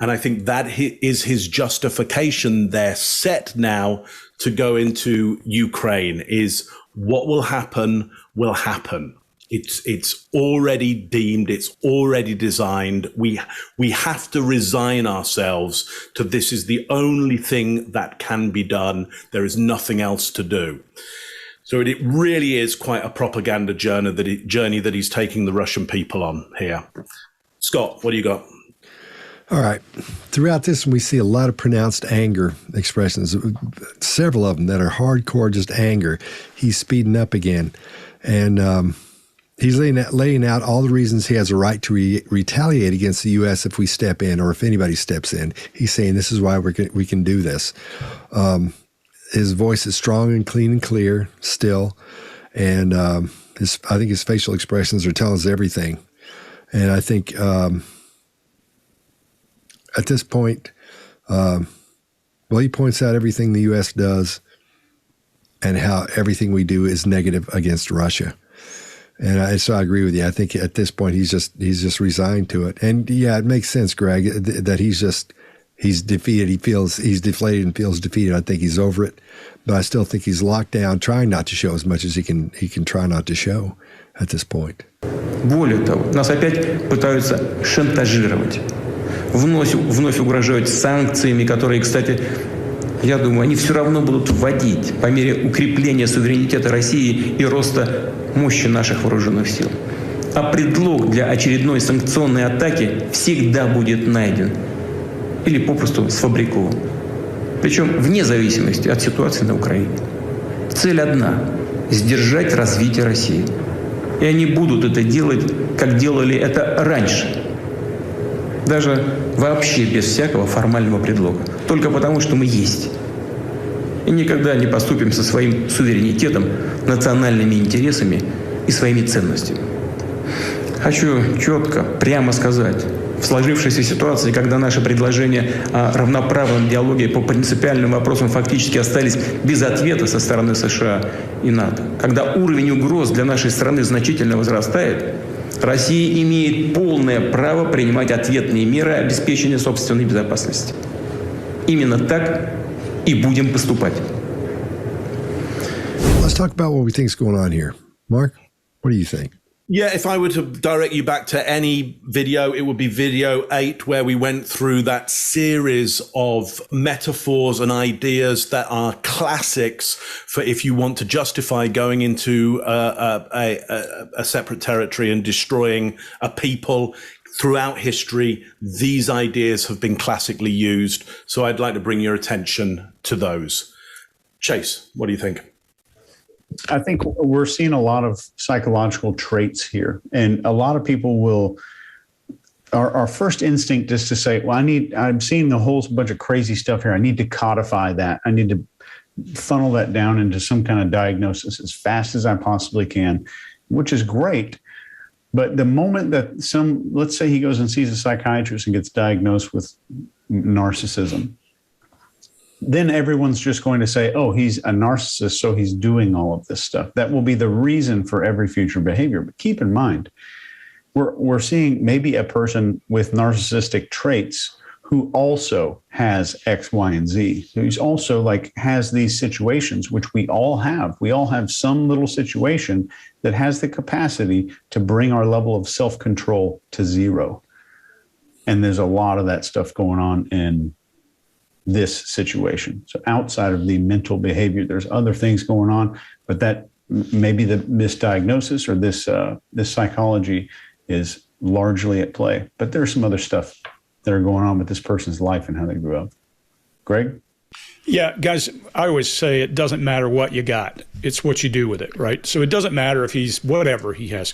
And I think that is his justification there, set now to go into Ukraine, is what will happen will happen. It's already deemed, it's already designed. We have to resign ourselves to this is the only thing that can be done. There is nothing else to do. So it really is quite a propaganda journey that he's taking the Russian people on here. Scott, what do you got? All right. Throughout this, we see a lot of pronounced anger expressions, several of them that are hardcore, just anger. He's speeding up again. And he's laying out all the reasons he has a right to retaliate against the U.S. if we step in or if anybody steps in. He's saying this is why we can do this. His voice is strong and clean and clear still. And I think his facial expressions are telling us everything. And I think at this point, he points out everything the U.S. does and how everything we do is negative against Russia. And so I agree with you. I think at this point he's just resigned to it. And yeah, it makes sense, Greg, that he's defeated. He feels he's deflated and feels defeated. I think he's over it, but I still think he's locked down, trying not to show as much as he can try not to show at this point. Более того, нас опять пытаются шантажировать. Вновь угрожают санкциями, которые, кстати, я думаю, они все равно будут вводить по мере укрепления суверенитета России и роста мощи наших вооруженных сил. А предлог для очередной санкционной атаки всегда будет найден или попросту сфабрикован. Причем вне зависимости от ситуации на Украине. Цель одна – сдержать развитие России. И они будут это делать, как делали это раньше. Даже вообще без всякого формального предлога. Только потому, что мы есть. И никогда не поступим со своим суверенитетом, национальными интересами и своими ценностями. Хочу четко, прямо сказать, в сложившейся ситуации, когда наши предложения о равноправном диалоге по принципиальным вопросам фактически остались без ответа со стороны США и НАТО, когда уровень угроз для нашей страны значительно возрастает, Россия имеет полное право принимать ответные меры обеспечения собственной безопасности. Именно так и будем поступать. Let's talk about what we think is going on here. Mark, what do you think? Yeah, if I were to direct you back to any video, it would be video 8, where we went through that series of metaphors and ideas that are classics for if you want to justify going into a separate territory and destroying a people. Throughout history, these ideas have been classically used. So I'd like to bring your attention to those. Chase, what do you think? I think we're seeing a lot of psychological traits here. And a lot of people our first instinct is to say, well, I'm seeing a whole bunch of crazy stuff here. I need to codify that. I need to funnel that down into some kind of diagnosis as fast as I possibly can, which is great. But the moment that let's say he goes and sees a psychiatrist and gets diagnosed with narcissism, then everyone's just going to say, oh, he's a narcissist, so he's doing all of this stuff. That will be the reason for every future behavior. But keep in mind, we're seeing maybe a person with narcissistic traits who also has X, Y, and Z. Who's also has these situations, which we all have. We all have some little situation that has the capacity to bring our level of self-control to zero. And there's a lot of that stuff going on in this situation. So outside of the mental behavior, there's other things going on, but that maybe the misdiagnosis or this psychology is largely at play. But there's some other stuff that are going on with this person's life and how they grew up. Greg? Yeah, guys, I always say it doesn't matter what you got. It's what you do with it, right? So it doesn't matter if he's whatever he has.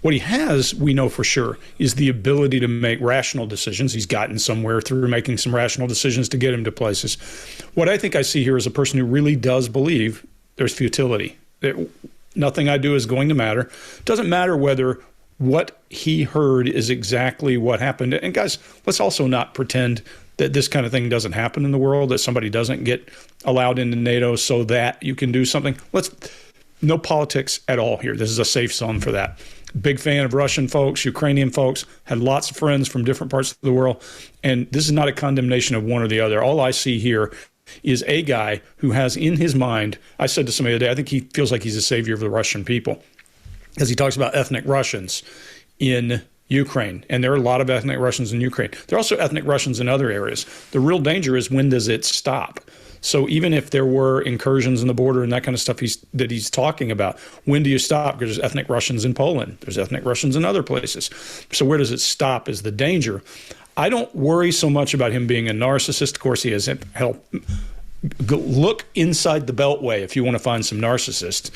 What he has, we know for sure, is the ability to make rational decisions. He's gotten somewhere through making some rational decisions to get him to places. What I think I see here is a person who really does believe there's futility. That nothing I do is going to matter. Doesn't matter whether what he heard is exactly what happened. And guys, let's also not pretend that this kind of thing doesn't happen in the world, that somebody doesn't get allowed into NATO so that you can do something. No politics at all here. This is a safe zone for that. Big fan of Russian folks, Ukrainian folks, had lots of friends from different parts of the world. And this is not a condemnation of one or the other. All I see here is a guy who has in his mind, I said to somebody today, I think he feels like he's a savior of the Russian people, because he talks about ethnic Russians in Ukraine. And there are a lot of ethnic Russians in Ukraine. There are also ethnic Russians in other areas. The real danger is, when does it stop? So even if there were incursions in the border and that kind of stuff that he's talking about, when do you stop? Because there's ethnic Russians in Poland. There's ethnic Russians in other places. So where does it stop is the danger. I don't worry so much about him being a narcissist. Of course, he has helped. Look inside the Beltway if you want to find some narcissists.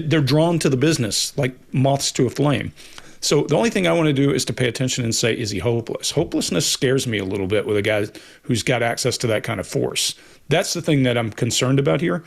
They're drawn to the business like moths to a flame. So the only thing I want to do is to pay attention and say, is he hopeless? Hopelessness scares me a little bit with a guy who's got access to that kind of force. That's the thing that I'm concerned about here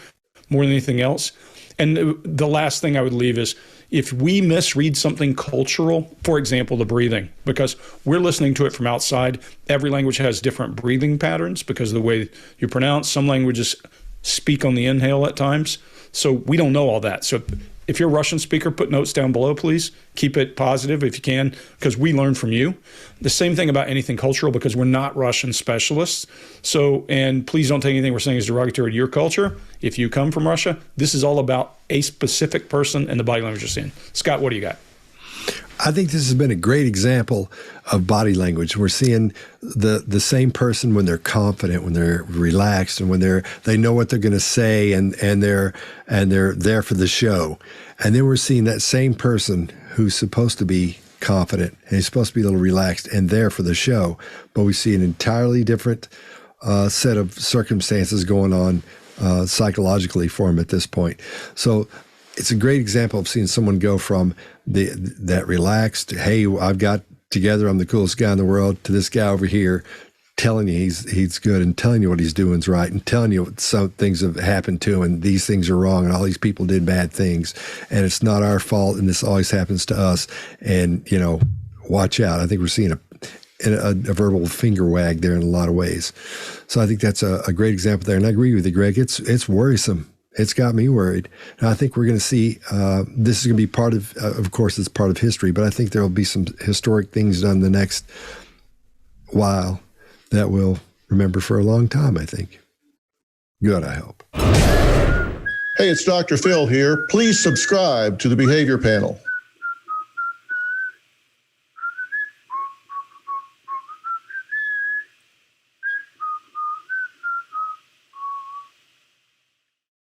more than anything else. And the last thing I would leave is, if we misread something cultural, for example, the breathing, because we're listening to it from outside, every language has different breathing patterns because of the way you pronounce. Some languages speak on the inhale at times. So we don't know all that. So if you're a Russian speaker, put notes down below, please. Keep it positive if you can, because we learn from you. The same thing about anything cultural, because we're not Russian specialists. So, and please don't take anything we're saying as derogatory to your culture. If you come from Russia, this is all about a specific person and the body language you're seeing. Scott, what do you got? I think this has been a great example of body language. We're seeing the same person when they're confident, when they're relaxed, and when they know what they're going to say, and they're there for the show. And then we're seeing that same person who's supposed to be confident and he's supposed to be a little relaxed and there for the show, but we see an entirely different set of circumstances going on psychologically for him at this point. So it's a great example of seeing someone go from that relaxed, hey, I've got together, I'm the coolest guy in the world, to this guy over here telling you he's good and telling you what he's doing is right and telling you some things have happened to him and these things are wrong and all these people did bad things and it's not our fault and this always happens to us. And, watch out. I think we're seeing a verbal finger wag there in a lot of ways. So I think that's a great example there. And I agree with you, Greg. It's worrisome. It's got me worried. And I think we're going to see, this is going to be part of course, it's part of history, but I think there will be some historic things done the next while that we'll remember for a long time, I think. Good, I hope. Hey, it's Dr. Phil here. Please subscribe to the Behavior Panel.